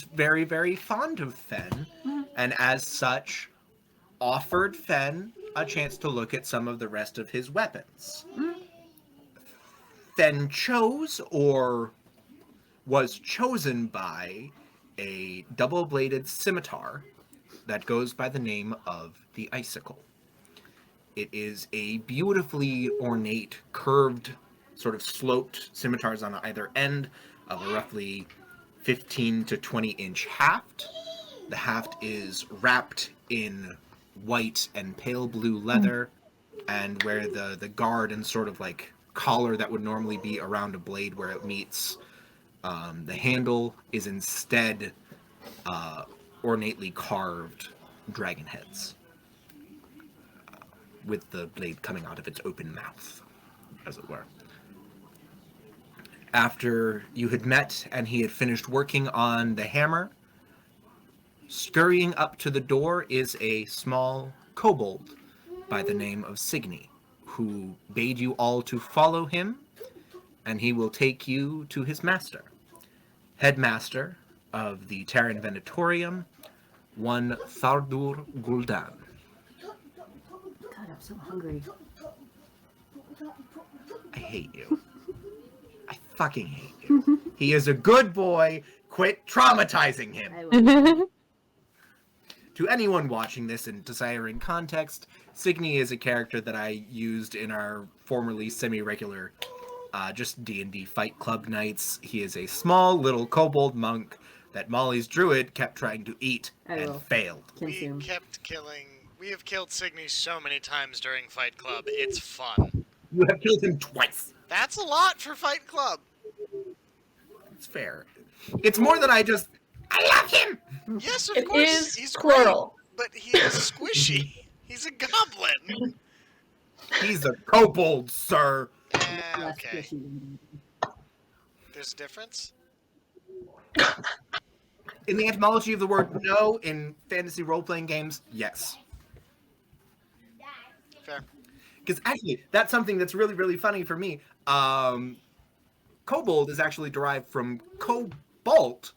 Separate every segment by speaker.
Speaker 1: very, very fond of Fen, and as such, offered Fen a chance to look at some of the rest of his weapons. Fen chose, or was chosen by, a double-bladed scimitar that goes by the name of the Icicle. It is a beautifully ornate, curved, sort of sloped scimitars on either end of a roughly 15 to 20 inch haft. The haft is wrapped in white and pale blue leather, and where the guard and sort of like collar that would normally be around a blade where it meets the handle is instead ornately carved dragon heads, with the blade coming out of its open mouth, as it were. After you had met and he had finished working on the hammer, scurrying up to the door is a small kobold by the name of Signy, who bade you all to follow him, and he will take you to his master, Headmaster of the Terran Venatorium, one Thardur Gul'dan.
Speaker 2: God, I'm so hungry.
Speaker 1: I hate you. I fucking hate you. He is a good boy. Quit traumatizing him.
Speaker 2: I will.
Speaker 1: To anyone watching this and desiring context, Signy is a character that I used in our formerly semi-regular just D&D Fight Club nights. He is a small little kobold monk that Molly's druid kept trying to eat and failed.
Speaker 2: Consume.
Speaker 3: We have killed Signy so many times during Fight Club. It's fun.
Speaker 1: You have killed him twice.
Speaker 3: That's a lot for Fight Club.
Speaker 1: It's fair. It's more than I love him!
Speaker 3: Yes, of
Speaker 4: It
Speaker 3: course.
Speaker 4: is
Speaker 3: He's
Speaker 4: plural.
Speaker 3: great, but he is squishy. He's a goblin.
Speaker 1: He's a kobold, sir.
Speaker 2: Less
Speaker 3: Okay.
Speaker 2: squishy.
Speaker 3: There's a difference?
Speaker 1: In the etymology of the word no, in fantasy role-playing games, yes.
Speaker 3: Fair.
Speaker 1: Because actually, that's something that's really, really funny for me. Kobold is actually derived from cobalt,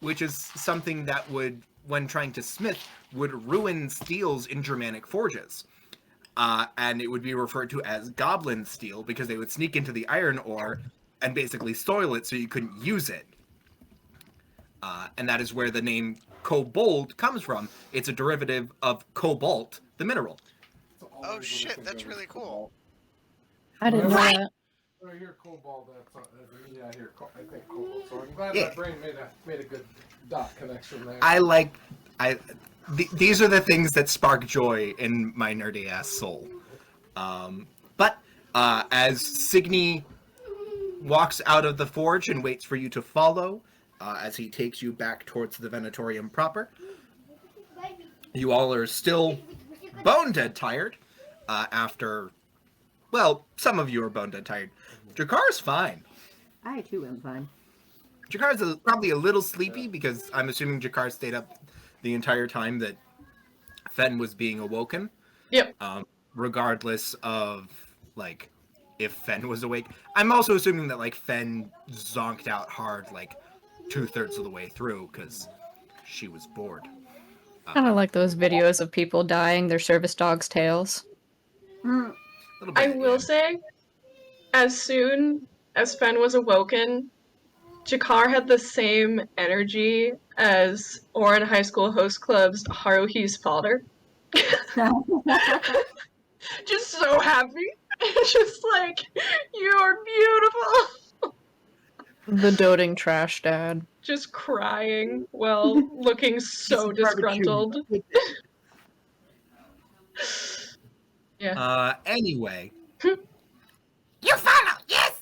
Speaker 1: which is something that would, when trying to smith, would ruin steels in Germanic forges. And it would be referred to as goblin steel because they would sneak into the iron ore and basically soil it so you couldn't use it. And that is where the name kobold comes from. It's a derivative of cobalt, the mineral.
Speaker 3: Oh shit, that's really cool.
Speaker 4: I didn't know that.
Speaker 5: When I hear cobalt, I hear I think cobalt. So I'm glad my brain made a good dot connection there.
Speaker 1: These are the things that spark joy in my nerdy ass soul. But as Signy walks out of the forge and waits for you to follow, as he takes you back towards the Venatorium proper, you all are still bone dead tired after. Well, some of you are bone dead tired. Jakar's fine.
Speaker 2: I too am fine.
Speaker 1: Jakar's probably a little sleepy because I'm assuming Jakar stayed up the entire time that Fen was being awoken.
Speaker 4: Yep.
Speaker 1: Regardless of, like, if Fen was awake. I'm also assuming that, like, Fen zonked out hard, like, 2/3 of the way through because she was bored.
Speaker 4: Kind of like those videos of people dying their service dog's tails.
Speaker 1: I
Speaker 4: will say, as soon as Fen was awoken, Jakar had the same energy as Orin High School Host Club's Haruhi's father. Just so happy. Just like, you're beautiful.
Speaker 1: The
Speaker 4: doting trash dad. Just crying while looking so disgruntled. Yeah.
Speaker 1: Anyway.
Speaker 6: You follow, yes!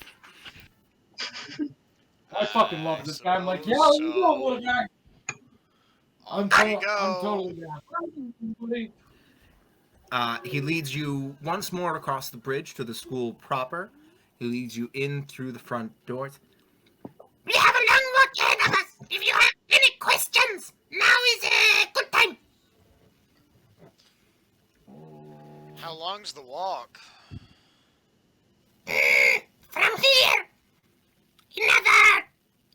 Speaker 5: I fucking love this guy. I'm like, yeah,
Speaker 3: So-
Speaker 5: you go, little guy. I'm totally down.
Speaker 1: He leads you once more across the bridge to the school proper. He leads you in through the front doors.
Speaker 6: We have a long walk ahead of us. If you have any questions, now is a good time.
Speaker 3: How long's the walk?
Speaker 6: From here, another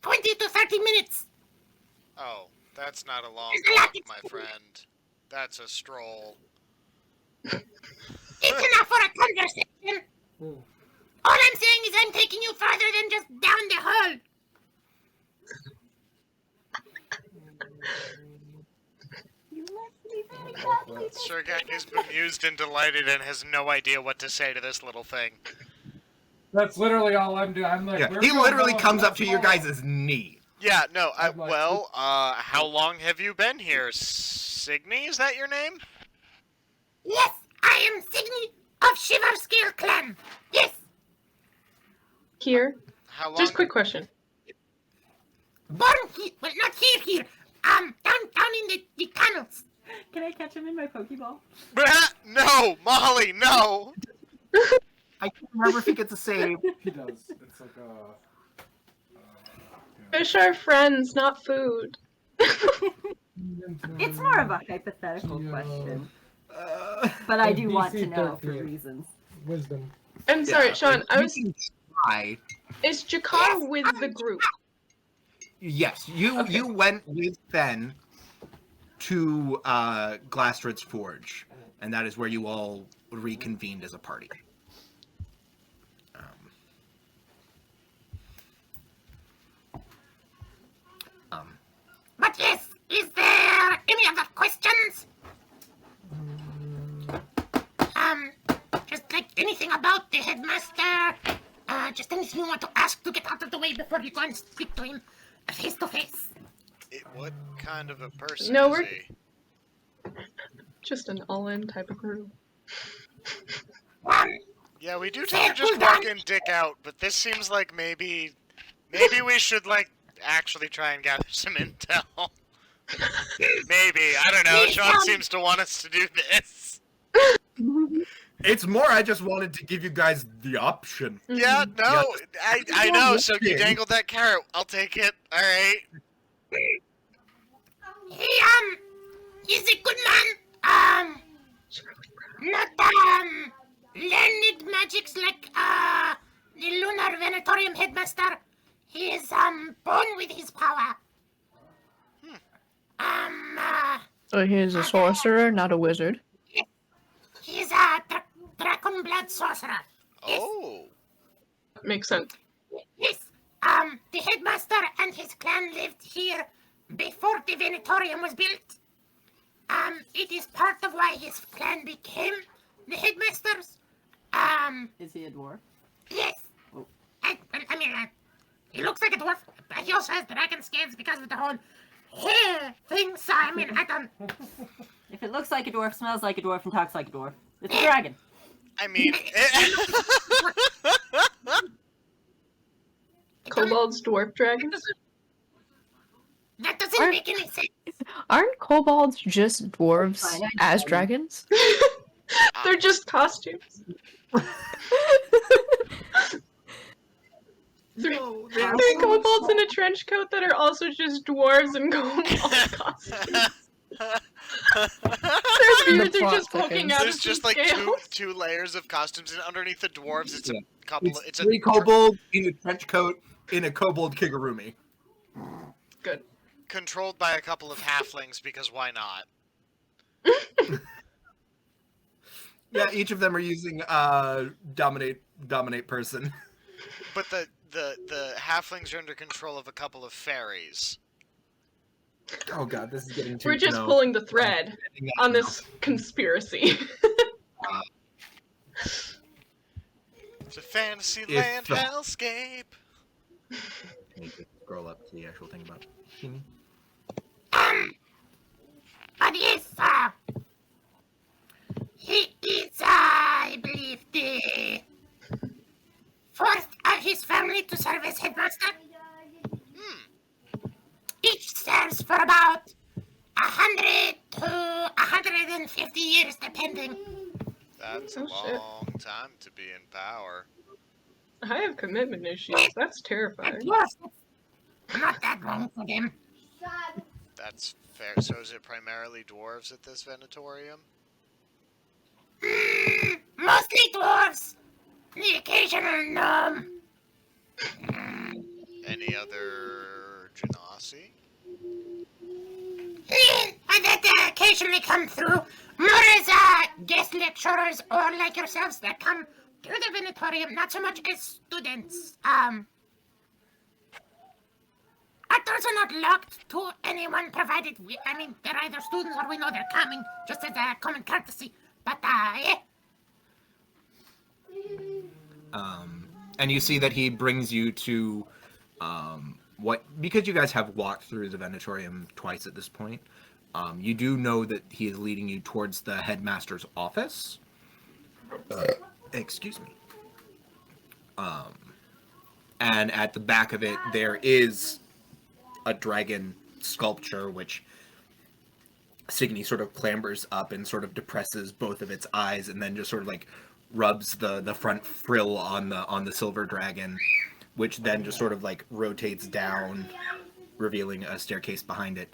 Speaker 6: 20 to 30 minutes.
Speaker 3: Oh. That's not a long
Speaker 6: There's a lot
Speaker 3: walk,
Speaker 6: to
Speaker 3: my
Speaker 6: see.
Speaker 3: friend. That's a stroll.
Speaker 6: It's enough for a conversation.
Speaker 5: Hmm.
Speaker 6: All I'm saying is I'm taking you farther than just down the hall.
Speaker 2: You left me very
Speaker 5: I like
Speaker 2: badly.
Speaker 5: that.
Speaker 3: Sir Gang is bemused and delighted and has no idea what to say to this little thing.
Speaker 5: That's literally all I'm doing. I'm like,
Speaker 1: Yeah,
Speaker 5: where
Speaker 1: he
Speaker 5: we going,
Speaker 1: literally
Speaker 5: fellas?
Speaker 1: comes up
Speaker 5: Let's
Speaker 1: to your
Speaker 5: go.
Speaker 1: guys' knee.
Speaker 3: Yeah, no,
Speaker 5: I'm like,
Speaker 3: how long have you been here? Signy, is that your name?
Speaker 6: Yes, I am Signy of Shiverscale Clan. Yes.
Speaker 4: Here.
Speaker 3: How long?
Speaker 4: Just quick question.
Speaker 6: Born here, well, not here. Down in the tunnels.
Speaker 2: Can I catch him in my Pokeball?
Speaker 3: No, Molly, no!
Speaker 1: I can't remember if he gets a save.
Speaker 5: He does. It's like
Speaker 4: Fish are friends, not food.
Speaker 2: It's more of a hypothetical question, but I do want to
Speaker 5: DC
Speaker 2: know for
Speaker 5: 13.
Speaker 2: reasons.
Speaker 5: wisdom.
Speaker 4: I'm sorry,
Speaker 1: Yeah,
Speaker 4: Sean.
Speaker 1: like,
Speaker 4: I was.
Speaker 1: you can try.
Speaker 4: Is Jakar with the group?
Speaker 1: Yes, you
Speaker 4: Okay.
Speaker 1: you went with Ben to Glastrid's Forge, and that is where you all reconvened as a party.
Speaker 6: But yes, is there any other questions? Just like anything about the headmaster, just anything you want to ask to get out of the way before you go and speak to him face to face.
Speaker 3: What kind of a person
Speaker 4: No,
Speaker 3: is
Speaker 4: we're-
Speaker 3: he?
Speaker 4: Just an all-in type of group.
Speaker 3: Yeah, we do tend to just walk in, dick out, but this seems like maybe we should, like, actually try and gather some intel. Maybe, I don't know, Sean seems to want us to do this.
Speaker 1: It's more, I just wanted to give you guys the option.
Speaker 3: Yeah, no, I know, so you dangled that carrot, I'll take it, alright.
Speaker 6: He's a good man. Not, learned magics like, the Lunar Venetorium Headmaster. He is, born with his power.
Speaker 7: So he's a sorcerer, not a wizard.
Speaker 6: He's a dragon blood sorcerer.
Speaker 3: Oh.
Speaker 4: Makes sense.
Speaker 6: Yes, the headmaster and his clan lived here before the Venatorium was built. It is part of why his clan became the headmasters.
Speaker 2: Is he a dwarf?
Speaker 6: Yes.
Speaker 2: Oh.
Speaker 6: I mean, he looks like a dwarf, but he also has dragon scales because of the whole hair thing, so I mean, I don't...
Speaker 2: If it looks like a dwarf, smells like a dwarf, and talks like a dwarf, it's a dragon.
Speaker 3: I mean...
Speaker 4: Kobold's dwarf dragons?
Speaker 6: That doesn't make any sense.
Speaker 7: Aren't kobolds just dwarves
Speaker 2: Fine, I
Speaker 7: as
Speaker 2: know.
Speaker 7: dragons?
Speaker 4: They're just costumes.
Speaker 1: No,
Speaker 4: There are kobolds in a trench coat that are also just dwarves in kobold costumes. Their beards are
Speaker 7: plot
Speaker 4: just poking
Speaker 7: thickens.
Speaker 4: out
Speaker 3: There's
Speaker 4: of
Speaker 3: just
Speaker 4: the
Speaker 3: like
Speaker 4: scales.
Speaker 3: two layers of costumes, and underneath the dwarves, it's a
Speaker 1: Yeah.
Speaker 3: couple.
Speaker 1: It's
Speaker 3: It's a
Speaker 1: three kobolds in a trench coat in a kobold kigurumi.
Speaker 4: Good.
Speaker 3: controlled by a couple of halflings because why not?
Speaker 1: Yeah, each of them are using dominate person.
Speaker 3: But the halflings are under control of a couple of fairies.
Speaker 1: Oh god, this is getting too.
Speaker 4: We're just pulling the thread on this conspiracy.
Speaker 3: It's a fantasy
Speaker 1: If
Speaker 3: land
Speaker 1: the-
Speaker 3: hellscape.
Speaker 1: I need to scroll up to the actual thing about Shimi.
Speaker 6: But yes, he is, I believe, the fourth of his family to serve as headmaster. Each serves for about 100 to 150 years, depending.
Speaker 3: That's a
Speaker 4: Oh, shit.
Speaker 3: long time to be in power.
Speaker 4: I have commitment issues. That's terrifying.
Speaker 6: Yes, not that long for them.
Speaker 3: That's fair. So is it primarily dwarves at this Venatorium?
Speaker 6: Mostly dwarves. The occasional gnome.
Speaker 3: Any other genasi?
Speaker 6: occasionally come through, more as guest lecturers or like yourselves that come to the Venatorium, not so much as students. Our doors are not locked to anyone provided they're either students or we know they're coming, just as a common courtesy. But, yeah.
Speaker 1: And you see that he brings you to because you guys have walked through the Venatorium twice at this point, you do know that he is leading you towards the headmaster's office. Excuse me. And at the back of it, there is a dragon sculpture, which Signy sort of clambers up and sort of depresses both of its eyes, and then just sort of like rubs the front frill on the silver dragon, which then just sort of like rotates down, revealing a staircase behind it.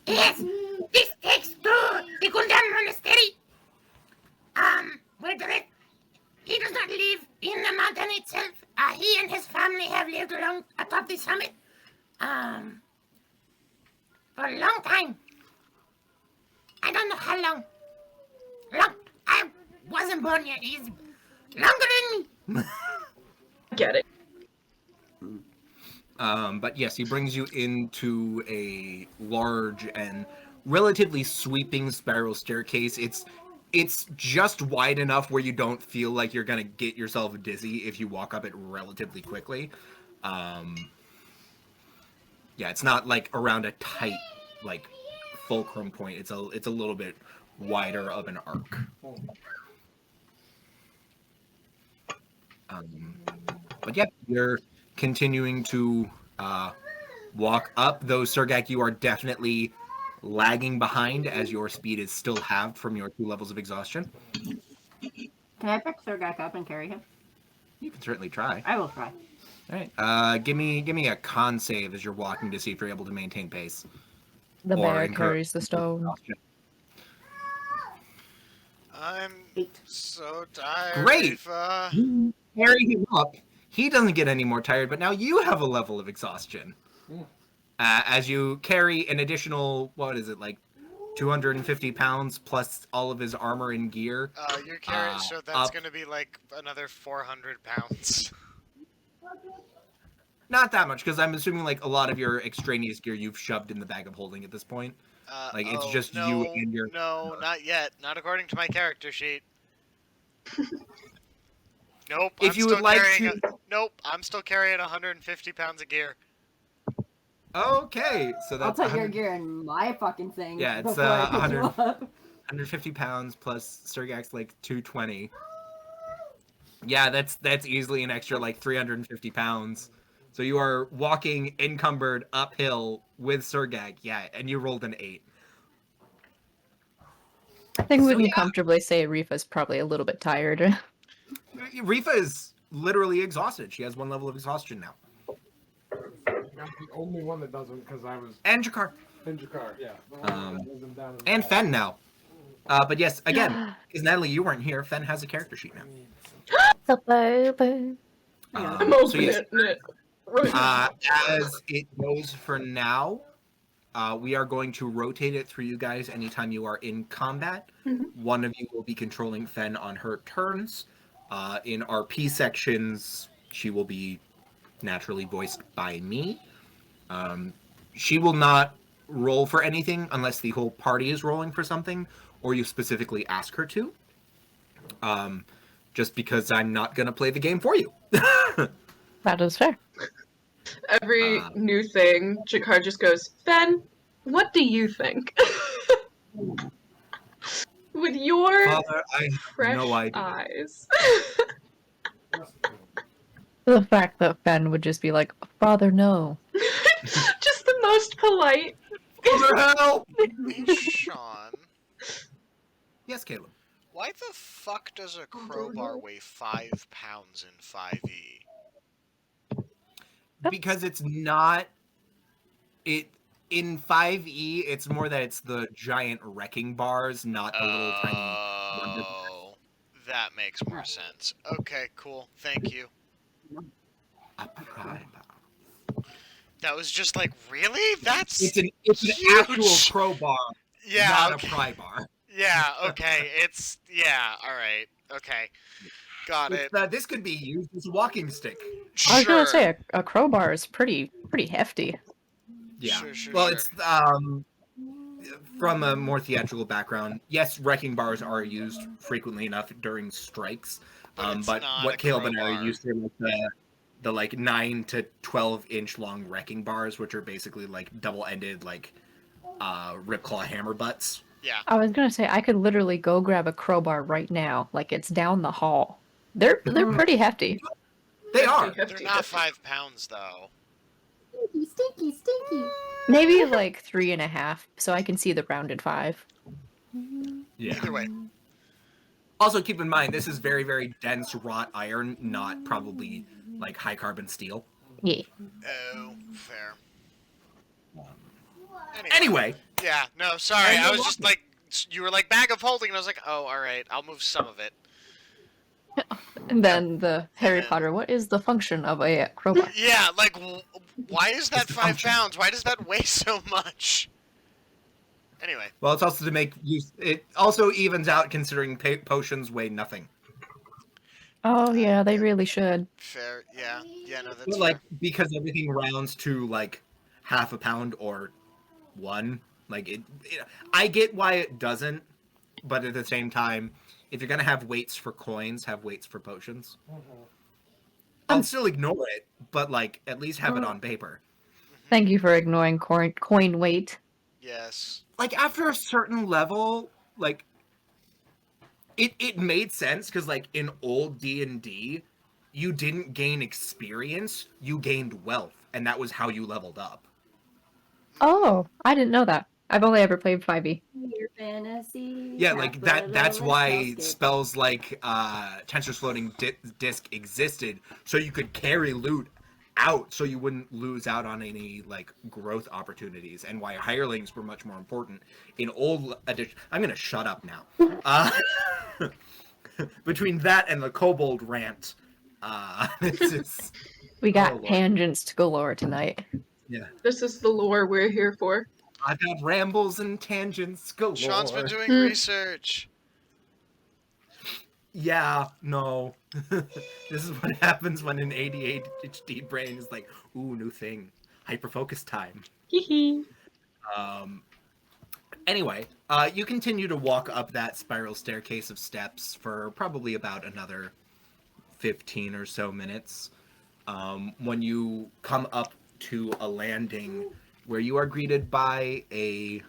Speaker 6: Yes, this takes to the Gul'dan Monastery. He does not live in the mountain itself. He and his family have lived along atop the summit. For a long time. I don't know how long. I wasn't born yet. He's longer than me.
Speaker 4: Get it.
Speaker 1: But yes, he brings you into a large and relatively sweeping spiral staircase. It's just wide enough where you don't feel like you're gonna get yourself dizzy if you walk up it relatively quickly. Yeah, it's not like around a tight like fulcrum point. It's a little bit wider of an arc. But yeah, you're continuing to walk up. Though, Sergak, you are definitely lagging behind as your speed is still halved from your 2 levels of exhaustion.
Speaker 2: Can I pick Sergak up and carry him?
Speaker 1: You can certainly try.
Speaker 2: I will try.
Speaker 1: All right. Give me a con save as you're walking to see if you're able to maintain pace.
Speaker 7: The bear carries the stone.
Speaker 3: I'm
Speaker 2: 8.
Speaker 3: so tired.
Speaker 1: Great.
Speaker 3: Rifa.
Speaker 1: You carry him up. He doesn't get any more tired, but now you have a level of exhaustion. As you carry an additional, what is it, like 250 pounds plus all of his armor and gear.
Speaker 3: You're carrying, so that's going to be like another 400 pounds.
Speaker 1: Not that much, because I'm assuming like a lot of your extraneous gear you've shoved in the bag of holding at this point. Like it's just
Speaker 3: no,
Speaker 1: you and your.
Speaker 3: No, not yet. Not according to my character sheet. Nope.
Speaker 1: If you would like to.
Speaker 3: Nope. I'm still carrying 150 pounds of gear.
Speaker 1: Okay, so that's.
Speaker 2: I'll put your gear in my fucking thing.
Speaker 1: Yeah, it's
Speaker 2: before I pick you
Speaker 1: 100,
Speaker 2: up.
Speaker 1: 150 pounds plus Sergak's like 220. Yeah, that's easily an extra like 350 pounds. So you are walking encumbered uphill with Sergak, yeah, and you rolled an 8.
Speaker 7: I think we can comfortably say Rifa's probably a little bit tired.
Speaker 1: Rifa is literally exhausted. She has 1 level of exhaustion now.
Speaker 5: I'm the only one that doesn't because I was.
Speaker 1: And Jakar.
Speaker 5: And Jakar, yeah.
Speaker 1: And Fen now. But yes, again, because Natalie, you weren't here. Fen has a character sheet now.
Speaker 4: I'm opening it.
Speaker 1: As it goes for now, we are going to rotate it through you guys anytime you are in combat. One of you will be controlling Fen on her turns. In RP sections, she will be naturally voiced by me. She will not roll for anything unless the whole party is rolling for something, or you specifically ask her to. Just because I'm not going to play the game for you.
Speaker 7: That is fair.
Speaker 4: Every new thing, Jakar just goes, Ben, what do you think? With your
Speaker 1: Father, I
Speaker 4: fresh
Speaker 1: have no idea.
Speaker 4: eyes.
Speaker 7: The fact that Fen would just be like, Father, no.
Speaker 4: Just the most polite.
Speaker 1: Father, help!
Speaker 3: Hey, Sean.
Speaker 1: Yes, Caleb.
Speaker 3: Why the fuck does a crowbar weigh 5 pounds in 5e?
Speaker 1: Because it's not... In 5e, it's more that it's the giant wrecking bars, not the little tiny...
Speaker 3: Oh, that makes more sense. Okay, cool. Thank you.
Speaker 1: A pry bar.
Speaker 3: That was just like, really? That's
Speaker 1: It's an
Speaker 3: huge.
Speaker 1: actual crowbar
Speaker 3: Yeah,
Speaker 1: not
Speaker 3: okay.
Speaker 1: a pry bar.
Speaker 3: Yeah, okay. All right. Okay. Got it.
Speaker 1: This could be used as a walking stick.
Speaker 7: I was gonna
Speaker 3: Sure.
Speaker 7: say a crowbar is pretty hefty.
Speaker 1: Yeah.
Speaker 3: Sure.
Speaker 1: Well, it's from a more theatrical background. Yes, wrecking bars are used frequently enough during strikes.
Speaker 3: But it's
Speaker 1: But
Speaker 3: not
Speaker 1: what
Speaker 3: a
Speaker 1: Caleb and I are
Speaker 3: crowbar.
Speaker 1: used to is the like 9 to 12-inch long wrecking bars, which are basically like double-ended like ripclaw hammer butts.
Speaker 3: Yeah.
Speaker 7: I was gonna say I could literally go grab a crowbar right now, like it's down the hall. They're pretty hefty.
Speaker 1: They are.
Speaker 3: They're not 5 pounds though.
Speaker 2: Stinky.
Speaker 7: Maybe like 3.5, so I can see the rounded 5.
Speaker 1: Yeah.
Speaker 3: Either way.
Speaker 1: Also, keep in mind this is very, very dense wrought iron, not probably like high carbon steel.
Speaker 7: Yeah.
Speaker 3: Oh, fair.
Speaker 1: Anyway.
Speaker 3: Yeah, no, sorry. I was just like, you were like bag of holding, and I was like, oh, alright, I'll move some of it.
Speaker 7: And then the Harry Potter, what is the function of a crowbar?
Speaker 3: Yeah, like, why is that
Speaker 1: the
Speaker 3: 5
Speaker 1: function.
Speaker 3: pounds? Why does that weigh so much? Anyway.
Speaker 1: Well, it's also to make use. It also evens out considering potions weigh nothing.
Speaker 7: Oh yeah, they really should.
Speaker 3: Fair, yeah. Yeah, no, that's
Speaker 1: But, like, because everything rounds to like half a pound or 1. Like I get why it doesn't, but at the same time, if you're gonna have weights for coins, have weights for potions. I'll still ignore it, but like at least have it on paper.
Speaker 7: Thank you for ignoring coin weight.
Speaker 3: Yes.
Speaker 1: Like after a certain level, like it made sense because like in old D&D, you didn't gain experience, you gained wealth, and that was how you leveled up.
Speaker 7: Oh, I didn't know that. I've only ever played 5e.
Speaker 2: Your fantasy.
Speaker 1: Yeah, like that's why spells like Tensor's Floating Disc existed, so you could carry loot out so you wouldn't lose out on any like growth opportunities, and why hirelings were much more important in old edition. I'm gonna shut up now. Between that and the kobold rant,
Speaker 7: we got tangents to galore tonight.
Speaker 1: Yeah,
Speaker 4: This is the lore we're here for.
Speaker 1: I've got rambles and tangents galore.
Speaker 3: Sean's been doing research.
Speaker 1: Yeah, no. This is what happens when an ADHD brain is like, ooh, new thing. Hyperfocus time.
Speaker 4: Hee
Speaker 1: Anyway, you continue to walk up that spiral staircase of steps for probably about another 15 or so minutes. When you come up to a landing where you are greeted by a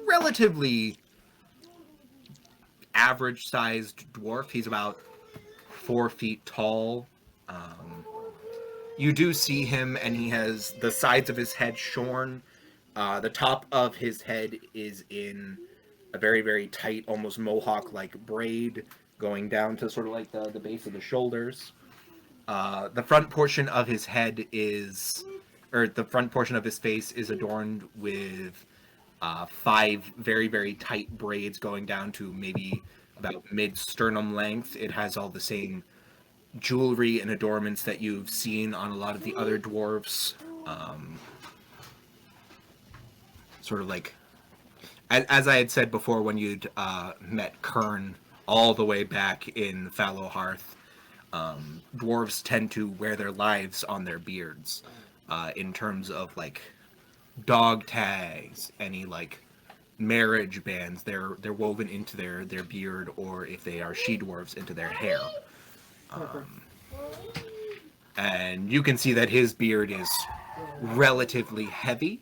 Speaker 1: relatively average-sized dwarf. He's about 4 feet tall. You do see him, and he has the sides of his head shorn. The top of his head is in a very, very tight, almost mohawk-like braid, going down to sort of like the base of the shoulders. The front portion of his head the front portion of his face is adorned with 5 very, very tight braids going down to maybe about mid-sternum length. It has all the same jewelry and adornments that you've seen on a lot of the other dwarves. Sort of like, as I had said before when you'd met Kern all the way back in Fallow Hearth, dwarves tend to wear their lives on their beards, in terms of like dog tags, any like marriage bands, they're woven into their beard, or if they are she-dwarves, into their hair. And you can see that his beard is relatively heavy,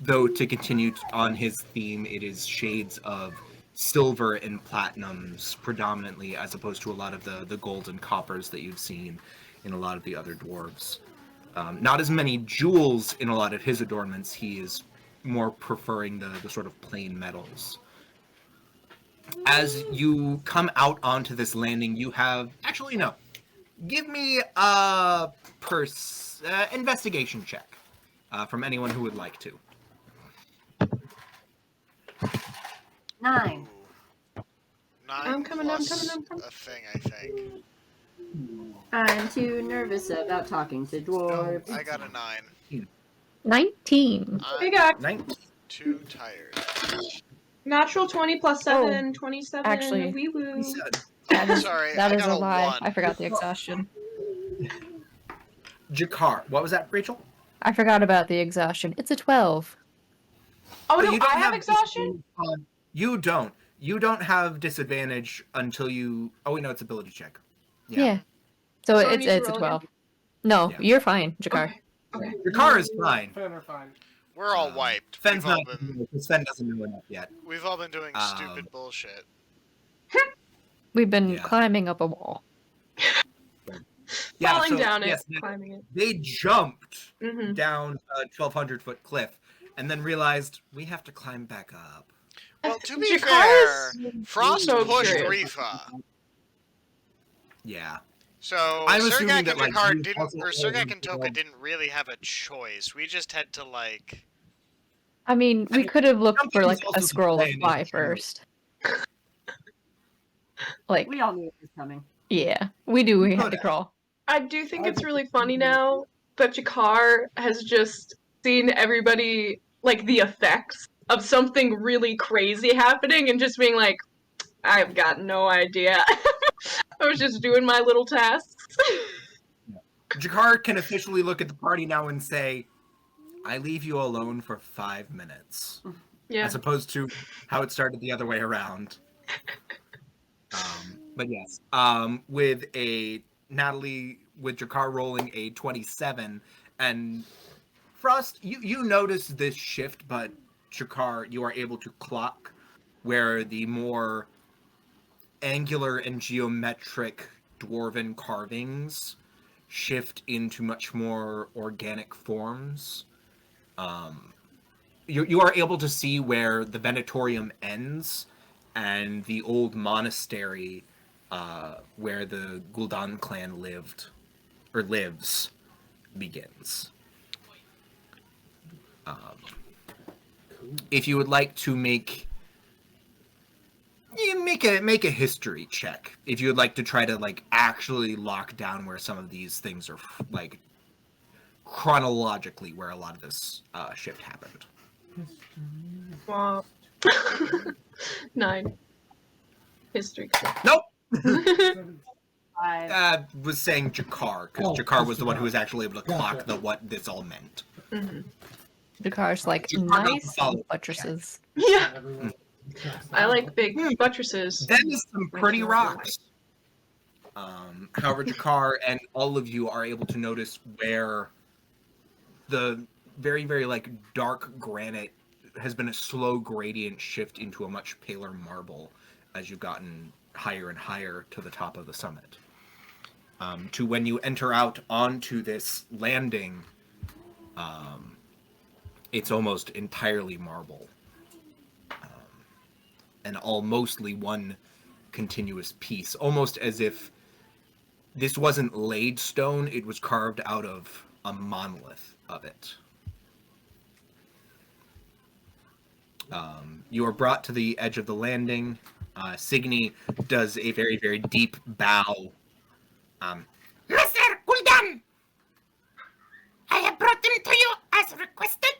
Speaker 1: though to continue on his theme, it is shades of silver and platinums predominantly, as opposed to a lot of the gold and coppers that you've seen in a lot of the other dwarves. Not as many jewels in a lot of his adornments. He is more preferring the sort of plain metals. As you come out onto this landing, you have... Actually, no. Give me a investigation check from anyone who would like to.
Speaker 2: 9.
Speaker 3: 9
Speaker 4: I'm coming,
Speaker 3: plus
Speaker 4: I'm coming.
Speaker 3: a thing, I think.
Speaker 2: I'm too nervous about talking to
Speaker 3: No,
Speaker 2: dwarves.
Speaker 3: I got a 9.
Speaker 7: 19.
Speaker 4: Hey, guys.
Speaker 1: 19.
Speaker 3: Too tired.
Speaker 4: Natural 20 plus 7, 27.
Speaker 7: actually,
Speaker 4: Wee woo.
Speaker 1: 27.
Speaker 3: Sorry,
Speaker 7: That
Speaker 3: I
Speaker 7: is
Speaker 3: got
Speaker 7: a
Speaker 3: a
Speaker 7: lie.
Speaker 3: 1.
Speaker 7: I forgot the exhaustion.
Speaker 1: Jakar. What was that, Rachel?
Speaker 7: I forgot about the exhaustion. It's a 12.
Speaker 4: Oh,
Speaker 1: But
Speaker 4: do
Speaker 1: you don't
Speaker 4: I have exhaustion?
Speaker 1: You don't. You don't have disadvantage until you. Oh wait, no, it's ability check.
Speaker 7: Yeah. So,
Speaker 4: So I
Speaker 7: it's
Speaker 4: need to
Speaker 7: a
Speaker 4: roll
Speaker 7: 12. No,
Speaker 1: Yeah.
Speaker 7: you're fine, Jakar.
Speaker 4: Okay.
Speaker 1: Jakar is fine.
Speaker 5: Fen are fine.
Speaker 3: We're all wiped.
Speaker 1: Fen's
Speaker 3: We've all
Speaker 1: not.
Speaker 3: been
Speaker 1: Because Fen doesn't know enough yet.
Speaker 3: we've all been doing stupid bullshit.
Speaker 7: We've been
Speaker 1: Yeah.
Speaker 7: climbing up a wall.
Speaker 1: Yeah,
Speaker 4: Falling
Speaker 1: so,
Speaker 4: down it,
Speaker 1: yes,
Speaker 4: climbing it.
Speaker 1: they jumped
Speaker 4: Mm-hmm.
Speaker 1: down a 1,200-foot cliff, and then realized we have to climb back up.
Speaker 3: Well, to be
Speaker 4: Jakar
Speaker 3: fair,
Speaker 4: is
Speaker 3: Frost
Speaker 4: so
Speaker 3: pushed
Speaker 4: curious.
Speaker 3: Rifa.
Speaker 1: Yeah.
Speaker 3: So
Speaker 1: I'm
Speaker 3: Sergak
Speaker 1: assuming
Speaker 3: and
Speaker 1: that, like,
Speaker 3: Jakar
Speaker 1: you
Speaker 3: didn't,
Speaker 1: also
Speaker 3: or Sergak
Speaker 1: already
Speaker 3: and Toka didn't really have a choice. We just had to like.
Speaker 7: I mean, we could have looked for,
Speaker 1: Jumping
Speaker 7: like,
Speaker 1: is also
Speaker 7: a scroll of
Speaker 1: playing
Speaker 7: fly
Speaker 1: into-
Speaker 7: first. Like,
Speaker 2: We all knew it was coming.
Speaker 7: yeah. We do. We had to
Speaker 1: Could've.
Speaker 7: crawl.
Speaker 4: I do think it's really funny now that Jakar has just seen everybody, like, the effects of something really crazy happening and just being like, I've got no idea. I was just doing my little tasks.
Speaker 1: Jakar can officially look at the party now and say, I leave you alone for 5 minutes.
Speaker 4: Yeah.
Speaker 1: As opposed to how it started the other way around. But yes, with Jakar rolling a 27, and Frost, you notice this shift, but Jakar, you are able to clock where the more angular and geometric dwarven carvings shift into much more organic forms. You are able to see where the Venatorium ends and the old monastery where the Gul'dan clan lives begins. If you would like to make a history check, if you would like to try to like actually lock down where some of these things are, like chronologically where a lot of this shift happened.
Speaker 4: Wow. 9. History.
Speaker 1: Nope.
Speaker 2: I
Speaker 1: Was saying Jakar, because Jakar was the one who was actually able to clock what this all meant.
Speaker 4: Mm-hmm.
Speaker 7: Jakar's like,
Speaker 1: Jakar
Speaker 7: nice
Speaker 1: follow-
Speaker 7: buttresses.
Speaker 4: Yeah. I like big buttresses.
Speaker 1: That is some pretty rocks. However, Jakar and all of you are able to notice where the very, very like dark granite has been a slow gradient shift into a much paler marble as you've gotten higher and higher to the top of the summit. To when you enter out onto this landing, it's almost entirely marble. And all mostly one continuous piece, almost as if this wasn't laid stone, it was carved out of a monolith of it. You are brought to the edge of the landing. Signy does a very, very deep bow.
Speaker 6: Master Gul'dan, I have brought them to you as requested.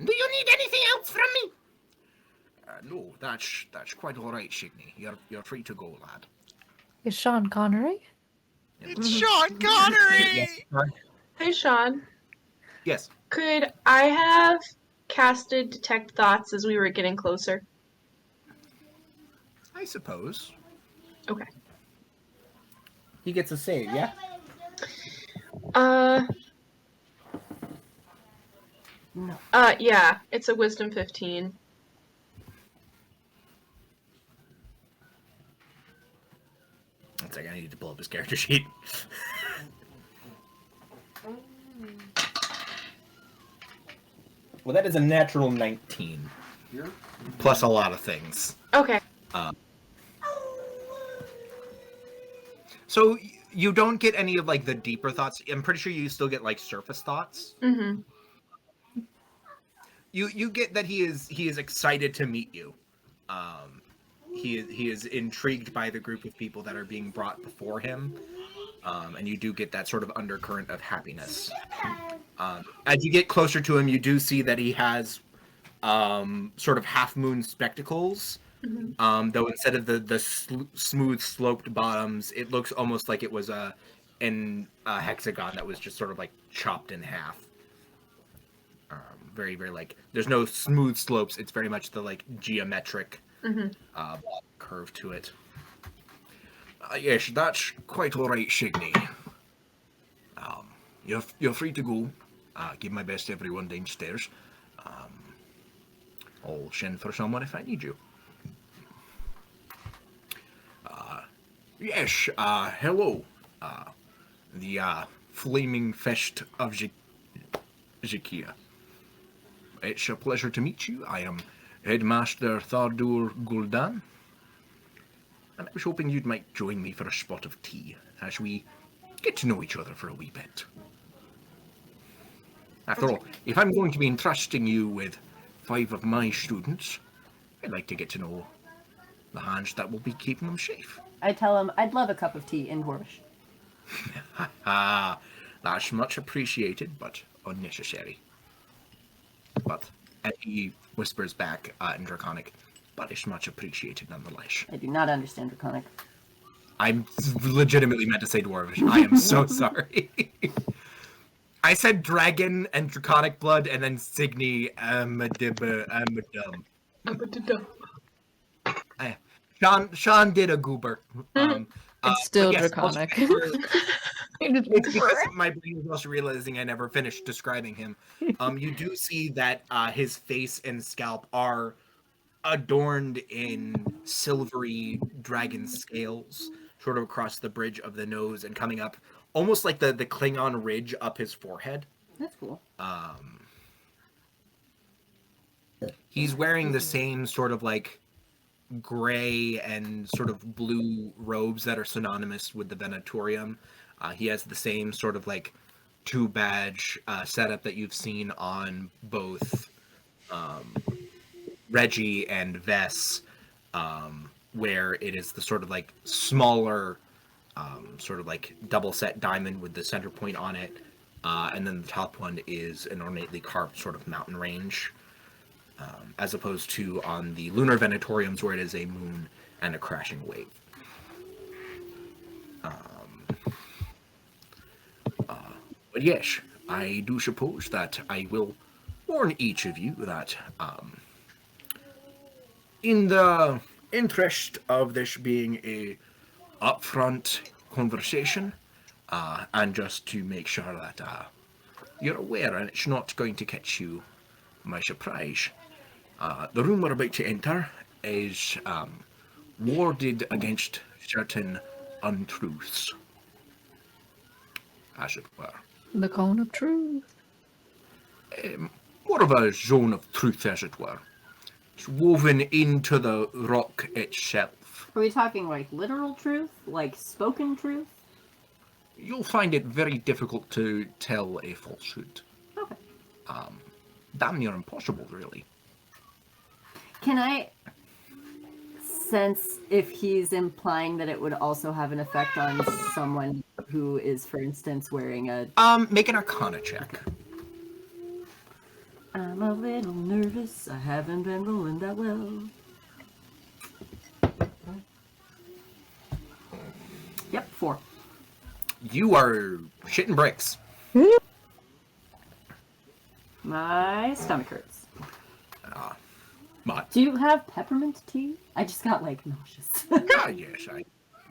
Speaker 6: Do you need anything else from me?
Speaker 1: No, that's quite all right, Signy. You're free to go, lad.
Speaker 7: Is Sean Connery?
Speaker 3: It's Sean Connery.
Speaker 1: Yes, sir.
Speaker 4: Hey, Sean.
Speaker 1: Yes.
Speaker 4: Could I have casted Detect Thoughts as we were getting closer?
Speaker 1: I suppose.
Speaker 4: Okay.
Speaker 1: He gets a save, yeah?
Speaker 4: Yeah, it's a Wisdom 15.
Speaker 1: One second, I need to pull up his character sheet. Well, that is a natural 19. Plus a lot of things.
Speaker 4: Okay.
Speaker 1: So you don't get any of like the deeper thoughts. I'm pretty sure you still get like surface thoughts.
Speaker 4: Mm-hmm.
Speaker 1: You get that he is excited to meet you. He is intrigued by the group of people that are being brought before him, and you do get that sort of undercurrent of happiness. As you get closer to him, you do see that he has sort of half-moon spectacles. Though instead of the smooth sloped bottoms, it looks almost like it was a hexagon that was just sort of like chopped in half. Very, very like there's no smooth slopes. It's very much the like geometric curve to it. Yes, that's quite all right, Shigney. You're free to go. Give my best to everyone downstairs. I'll send for someone if I need you. Yes, hello. The Flaming Fest of Zakia. It's a pleasure to meet you. I am Headmaster Thardur Gul'dan. And I was hoping you might join me for a spot of tea as we get to know each other for a wee bit. After all, if I'm going to be entrusting you with 5 of my students, I'd like to get to know the hands that will be keeping them safe.
Speaker 2: I tell him I'd love a cup of tea in Dwarvish.
Speaker 1: That's much appreciated, but unnecessary. And he whispers back in Draconic, but it's much appreciated nonetheless.
Speaker 2: I do not understand Draconic.
Speaker 1: I'm legitimately meant to say Dwarvish. I am so sorry. I said dragon and Draconic blood, and then Signy Amadibba Amadum. Sean did a goober.
Speaker 7: It's still
Speaker 1: yes,
Speaker 7: Draconic.
Speaker 1: It's because my brain was also realizing I never finished describing him. You do see that his face and scalp are adorned in silvery dragon scales, sort of across the bridge of the nose and coming up, almost like the Klingon ridge up his forehead.
Speaker 2: That's cool.
Speaker 1: He's wearing the same sort of like gray and sort of blue robes that are synonymous with the Venatorium. He has the same sort of like 2-badge setup that you've seen on both Reggie and Vess, where it is the sort of like smaller sort of like double set diamond with the center point on it, and then the top one is an ornately carved sort of mountain range, as opposed to on the Lunar Venetoriums where it is a moon and a crashing wave. But yes, I do suppose that I will warn each of you that in the interest of this being a upfront conversation, and just to make sure that you're aware and it's not going to catch you by surprise, the room we're about to enter is warded against certain untruths, as it were.
Speaker 7: The cone of truth.
Speaker 1: More of a zone of truth, as it were. It's woven into the rock itself.
Speaker 2: Are we talking like literal truth? Like spoken truth?
Speaker 1: You'll find it very difficult to tell a falsehood.
Speaker 2: Okay.
Speaker 1: Damn near impossible, really.
Speaker 2: Can I sense if he's implying that it would also have an effect on someone who is, for instance, wearing a...
Speaker 1: Make an Arcana check.
Speaker 2: I'm a little nervous. I haven't been rolling that well. Yep, 4.
Speaker 1: You are shitting bricks.
Speaker 2: My stomach hurts.
Speaker 1: But
Speaker 2: Do you have peppermint tea? I just got, like, nauseous.
Speaker 1: yes,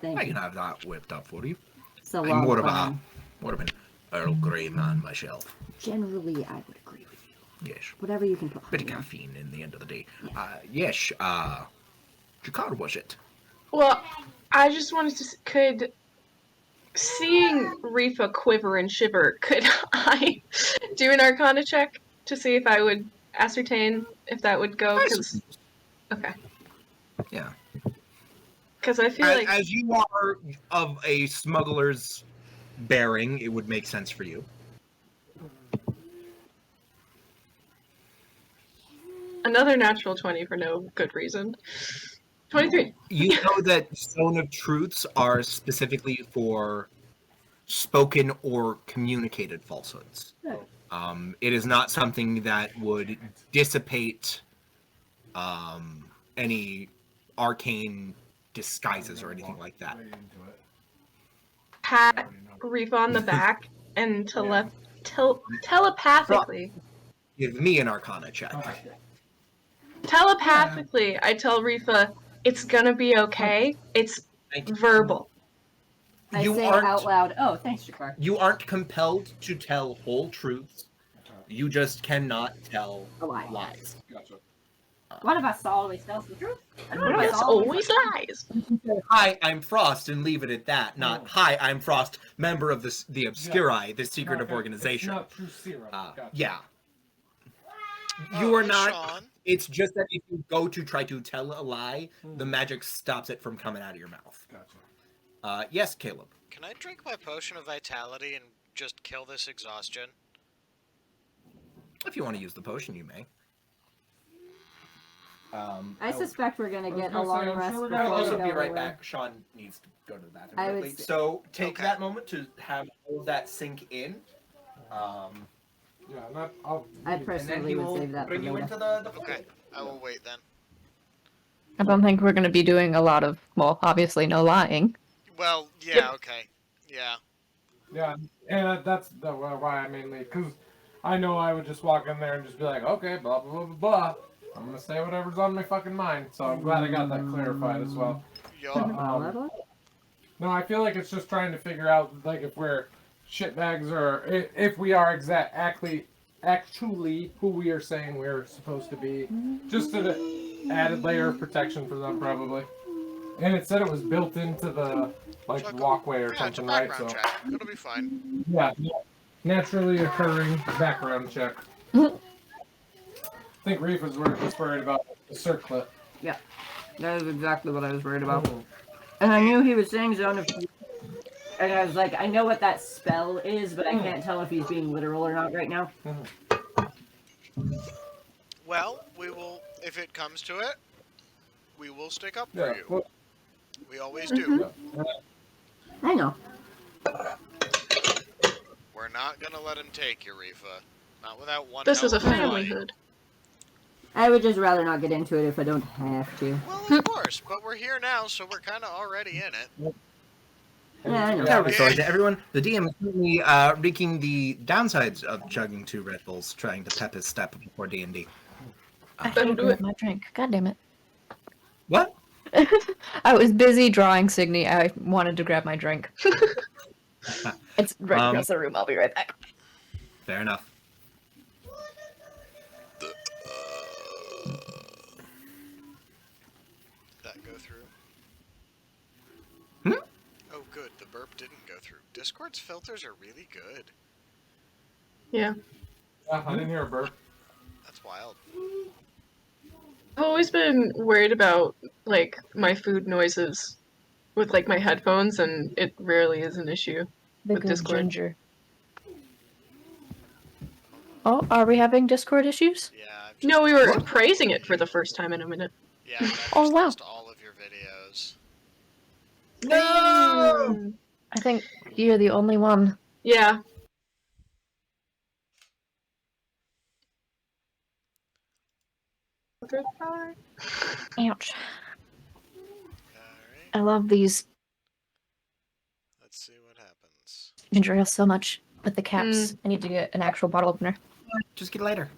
Speaker 2: Thank
Speaker 1: I
Speaker 2: you.
Speaker 1: can have that whipped up for you.
Speaker 2: So
Speaker 1: I'm more of an Earl Grey man myself.
Speaker 2: Generally, I would agree with you.
Speaker 1: Yes.
Speaker 2: Whatever you can put.
Speaker 1: Bit of caffeine in the end of the day. Yes, Jakar was it?
Speaker 4: Well, I just wanted to. Could. Seeing Rifa quiver and shiver, could I do an Arcana check to see if I would ascertain if that would go? Okay.
Speaker 1: Yeah.
Speaker 4: Because I feel like.
Speaker 1: As you are of a smuggler's bearing, it would make sense for you.
Speaker 4: Another natural 20 for no good reason. 23.
Speaker 1: You know that Zone of Truths are specifically for spoken or communicated falsehoods. It is not something that would dissipate any arcane disguises or anything like that.
Speaker 4: Pat Reef on the back and telepathically.
Speaker 1: Give me an Arcana check.
Speaker 4: Telepathically, I tell Rifa, it's gonna be okay. It's verbal.
Speaker 2: I
Speaker 1: You
Speaker 2: say
Speaker 1: aren't-
Speaker 2: out loud, oh, thanks, Jakar.
Speaker 1: You aren't compelled to tell whole truths. You just cannot tell
Speaker 2: A lie.
Speaker 1: lies.
Speaker 5: Gotcha.
Speaker 2: One of us always tells the truth. And one of
Speaker 4: It's
Speaker 2: us
Speaker 4: always lies.
Speaker 1: Hi, I'm Frost, and leave it at that. Not, hi, I'm Frost, member of the Obscuri, the secretive organization.
Speaker 5: It's not true serum. Gotcha.
Speaker 1: Yeah. You are
Speaker 3: hey,
Speaker 1: not.
Speaker 3: Sean.
Speaker 1: It's just that if you go to try to tell a lie, the magic stops it from coming out of your mouth.
Speaker 5: Gotcha.
Speaker 1: Yes, Caleb.
Speaker 3: Can I drink my potion of vitality and just kill this exhaustion?
Speaker 1: If you want to use the potion, you may.
Speaker 2: I suspect we're gonna get a
Speaker 5: gonna say,
Speaker 2: long
Speaker 5: I'm
Speaker 2: rest
Speaker 5: sure we're
Speaker 2: before
Speaker 1: I'll
Speaker 5: gonna
Speaker 2: we
Speaker 1: also
Speaker 2: go
Speaker 1: be right
Speaker 2: away.
Speaker 1: back. Sean needs to go to the bathroom
Speaker 2: I would
Speaker 1: quickly.
Speaker 2: say-
Speaker 1: So take
Speaker 3: Okay.
Speaker 1: that moment to have all of that sink in.
Speaker 5: Yeah, not. I'll.
Speaker 2: I
Speaker 1: And then
Speaker 2: personally
Speaker 1: he
Speaker 2: would
Speaker 1: will
Speaker 2: save that for
Speaker 1: bring you
Speaker 2: later.
Speaker 1: into the
Speaker 3: Okay, I will wait then.
Speaker 7: I don't think we're going to be doing a lot of, well, obviously no lying.
Speaker 3: Well, yeah, okay. Yeah.
Speaker 5: Yeah, and that's why I mainly, because I know I would just walk in there and just be like, okay, blah, blah, blah, blah, blah. I'm going to say whatever's on my fucking mind. So I'm glad I got that clarified as well.
Speaker 3: Yo.
Speaker 5: No, I feel like it's just trying to figure out, like, if we're shitbags or if we are actually who we are saying we're supposed to be. Just an added layer of protection for them, probably. And it said it was built into the, like,
Speaker 3: Check-
Speaker 5: walkway or
Speaker 3: Yeah, it's a
Speaker 5: something, right?
Speaker 3: background
Speaker 5: So,
Speaker 3: check. It'll be fine.
Speaker 5: yeah, naturally occurring background check. I think Reef was just worried about the circlet.
Speaker 2: That is exactly what I was worried about.
Speaker 5: Oh.
Speaker 2: And I knew he was saying Zone of Fury. And I was like, I know what that spell is, but I can't tell if he's being literal or not right now.
Speaker 3: Well, we will, if it comes to it, we will stick up for
Speaker 5: Yeah,
Speaker 3: you.
Speaker 5: well,
Speaker 3: We always do.
Speaker 2: I know.
Speaker 3: We're not gonna let him take you, Rifa. Not without one.
Speaker 4: This is a
Speaker 3: hell of
Speaker 4: family
Speaker 3: fight.
Speaker 4: hood.
Speaker 2: I would just rather not get into it if I don't have to.
Speaker 3: Well, of course, but we're here now, so we're kind of already in it.
Speaker 2: Yeah, I know.
Speaker 1: Yeah, sorry to everyone. The DM is currently wreaking the downsides of chugging 2 Red Bulls, trying to pep his step before D&D.
Speaker 7: I
Speaker 4: That'll
Speaker 7: can't
Speaker 4: do
Speaker 7: grab
Speaker 4: it.
Speaker 7: my drink. God damn it.
Speaker 1: What?
Speaker 7: I was busy drawing Signy. I wanted to grab my drink. It's right across the room. I'll be right back.
Speaker 1: Fair enough.
Speaker 3: That go through?
Speaker 1: Hmm?
Speaker 3: Oh, good. The burp didn't go through. Discord's filters are really good.
Speaker 4: Yeah.
Speaker 5: Yeah, I didn't hear a burp.
Speaker 3: That's wild.
Speaker 4: I've always been worried about, like, my food noises with, like, my headphones, and it rarely is an issue.
Speaker 7: The
Speaker 4: With
Speaker 7: good
Speaker 4: Discord.
Speaker 7: ginger. Oh, are we having Discord issues?
Speaker 3: Yeah. I've just,
Speaker 4: No, we were praising it for the first time in a minute.
Speaker 3: Yeah, I've just
Speaker 7: Oh, wow.
Speaker 3: lost all of your videos.
Speaker 4: No!
Speaker 7: I think you're the only one.
Speaker 4: Yeah. Goodbye.
Speaker 7: Ouch.
Speaker 3: Alright,
Speaker 7: I love these
Speaker 3: let's see what happens.
Speaker 7: ginger ale so much. With the caps, I need to get an actual bottle opener.
Speaker 1: Just get later.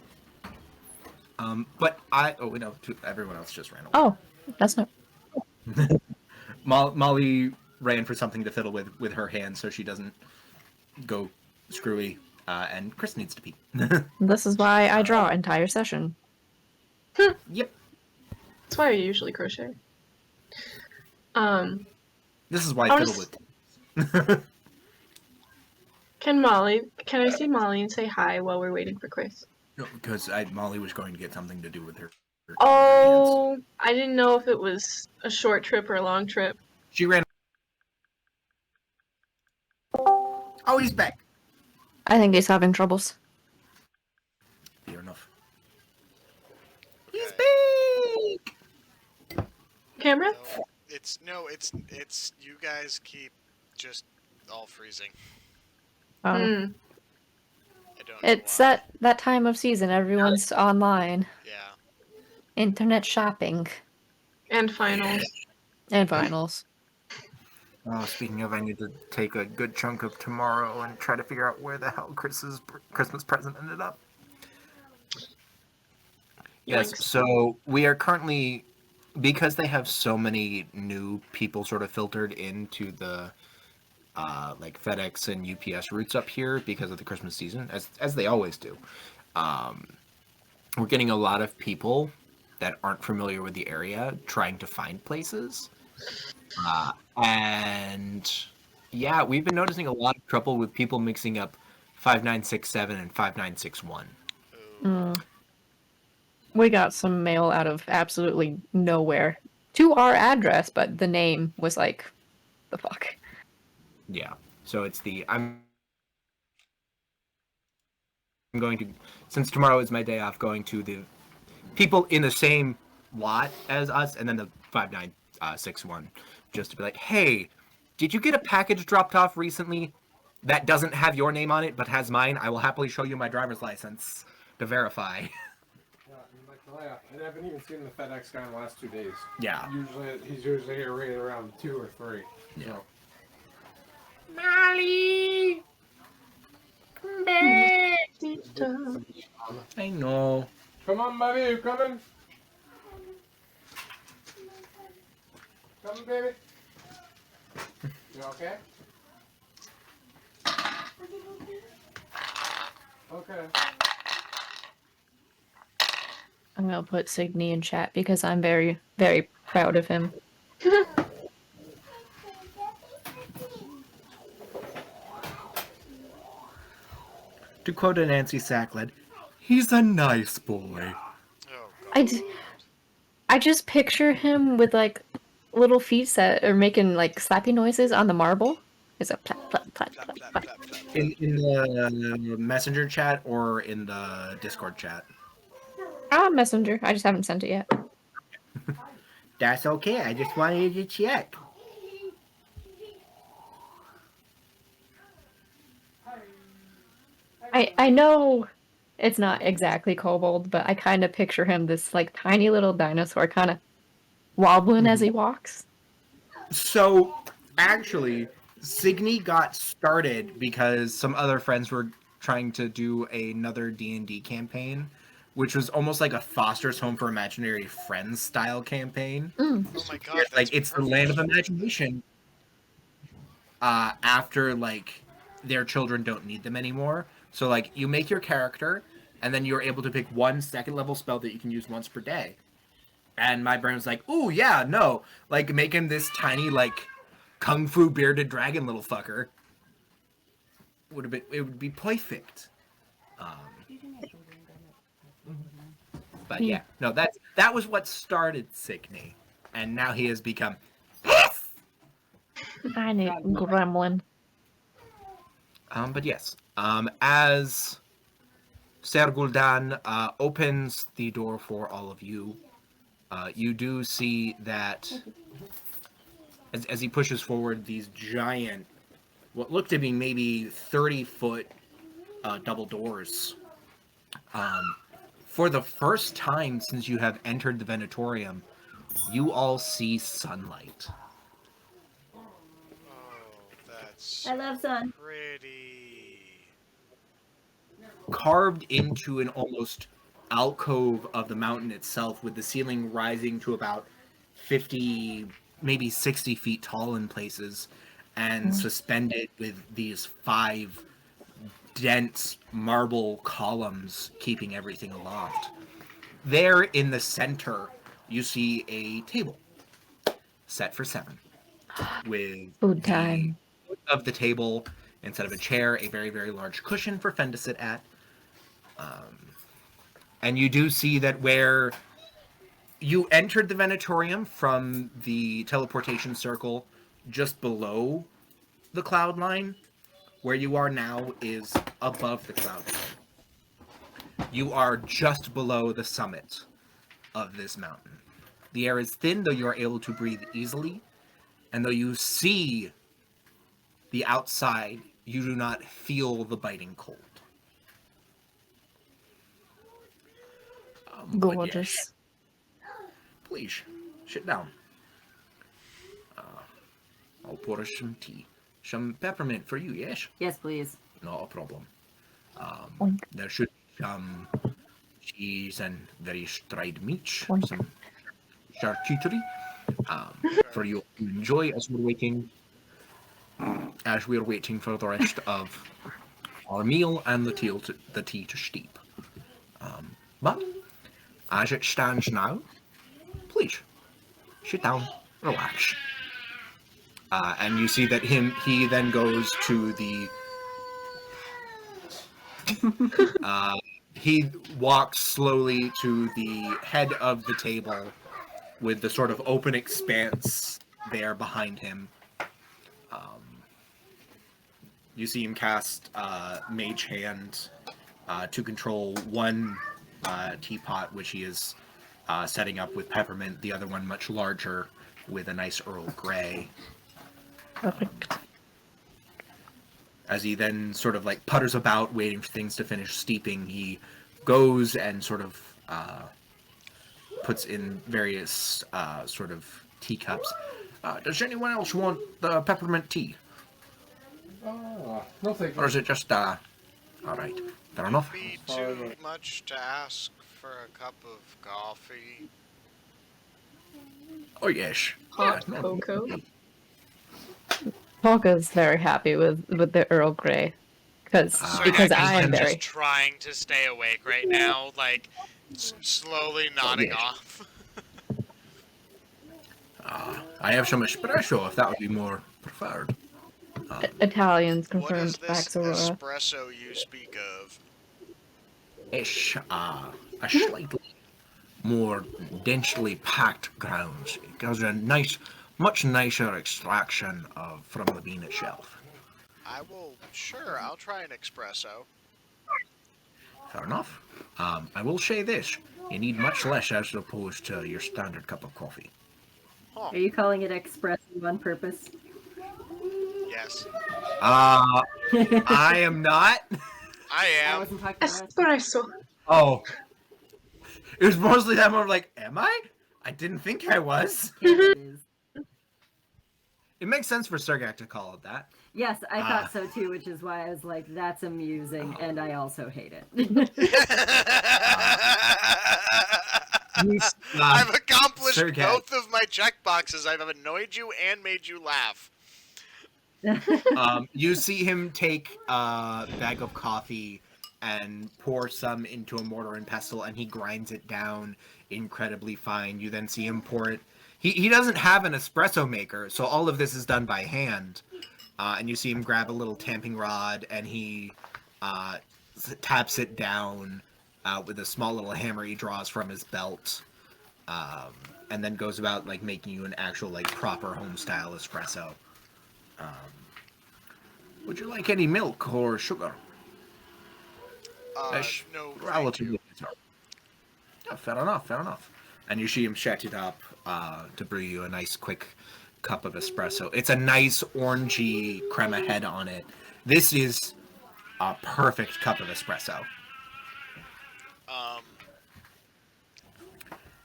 Speaker 1: But no, everyone else just ran away.
Speaker 7: Oh, that's not.
Speaker 1: Molly ran for something to fiddle with her hand so she doesn't go screwy, and Chris needs to pee.
Speaker 7: This is why I draw entire session.
Speaker 1: Yep.
Speaker 4: That's why I usually crochet.
Speaker 1: This is why
Speaker 4: I
Speaker 1: I fiddle with.
Speaker 4: Can I see Molly and say hi while we're waiting for Chris?
Speaker 1: No, because Molly was going to get something to do with her.
Speaker 4: Oh, I didn't know if it was a short trip or a long trip.
Speaker 1: She ran. Oh, he's back.
Speaker 7: I think he's having troubles.
Speaker 1: Fair enough.
Speaker 3: Okay.
Speaker 4: Camera?
Speaker 3: No, it's you guys keep just all freezing.
Speaker 7: Oh,
Speaker 4: Hmm.
Speaker 3: don't know
Speaker 7: It's
Speaker 3: why.
Speaker 7: that time of season. Everyone's online,
Speaker 3: Yeah.
Speaker 7: internet shopping,
Speaker 4: And finals.
Speaker 7: and finals.
Speaker 1: Oh, speaking of, I need to take a good chunk of tomorrow and try to figure out where the hell Chris's Christmas present ended up. Yes,
Speaker 4: Yikes.
Speaker 1: so we are currently, because they have so many new people sort of filtered into the like FedEx and UPS routes up here because of the Christmas season, as they always do. We're getting a lot of people that aren't familiar with the area trying to find places. And yeah, we've been noticing a lot of trouble with people mixing up 5967 and 5961.
Speaker 3: Ooh.
Speaker 7: Mm. We got some mail out of absolutely nowhere to our address, but the name was like, the fuck.
Speaker 1: Yeah. So it's I'm going to, since tomorrow is my day off, going to the people in the same lot as us, and then the 5961, just to be like, hey, did you get a package dropped off recently that doesn't have your name on it but has mine? I will happily show you my driver's license to verify.
Speaker 5: Yeah, I haven't even seen the FedEx guy in the last 2 days.
Speaker 1: Yeah.
Speaker 5: He's usually here right around 2 or 3.
Speaker 1: Yeah.
Speaker 5: So.
Speaker 6: Molly! Come back!
Speaker 1: I know.
Speaker 5: Come on, baby, you coming? Come, baby. You okay? Okay.
Speaker 7: I'm gonna put Signy in chat because I'm very, very proud of him.
Speaker 1: To quote a Nancy Sacklin, he's a nice boy.
Speaker 3: Oh, God.
Speaker 7: I just picture him with like little feet that are making like slappy noises on the marble. It's a plat, plat, plat,
Speaker 3: Plap,
Speaker 7: plat,
Speaker 3: plap,
Speaker 7: plat.
Speaker 3: plap, plap.
Speaker 1: In the messenger chat or in the Discord chat?
Speaker 7: Ah, messenger. I just haven't sent it yet.
Speaker 1: That's okay. I just wanted to check.
Speaker 7: I know it's not exactly kobold, but I kind of picture him this like tiny little dinosaur kind of wobbling as he walks.
Speaker 1: So, actually, Signy got started because some other friends were trying to do another D&D campaign, which was almost like a Foster's Home for Imaginary Friends style campaign.
Speaker 7: Mm.
Speaker 3: Oh my God.
Speaker 1: Where,
Speaker 3: That's
Speaker 1: like, it's the land of
Speaker 3: perfect.
Speaker 1: imagination after, like, their children don't need them anymore. So, like, you make your character, and then you're able to pick one second level spell that you can use once per day. And my brain was like, ooh, yeah, no. Like, making this tiny, like, kung fu bearded dragon little fucker it would be perfect. But yeah, no, that was what started Signy. And now he has become
Speaker 7: I need gremlin.
Speaker 1: but yes. As Ser Gul'dan opens the door for all of you, you do see that as he pushes forward these giant, what look to be maybe 30-foot double doors. For the first time since you have entered the Venatorium, you all see sunlight.
Speaker 3: Oh, that's
Speaker 2: I love sun.
Speaker 3: pretty.
Speaker 1: Carved into an almost alcove of the mountain itself, with the ceiling rising to about 50, maybe 60 feet tall in places, and suspended with these 5 dense marble columns keeping everything aloft. There in the center, you see a table set for 7, with
Speaker 7: Food time.
Speaker 1: the foot of the table, instead of a chair, a very, very large cushion for Fen to sit at. And you do see that where you entered the Venatorium from the teleportation circle just below the cloud line, where you are now is above the cloud line. You are just below the summit of this mountain. The air is thin, though you are able to breathe easily, and though you see the outside, you do not feel the biting cold. But yes,
Speaker 7: Gorgeous.
Speaker 1: please, sit down. I'll pour us some tea. Some peppermint for you, yes?
Speaker 2: Yes, please.
Speaker 1: Not a problem.
Speaker 7: Oink.
Speaker 1: There should be some cheese and various dried meats,
Speaker 7: Oink.
Speaker 1: some charcuterie for you to enjoy as we're waiting for the rest of our meal and the tea to steep. But as it stands now, please sit down, relax. And you see that he then goes to the. He walks slowly to the head of the table with the sort of open expanse there behind him. You see him cast Mage Hand to control one teapot, which he is setting up with peppermint, the other one much larger with a nice Earl Grey.
Speaker 7: Perfect.
Speaker 1: As he then sort of like putters about waiting for things to finish steeping, he goes and sort of puts in various sort of teacups. Does anyone else want the peppermint tea?
Speaker 5: No, thank
Speaker 1: Or
Speaker 5: you.
Speaker 1: is it just, alright, fair enough.
Speaker 3: Be too much to ask for a cup of coffee.
Speaker 1: Oh, yes.
Speaker 4: Hot
Speaker 1: Yeah,
Speaker 4: cocoa.
Speaker 7: Polka's very happy with the Earl Grey. Because
Speaker 3: Sargak
Speaker 7: I
Speaker 3: is
Speaker 7: am
Speaker 3: like
Speaker 7: very.
Speaker 3: just trying to stay awake right now, like slowly nodding
Speaker 1: yes.
Speaker 3: off.
Speaker 1: I have some espresso if that would be more preferred.
Speaker 7: Italians
Speaker 3: What
Speaker 7: confirmed
Speaker 3: is this
Speaker 7: Ax'Anora.
Speaker 3: espresso you speak of?
Speaker 1: It's a slightly more densely packed grounds. It gives a much nicer extraction from the bean itself.
Speaker 3: I'll try an espresso.
Speaker 1: Fair enough. I will say this. You need much less as opposed to your standard cup of coffee.
Speaker 3: Huh.
Speaker 2: Are you calling it espresso on purpose?
Speaker 3: Yes.
Speaker 1: I am not.
Speaker 3: I
Speaker 2: I
Speaker 3: am.
Speaker 2: wasn't talking about
Speaker 4: Espresso.
Speaker 1: Oh. It was mostly that more like, am I? I didn't think I was.
Speaker 2: it is.
Speaker 1: It makes sense for Sergak to call it that.
Speaker 2: Yes, I thought so too, which is why I was like, that's amusing, and I also hate it.
Speaker 3: I've accomplished
Speaker 1: Sergak.
Speaker 3: both of my checkboxes. I've annoyed you and made you laugh.
Speaker 1: You see him take a bag of coffee and pour some into a mortar and pestle, and he grinds it down incredibly fine. You then see him pour it. He doesn't have an espresso maker, so all of this is done by hand. And you see him grab a little tamping rod, and he taps it down with a small little hammer he draws from his belt, and then goes about like making you an actual like proper home style espresso. Would you like any milk or sugar?
Speaker 3: No, thank
Speaker 1: Relatively.
Speaker 3: you.
Speaker 1: Yeah, fair enough. And you see him set it up to brew you a nice quick cup of espresso. It's a nice orangey crema head on it. This is a perfect cup of espresso.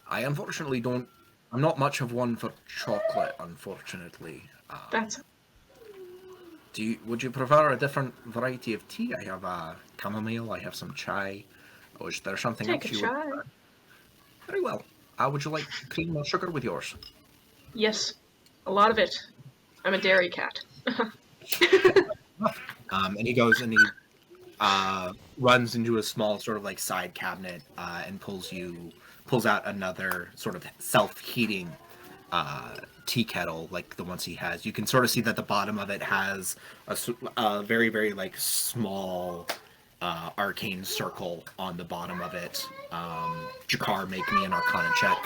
Speaker 1: I unfortunately don't. I'm not much of one for chocolate, unfortunately.
Speaker 4: That's
Speaker 1: Would you prefer a different variety of tea? I have chamomile. I have some chai. Or is there something
Speaker 4: take a
Speaker 1: else you
Speaker 4: try.
Speaker 1: would prefer? Very well. Would you like cream or sugar with yours?
Speaker 4: Yes, a lot of it. I'm a dairy cat.
Speaker 1: And he goes and he runs into a small sort of like side cabinet and pulls out another sort of self-heating tea kettle like the ones he has. You can sort of see that the bottom of it has a very, very like small arcane circle on the bottom of it. Jakar, make me an Arcana check.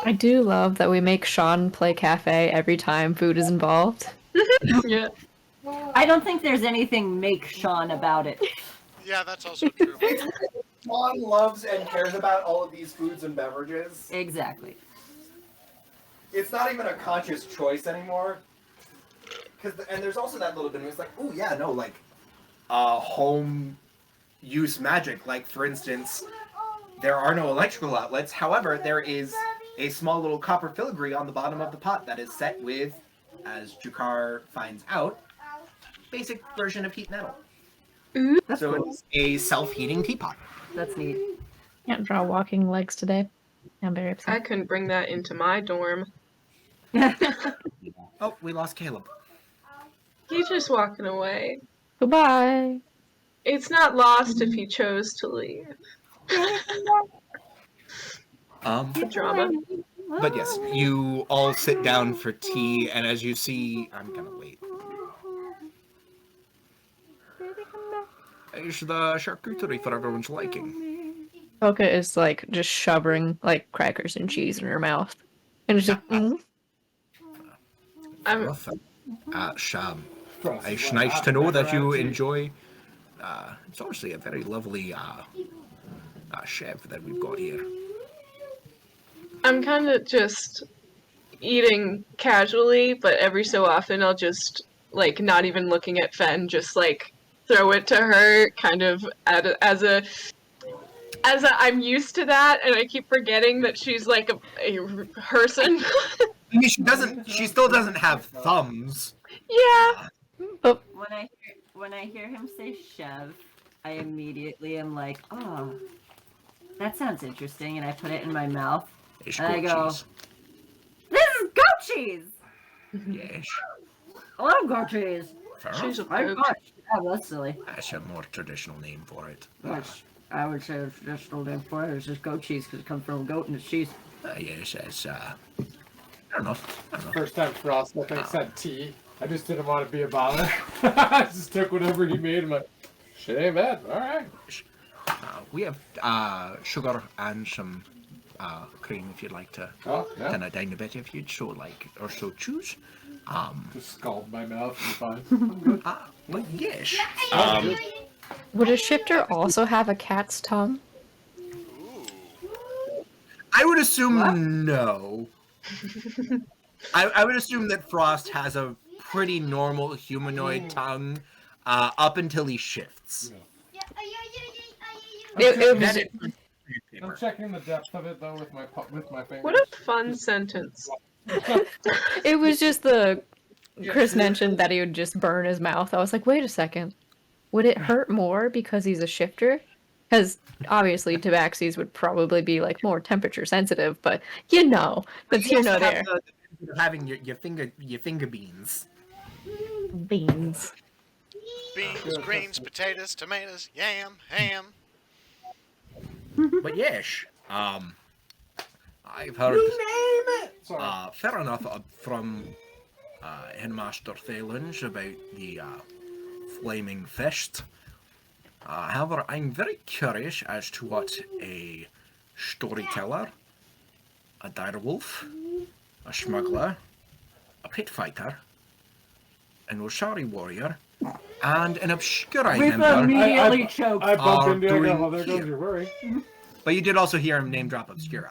Speaker 7: I do love that we make Sean play cafe every time food is involved.
Speaker 4: Yeah.
Speaker 2: I don't think there's anything make Sean about it.
Speaker 3: Yeah, that's also true.
Speaker 1: Sean loves and cares about all of these foods and beverages.
Speaker 2: Exactly.
Speaker 1: It's not even a conscious choice anymore. And there's also that little bit of it's like, oh yeah, no, like home use magic. Like for instance, There are no electrical outlets. However, there is a small little copper filigree on the bottom of the pot that is set with, as Jakar finds out, basic version of heat metal.
Speaker 2: That's
Speaker 1: So
Speaker 2: cool.
Speaker 1: it's a self-heating teapot.
Speaker 2: That's neat.
Speaker 7: Can't draw walking legs today. I'm very
Speaker 4: I
Speaker 7: upset.
Speaker 4: couldn't bring that into my dorm.
Speaker 1: Oh, we lost Caleb.
Speaker 4: He's just walking away.
Speaker 7: Goodbye.
Speaker 4: It's not lost if he chose to leave. The drama.
Speaker 1: But yes, you all sit down for tea, and as you see, I'm gonna wait. It's the charcuterie for everyone's liking.
Speaker 7: Poca is like just shoving like crackers and cheese in her mouth, and it's just.
Speaker 4: I'm
Speaker 1: Sham.
Speaker 5: Trust
Speaker 1: It's
Speaker 5: me,
Speaker 1: nice
Speaker 5: I've
Speaker 1: to know
Speaker 5: never
Speaker 1: that you
Speaker 5: had tea.
Speaker 1: enjoy. It's honestly a very lovely chef that we've got here.
Speaker 4: I'm kind of just eating casually, but every so often I'll just like not even looking at Fen, just like throw it to her, kind of as a I'm used to that, and I keep forgetting that she's like a person.
Speaker 1: I mean, she still doesn't have thumbs.
Speaker 4: Yeah.
Speaker 2: When I hear him say chev, I immediately am like, oh, that sounds interesting, and I put it in my mouth.
Speaker 1: It's
Speaker 2: And I
Speaker 1: goat
Speaker 2: go,
Speaker 1: cheese.
Speaker 2: this is goat cheese!
Speaker 1: Yes.
Speaker 2: I love goat cheese.
Speaker 1: Fair
Speaker 4: She's
Speaker 1: enough.
Speaker 4: a
Speaker 2: My
Speaker 4: goat.
Speaker 2: gosh, yeah, that's silly.
Speaker 1: That's a more traditional name for it.
Speaker 2: Which I would say the traditional name for it is just goat cheese because it comes from a goat and it's cheese.
Speaker 1: Yes, that's I don't know.
Speaker 5: First time Frost, I think, said tea. I just didn't want to be a bother. I just took whatever he made. I'm like, shit ain't bad. All right.
Speaker 1: We have sugar and some cream if you'd like to
Speaker 5: Oh, yeah.
Speaker 1: kind of dine a bit if you'd so like or so choose.
Speaker 5: Just scald my mouth. Be fine.
Speaker 1: But yes.
Speaker 7: Would a shifter also have a cat's tongue?
Speaker 1: I would assume no. I would assume that Frost has a pretty normal humanoid tongue up until he shifts.
Speaker 7: It was
Speaker 1: That is-
Speaker 5: I'm checking the depth of it though with my fingers.
Speaker 4: What a fun sentence.
Speaker 7: It was just Chris mentioned that he would just burn his mouth. I was like, wait a second. Would it hurt more because he's a shifter? Because obviously tabaxis would probably be like more temperature sensitive, but you know, that's here no there.
Speaker 1: Having your finger beans.
Speaker 7: Beans.
Speaker 3: Beans, greens, potatoes, tomatoes, yam, ham.
Speaker 1: But yes, I've heard
Speaker 5: Sorry.
Speaker 1: fair enough from Headmaster Thalen's about the flaming fist. However, I'm very curious as to what a storyteller, a direwolf, a smuggler, a pit fighter, an Oshari warrior, and an obscuri
Speaker 2: With
Speaker 1: member.
Speaker 2: immediately choked.
Speaker 5: I bumped
Speaker 1: are
Speaker 5: into it. I go,
Speaker 1: doing
Speaker 5: well, there goes
Speaker 1: here.
Speaker 5: your worry.
Speaker 1: But you did also hear him name drop obscuri.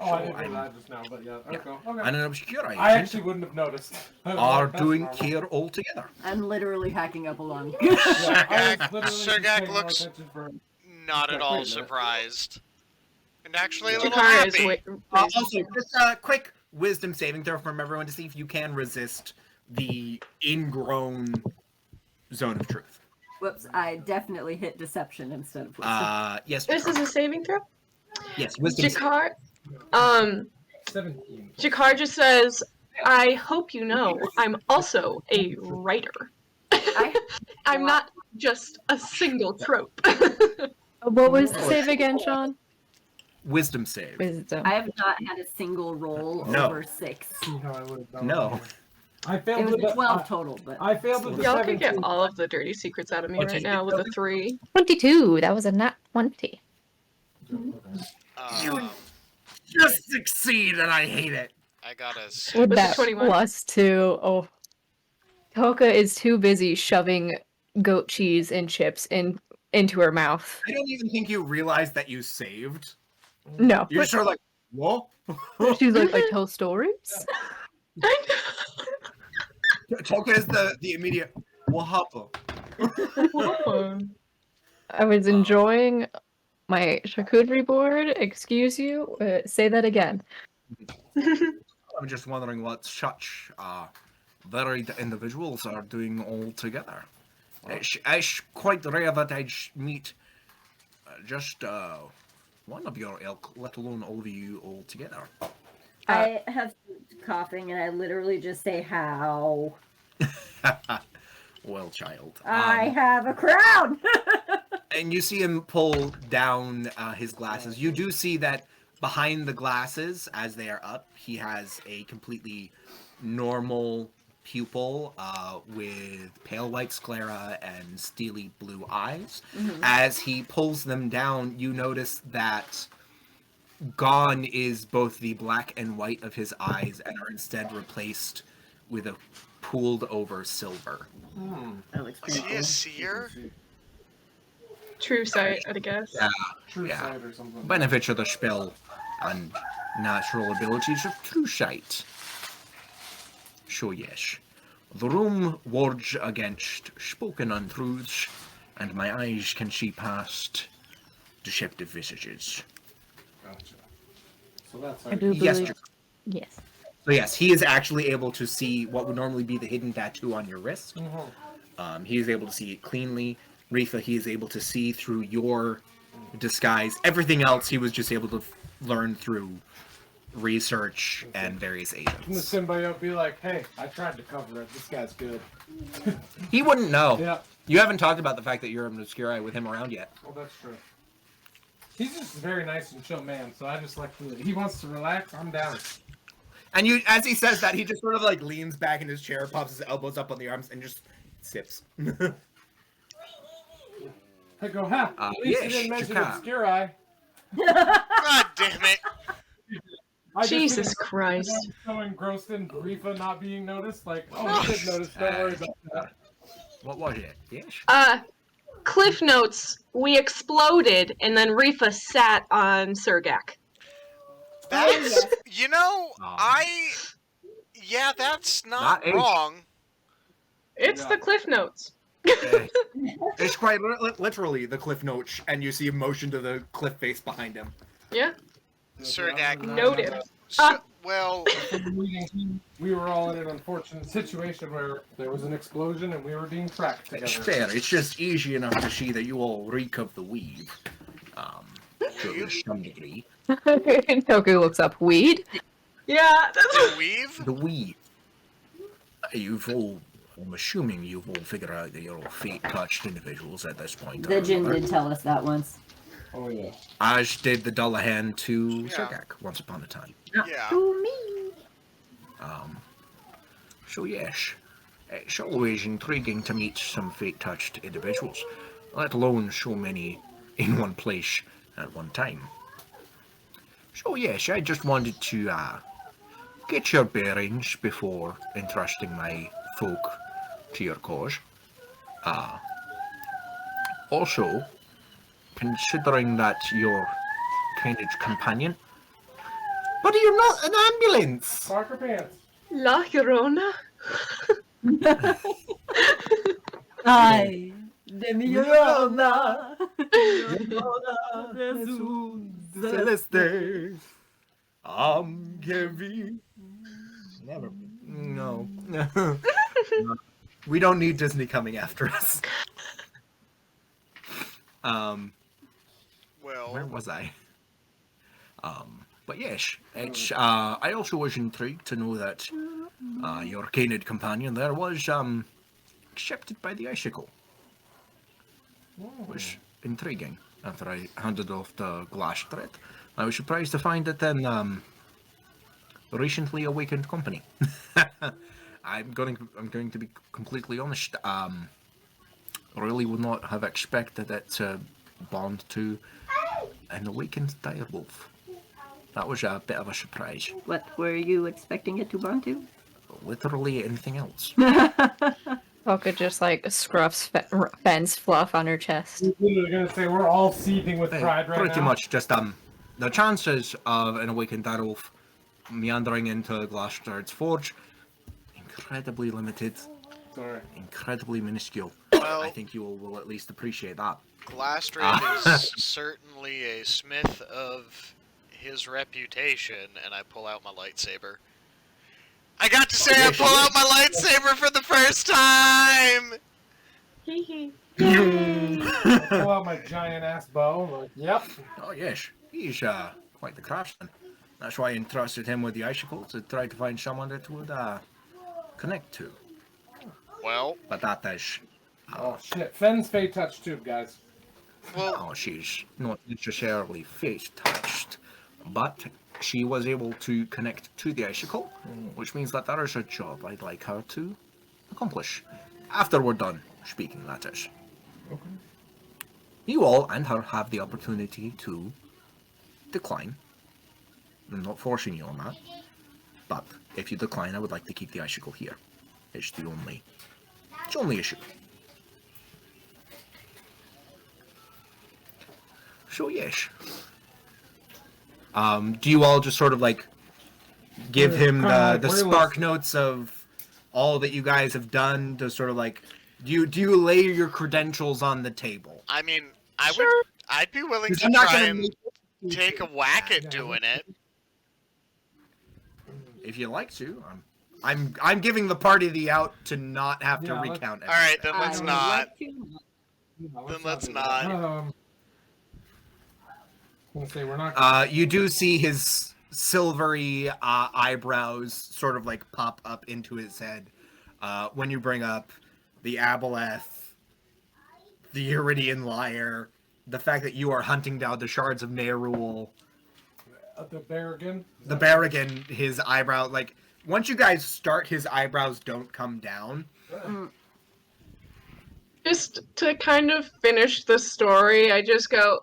Speaker 5: Oh, I didn't
Speaker 1: I'm-
Speaker 5: hear that just now, but yeah.
Speaker 1: Yeah.
Speaker 5: Okay. Okay.
Speaker 1: And an obscuri
Speaker 5: I actually wouldn't have noticed. I was
Speaker 1: are
Speaker 5: like, that's
Speaker 1: doing
Speaker 5: normal.
Speaker 1: here altogether.
Speaker 2: I'm literally hacking up along.
Speaker 5: Yeah, I was literally
Speaker 3: Sir
Speaker 5: just
Speaker 3: Gag
Speaker 5: paying more
Speaker 3: looks-
Speaker 5: attention for
Speaker 3: Not at
Speaker 5: Wait a
Speaker 3: all
Speaker 5: minute.
Speaker 3: surprised. And actually a little
Speaker 4: Jakar is
Speaker 3: happy.
Speaker 1: Also, just a quick wisdom saving throw from everyone to see if you can resist the ingrown zone of truth.
Speaker 2: Whoops, I definitely hit deception instead of wisdom.
Speaker 1: Yes.
Speaker 4: This is a saving throw?
Speaker 1: Yes, wisdom.
Speaker 4: Jakar
Speaker 5: 17.
Speaker 4: Jakar just says, I hope you know I'm also a writer. I'm not just a single trope.
Speaker 7: What was the save again, Sean?
Speaker 1: Wisdom save.
Speaker 7: Wisdom.
Speaker 2: I have not had a single roll
Speaker 1: No.
Speaker 2: over 6.
Speaker 5: No, I would have done
Speaker 1: No.
Speaker 5: that. I
Speaker 2: It
Speaker 5: failed
Speaker 2: was
Speaker 5: with
Speaker 2: a
Speaker 5: the
Speaker 2: 12 total, but
Speaker 5: I failed with the
Speaker 4: Y'all can get
Speaker 5: 17.
Speaker 4: all of the dirty secrets out of me
Speaker 1: What'd
Speaker 4: right
Speaker 1: you
Speaker 4: now
Speaker 1: get,
Speaker 4: with a 3.
Speaker 7: 22. That was a nat 20.
Speaker 1: Just succeed, and I hate it.
Speaker 3: I got a s-
Speaker 7: With
Speaker 4: Was it
Speaker 7: that
Speaker 4: 21?
Speaker 7: +2. Oh. Toka is too busy shoving goat cheese and chips into her mouth.
Speaker 1: I don't even think you realize that you saved.
Speaker 7: No.
Speaker 1: You're just sort of like, whoa.
Speaker 7: She's like, I tell stories?
Speaker 1: Toka is the immediate. What happened?
Speaker 7: I was enjoying My charcuterie board, excuse you, say that again.
Speaker 1: I'm just wondering what such varied individuals are doing all together. It's quite rare that I meet just one of your ilk, let alone all of you all together.
Speaker 2: I have coughing, and I literally just say, "How?"
Speaker 1: Well, child.
Speaker 2: I have a crown.
Speaker 1: And you see him pull down his glasses. You do see that behind the glasses, as they are up, he has a completely normal pupil with pale white sclera and steely blue eyes. As he pulls them down, you notice that gone is both the black and white of his eyes and are instead replaced with a pooled over silver.
Speaker 2: That looks
Speaker 3: Is
Speaker 2: pretty
Speaker 3: he a
Speaker 2: cool.
Speaker 3: seer?
Speaker 4: True sight, I'd guess.
Speaker 1: Yeah,
Speaker 5: True
Speaker 1: yeah.
Speaker 5: sight or something.
Speaker 1: Benefits of the spell and natural abilities of true sight. So yes, the room wards against spoken untruths, and my eyes can see past deceptive visages.
Speaker 5: Gotcha. So that's
Speaker 7: I
Speaker 5: how
Speaker 7: do
Speaker 1: Yes,
Speaker 7: believe. Yes.
Speaker 1: so yes, he is actually able to see what would normally be the hidden tattoo on your wrist. He is able to see it cleanly. Retha, he is able to see through your disguise. Everything else, he was just able to learn through research and various
Speaker 5: Can the
Speaker 1: agents.
Speaker 5: symbiote be like, hey, I tried to cover it. This guy's good.
Speaker 1: He wouldn't know.
Speaker 5: Yeah.
Speaker 1: You haven't talked about the fact that you're an Obscuri with him around yet.
Speaker 5: Well, that's true. He's just a very nice and chill man, so I just like to. He wants to relax. I'm down.
Speaker 1: And you, as he says that, he just sort of like leans back in his chair, pops his elbows up on the arms, and just sips.
Speaker 5: I go, ha! At least you
Speaker 1: yes,
Speaker 5: didn't mention
Speaker 1: Chaka.
Speaker 5: Obscuri.
Speaker 3: God damn it!
Speaker 5: I just
Speaker 4: Jesus
Speaker 5: didn't-
Speaker 4: Christ.
Speaker 5: I'm so engrossed in Rifa not being noticed. Like, oh, we did notice. Don't worry about that.
Speaker 1: What was it? Yes?
Speaker 4: Cliff notes, we exploded, and then Rifa sat on Surgak.
Speaker 3: That's you know,
Speaker 1: Oh.
Speaker 3: yeah, that's not
Speaker 1: That is-
Speaker 3: wrong.
Speaker 4: It's
Speaker 5: Yeah.
Speaker 4: the Cliff notes.
Speaker 1: It's quite literally the cliff note, and you see a motion to the cliff face behind him.
Speaker 4: Yeah,
Speaker 3: Surgak.
Speaker 4: noted.
Speaker 3: So, well,
Speaker 5: We were all in an unfortunate situation where there was an explosion and we were being tracked
Speaker 1: It's
Speaker 5: together.
Speaker 1: fair. It's just easy enough to see that you all reek of the weave. To some degree.
Speaker 7: Toku looks up. Weed?
Speaker 4: Yeah, that's
Speaker 3: the weave.
Speaker 1: The weave. You've all, I'm assuming you've all figured out that you're all fate-touched individuals at this point.
Speaker 2: The Jin
Speaker 1: another.
Speaker 2: did tell us that once.
Speaker 5: Oh, yeah.
Speaker 1: As did the Dullahan to
Speaker 3: Yeah.
Speaker 1: Surgak once upon a time.
Speaker 3: Yeah.
Speaker 2: To me.
Speaker 1: So yes, it's always intriguing to meet some fate-touched individuals, let alone so many in one place at one time. So yes, I just wanted to get your bearings before entrusting my folk to your cause. Also, considering that you're kind of companion, but you're not an ambulance.
Speaker 5: Parker pants.
Speaker 4: La Llorona.
Speaker 2: Ay, de mi llorona.
Speaker 1: Celeste. Kevin. Never. No. We don't need Disney coming after us. Where
Speaker 3: Well,
Speaker 1: was I? But yes, it's. I also was intrigued to know that your canid companion there was accepted by the Icicle. Was intriguing. After I handed off the glass thread, I was surprised to find that then recently awakened company. I'm going to be completely honest. Really would not have expected it to bond to an awakened direwolf. That was a bit of a surprise.
Speaker 2: What were you expecting it to bond to?
Speaker 1: Literally anything else.
Speaker 7: Toku just like scruffs Fen's fluff on her chest.
Speaker 5: I was literally gonna say we're all seething with pride right
Speaker 1: Pretty
Speaker 5: now.
Speaker 1: much just the chances of an awakened direwolf meandering into Glashard's forge incredibly limited,
Speaker 5: Sorry.
Speaker 1: incredibly minuscule.
Speaker 3: Well,
Speaker 1: I think you will at least appreciate that.
Speaker 3: Glastrade is certainly a smith of his reputation, and I pull out my lightsaber. I got to say I pull out my lightsaber for the first time!
Speaker 4: Hee hee.
Speaker 5: Pull out my giant ass bow. I'm like, yep.
Speaker 1: Oh yes, he's quite the craftsman. That's why I entrusted him with the icicle to try to find someone that would connect to.
Speaker 3: Well,
Speaker 1: But that is,
Speaker 5: Oh shit. Fenn's fate touch tube, guys.
Speaker 3: well,
Speaker 1: oh, she's not necessarily face touched, but she was able to connect to the icicle, which means that there is a job I'd like her to accomplish after we're done speaking. That is.
Speaker 5: Okay.
Speaker 1: You all and her have the opportunity to decline. I'm not forcing you on that. But if you decline, I would like to keep the icicle here. It's the only issue. So yes. Do you all just sort of like give him the spark notes of all that you guys have done to sort of like do you lay your credentials on the table?
Speaker 3: I mean, I'd be willing
Speaker 1: 'Cause
Speaker 3: to
Speaker 1: I'm not
Speaker 3: try
Speaker 1: gonna
Speaker 3: and
Speaker 1: make
Speaker 3: take a whack at doing it.
Speaker 1: If you like to, I'm giving the party the out to not have to
Speaker 5: Yeah, let's-
Speaker 1: recount it.
Speaker 3: Alright, then let's
Speaker 2: I would
Speaker 3: not.
Speaker 2: like to-
Speaker 3: Then let's
Speaker 5: do
Speaker 3: not.
Speaker 5: that. I'm gonna say we're not.
Speaker 1: You do see his silvery eyebrows sort of like pop up into his head when you bring up the aboleth, the Iridian lyre, the fact that you are hunting down the shards of Nerul,
Speaker 5: The Barragan.
Speaker 1: the Barragan. His eyebrow, like once you guys start, his eyebrows don't come down.
Speaker 4: Just to kind of finish the story, I just go,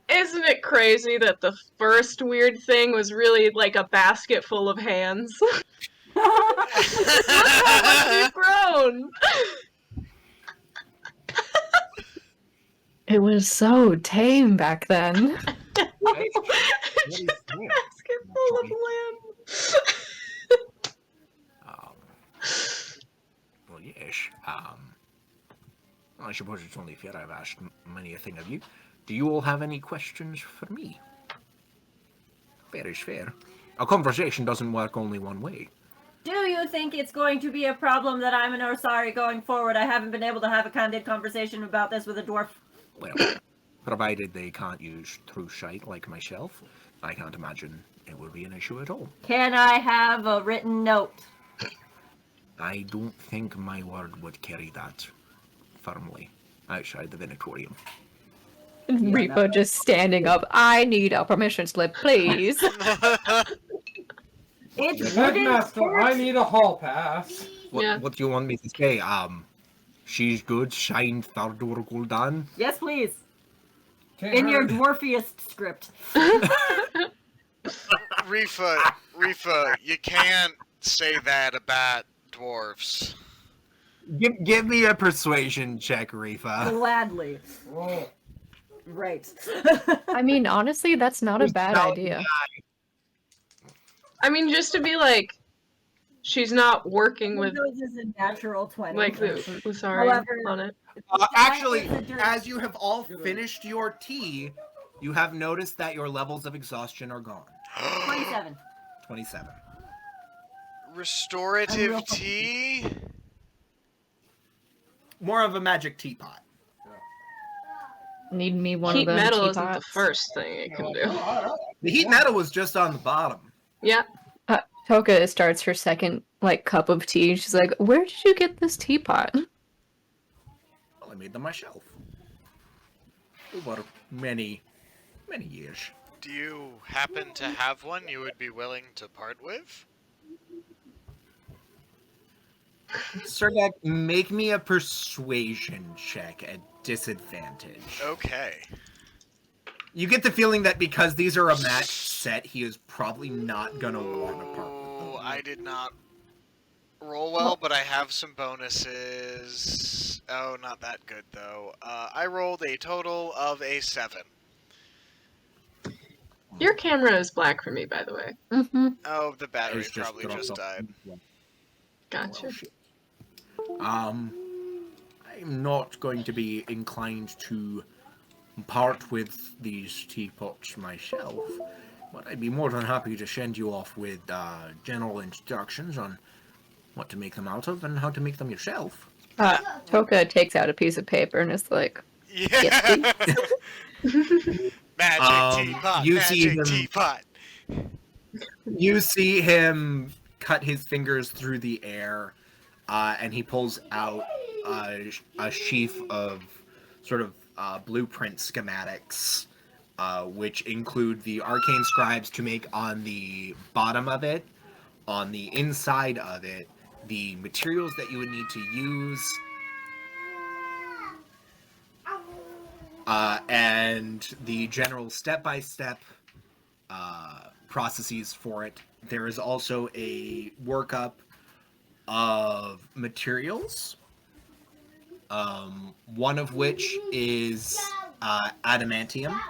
Speaker 4: isn't it crazy that the first weird thing was really like a basket full of hands? Look how much you've grown!
Speaker 7: It was so tame back then.
Speaker 4: Basket full of land.
Speaker 1: Well, yes. I suppose it's only fair I've asked many a thing of you. Do you all have any questions for me? Fair is fair. A conversation doesn't work only one way.
Speaker 2: Do you think it's going to be a problem that I'm an Orsari going forward? I haven't been able to have a candid conversation about this with a dwarf.
Speaker 1: Well, provided they can't use true sight like myself, I can't imagine it will be an issue at all.
Speaker 2: Can I have a written note?
Speaker 1: I don't think my word would carry that firmly outside the Venatorium.
Speaker 7: Repo just standing up. I need a permission slip, please.
Speaker 2: It's
Speaker 5: Headmaster, I need a hall pass.
Speaker 4: Yeah.
Speaker 1: What do you want me to say? She's good, signed Thardor Gul'dan.
Speaker 2: Yes, please.
Speaker 5: Can't
Speaker 2: In your
Speaker 5: hurt.
Speaker 2: dwarfiest script.
Speaker 3: Rifa, you can't say that about dwarves.
Speaker 1: Give me a persuasion check, Rifa.
Speaker 2: Gladly.
Speaker 5: Roll.
Speaker 2: Right.
Speaker 7: I mean, honestly, that's not a bad idea.
Speaker 4: I mean, just to be like, she's not working with
Speaker 2: Windows is a natural 20.
Speaker 4: like the sorry
Speaker 2: However-
Speaker 4: on it.
Speaker 1: Actually, as you have all finished your tea, you have noticed that your levels of exhaustion are gone.
Speaker 2: 27.
Speaker 1: 27.
Speaker 3: Restorative tea?
Speaker 1: More of a magic teapot.
Speaker 7: Need me one
Speaker 4: Heat
Speaker 7: of those
Speaker 4: metal isn't the
Speaker 7: teapots.
Speaker 4: first thing it can do.
Speaker 1: The heat metal was just on the bottom.
Speaker 4: Yeah.
Speaker 7: Toka starts her second cup of tea. She's like, "Where did you get this teapot?"
Speaker 1: Well, I made them myself. Over many years.
Speaker 3: Do you happen to have one you would be willing to part with?
Speaker 1: Sergak, make me a persuasion check at disadvantage.
Speaker 3: Okay.
Speaker 1: You get the feeling that because these are a match set, he is probably not gonna want to part with them.
Speaker 3: Oh, I did not roll well, but I have some bonuses. Oh, not that good though. I rolled a total of a 7.
Speaker 4: Your camera is black for me, by the way.
Speaker 7: Mm-hmm.
Speaker 3: Oh, the battery
Speaker 1: It's just
Speaker 3: probably
Speaker 1: dropped
Speaker 3: just
Speaker 1: off.
Speaker 3: died.
Speaker 4: Gotcha.
Speaker 1: I I'm not going to be inclined to part with these teapots myself, but I'd be more than happy to send you off with general instructions on what to make them out of and how to make them yourself.
Speaker 7: Toka takes out a piece of paper and is like,
Speaker 3: Yeah. Magic teapot.
Speaker 1: you see
Speaker 3: Magic
Speaker 1: him-
Speaker 3: teapot.
Speaker 1: You see him cut his fingers through the air, and he pulls out a sheaf of sort of blueprint schematics, which include the arcane scribes to make on the bottom of it, on the inside of it, the materials that you would need to use, and the general step-by-step processes for it. There is also a workup of materials, one of which is adamantium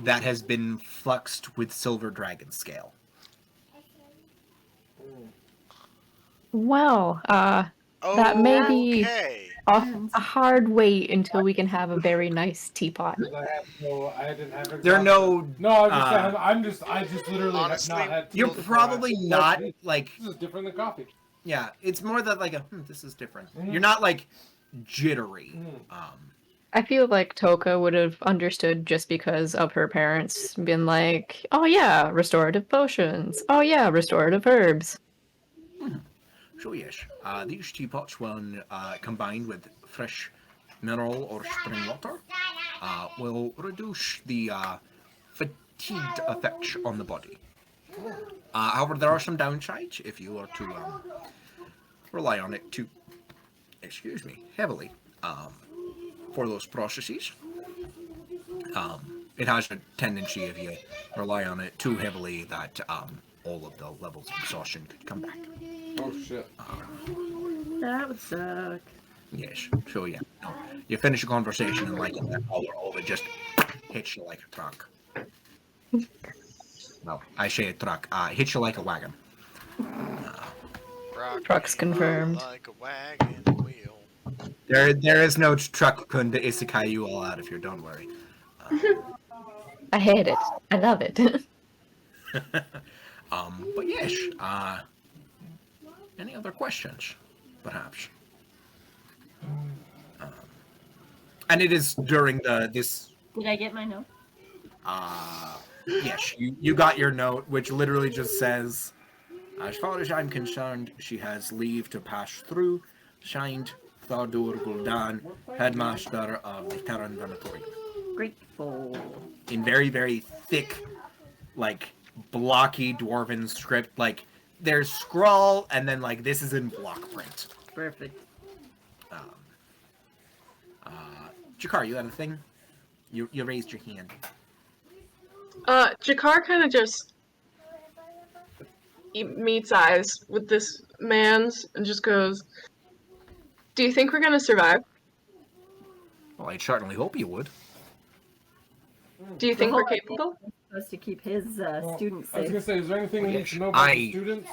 Speaker 1: that has been fluxed with silver dragon scale.
Speaker 7: wow, that may be
Speaker 3: Okay.
Speaker 7: a hard wait until we can have a very nice teapot.
Speaker 5: I didn't have.
Speaker 1: There are no.
Speaker 5: No, I'm just. I just literally
Speaker 3: Honestly,
Speaker 5: have not had.
Speaker 1: You're
Speaker 5: tea before.
Speaker 1: probably not
Speaker 5: This
Speaker 1: like.
Speaker 5: is different than coffee.
Speaker 1: Yeah, it's more that like this is different.
Speaker 5: Mhm.
Speaker 1: You're not like jittery.
Speaker 7: I feel like Toka would have understood just because of her parents been like, oh yeah, restorative potions. Oh yeah, restorative herbs.
Speaker 1: So yes, these teapots, when combined with fresh mineral or spring water, will reduce the fatigued effects on the body. However, there are some downsides if you are to rely on it too, heavily for those processes. It has a tendency, if you rely on it too heavily, that all of the levels of exhaustion could come back.
Speaker 5: Oh shit.
Speaker 2: That would suck.
Speaker 1: Yes, so yeah. No, you finish a conversation and like all of it just hits you like a truck. No, I say a truck. Hits you like a wagon.
Speaker 3: Rock
Speaker 7: Trucks
Speaker 3: me
Speaker 7: confirmed.
Speaker 3: Like a wagon wheel.
Speaker 1: There is no truck kun to isekai you all out of here. Don't worry.
Speaker 7: I hate it. I love it.
Speaker 1: But yes. Any other questions, perhaps? And it is during this.
Speaker 2: Did I get my note?
Speaker 1: Yes, you got your note, which literally just says, as far as I'm concerned, she has leave to pass through. Signed, Thardur Gul'dan, Headmaster of the Terran Venatorium.
Speaker 2: Grateful.
Speaker 1: In very, very thick, like, blocky dwarven script. Like, there's scrawl, and then, like, this is in block print.
Speaker 2: Perfect.
Speaker 1: Jakar, you had a thing? You raised your hand.
Speaker 4: Jakar kind of just meets eyes with this man's and just goes, "Do you think we're gonna survive?
Speaker 1: Well, I certainly hope you would.
Speaker 4: Do you think we're
Speaker 2: whole idea
Speaker 4: capable?"
Speaker 2: was supposed to keep his students
Speaker 5: I was
Speaker 2: safe.
Speaker 5: gonna say, is there anything we need to know about
Speaker 1: I-
Speaker 5: the students?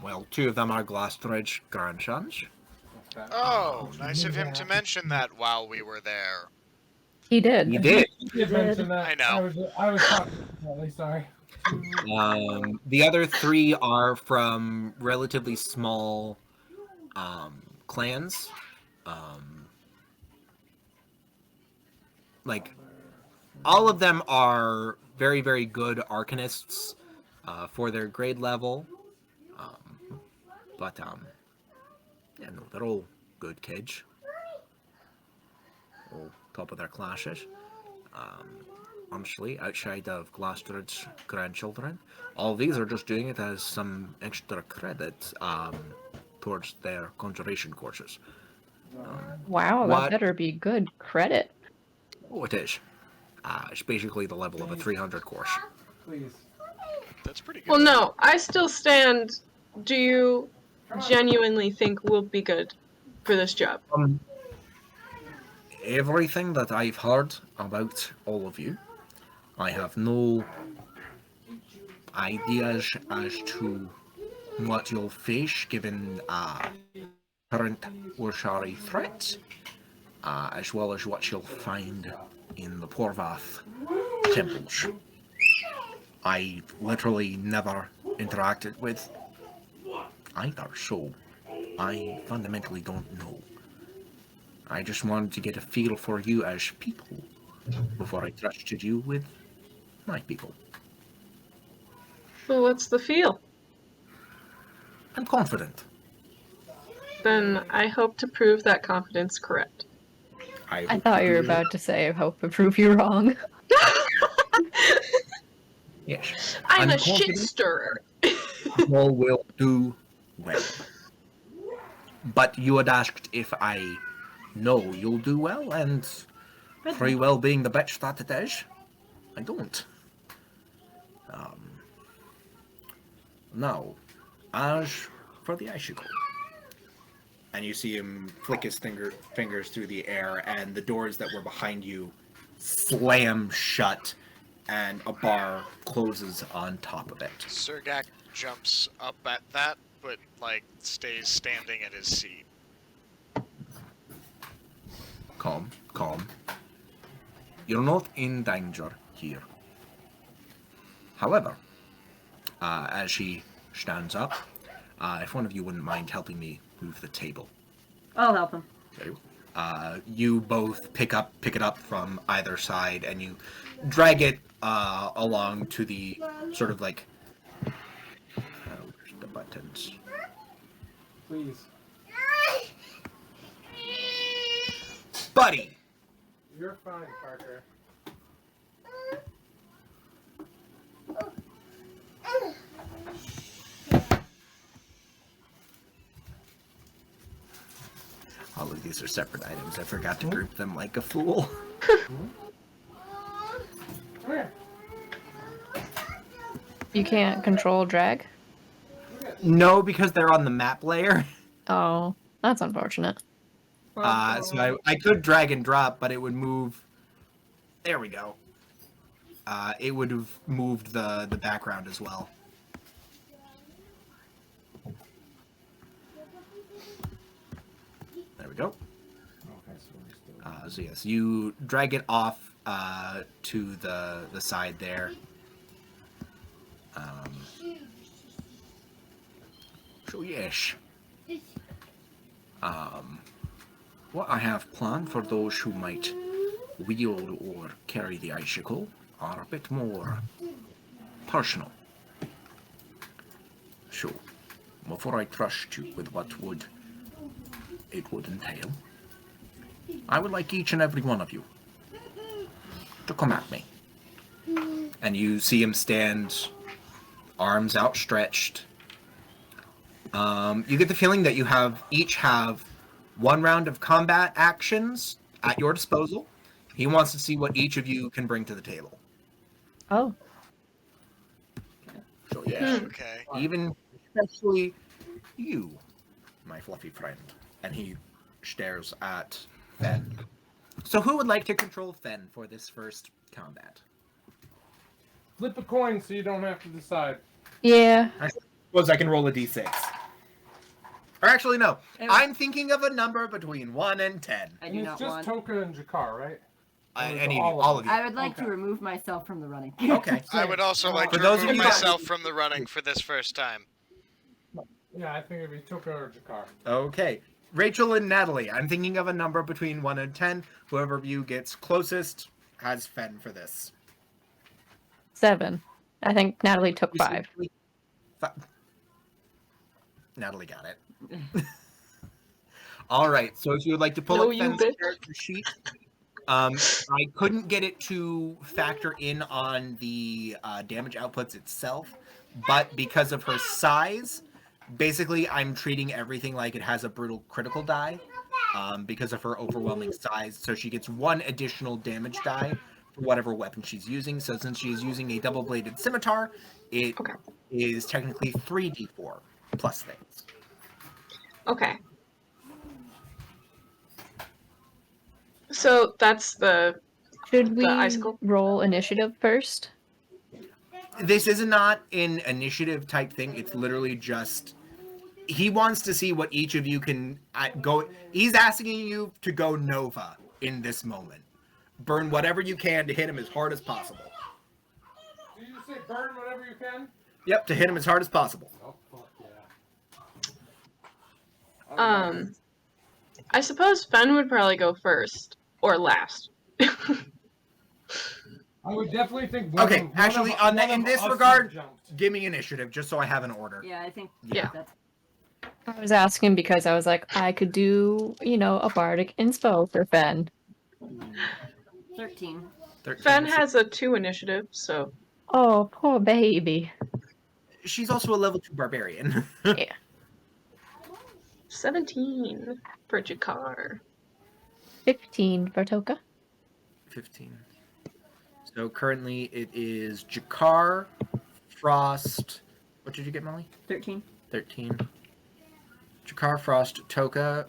Speaker 1: Well, two of them are Glastridge grandsons.
Speaker 5: Okay.
Speaker 3: Oh, nice of him to mention that while we were there.
Speaker 7: He did.
Speaker 1: You did.
Speaker 5: You did mention that.
Speaker 3: I know.
Speaker 5: I was talking. Really sorry.
Speaker 1: The other three are from relatively small clans. Like, all of them are very, very good arcanists for their grade level. But yeah, no, they're all good kids. All top of their classes. Honestly, outside of Glastridge's grandchildren, all these are just doing it as some extra credit towards their conjuration courses.
Speaker 7: Wow,
Speaker 1: What?
Speaker 7: that better be good credit.
Speaker 1: Oh, it is. It's basically the level of a 300 course.
Speaker 5: Please.
Speaker 3: That's pretty good.
Speaker 4: Well, no, I still stand. Do you genuinely think we'll be good for this job?
Speaker 1: Everything that I've heard about all of you, I have no ideas as to what you'll face given current Urshari threat, as well as what you'll find in the Porvath temples. I literally never interacted with either, so I fundamentally don't know. I just wanted to get a feel for you as people before I trusted you with my people.
Speaker 4: Well, what's the feel?
Speaker 1: I'm confident.
Speaker 4: Then I hope to prove that confidence correct.
Speaker 7: I
Speaker 1: hope
Speaker 7: thought you were
Speaker 1: do-
Speaker 7: about to say, I hope to prove you wrong.
Speaker 1: Yes.
Speaker 4: I'm a shit
Speaker 1: confident
Speaker 4: stirrer.
Speaker 1: all will do well. But you had asked if I know you'll do well, and free well being the bitch that it is, I don't. Now, as for the Icicle. And you see him flick his fingers through the air, and the doors that were behind you slam shut, and a bar closes on top of it.
Speaker 3: Sergak jumps up at that, but, like, stays standing at his seat.
Speaker 1: Calm, calm. You're not in danger here. However, as she stands up, if one of you wouldn't mind helping me move the table.
Speaker 2: I'll help him.
Speaker 1: You both pick it up from either side, and you drag it along to the sort of like where's the buttons.
Speaker 5: Please.
Speaker 1: Buddy!
Speaker 5: You're fine, Parker.
Speaker 1: All of these are separate items. I forgot to group them like a fool.
Speaker 5: Come here.
Speaker 7: You can't control drag?
Speaker 1: No, because they're on the map layer.
Speaker 7: Oh, that's unfortunate.
Speaker 1: So I could drag and drop, but it would move. There we go. It would have moved the background as well. There we go.
Speaker 5: Okay, so we're still...
Speaker 1: So yes, you drag it off to the side there. So yes. What I have planned for those who might wield or carry the icicle are a bit more personal. So, before I trust you with what it would entail, I would like each and every one of you to come at me. And you see him stand, arms outstretched. You get the feeling that you each have one round of combat actions at your disposal. He wants to see what each of you can bring to the table.
Speaker 7: Oh.
Speaker 1: So yeah,
Speaker 3: Okay.
Speaker 1: even especially you, my fluffy friend. And he stares at Fen. So who would like to control Fen for this first combat?
Speaker 5: Flip a coin so you don't have to decide.
Speaker 7: Yeah.
Speaker 1: I suppose I can roll a d6. Or actually, no. I'm thinking of a number between 1 and 10.
Speaker 2: I
Speaker 5: And
Speaker 2: do
Speaker 5: it's
Speaker 2: not
Speaker 5: just
Speaker 2: want.
Speaker 5: Toka and Jakar, right?
Speaker 1: Any
Speaker 5: all of
Speaker 1: all of you.
Speaker 2: I would like to
Speaker 5: Okay.
Speaker 2: remove myself from the running.
Speaker 1: Okay.
Speaker 3: I would also like
Speaker 1: For
Speaker 3: to
Speaker 1: those of
Speaker 3: remove
Speaker 1: you that-
Speaker 3: myself from the running for this first time.
Speaker 5: Yeah, I think it'd be Toka or Jakar.
Speaker 1: Okay. Rachel and Natalie, I'm thinking of a number between 1 and 10. Whoever of you gets closest has Fen for this.
Speaker 7: 7. I think Natalie took 5.
Speaker 1: Natalie got it. All right. So if you would like to pull
Speaker 4: No,
Speaker 1: up
Speaker 4: you
Speaker 1: Fen's
Speaker 4: bitch.
Speaker 1: character sheet, I couldn't get it to factor in on the damage outputs itself, but because of her size, basically I'm treating everything like it has a brutal critical die because of her overwhelming size. So she gets 1 additional damage die for whatever weapon she's using. So since she's using a double-bladed scimitar, it is technically 3d4 plus things.
Speaker 4: Okay. So that's the
Speaker 7: Should we
Speaker 4: icicle?
Speaker 7: roll initiative first?
Speaker 1: This is not an initiative type thing. It's literally just he wants to see what each of you can go. He's asking you to go Nova in this moment. Burn whatever you can to hit him as hard as possible.
Speaker 5: Do you just say burn whatever you can?
Speaker 1: Yep, to hit him as hard as possible.
Speaker 5: Oh, fuck yeah.
Speaker 4: I suppose Fen would probably go first or last.
Speaker 5: I would definitely think.
Speaker 1: Okay, actually, in this regard, give me initiative just so I have an order.
Speaker 2: Yeah, I think
Speaker 4: Yeah.
Speaker 2: that's
Speaker 7: I was asking because I was like, I could do, a bardic inspo for Fen.
Speaker 2: 13.
Speaker 1: 13.
Speaker 4: Fen has a 2 initiative, so
Speaker 7: Oh, poor baby.
Speaker 1: She's also a level 2 barbarian.
Speaker 7: Yeah.
Speaker 4: 17 for Jakar.
Speaker 7: 15 for Toka.
Speaker 1: 15. So currently it is Jakar, Frost. What did you get, Molly?
Speaker 2: 13.
Speaker 1: 13. Jakar, Frost, Toka,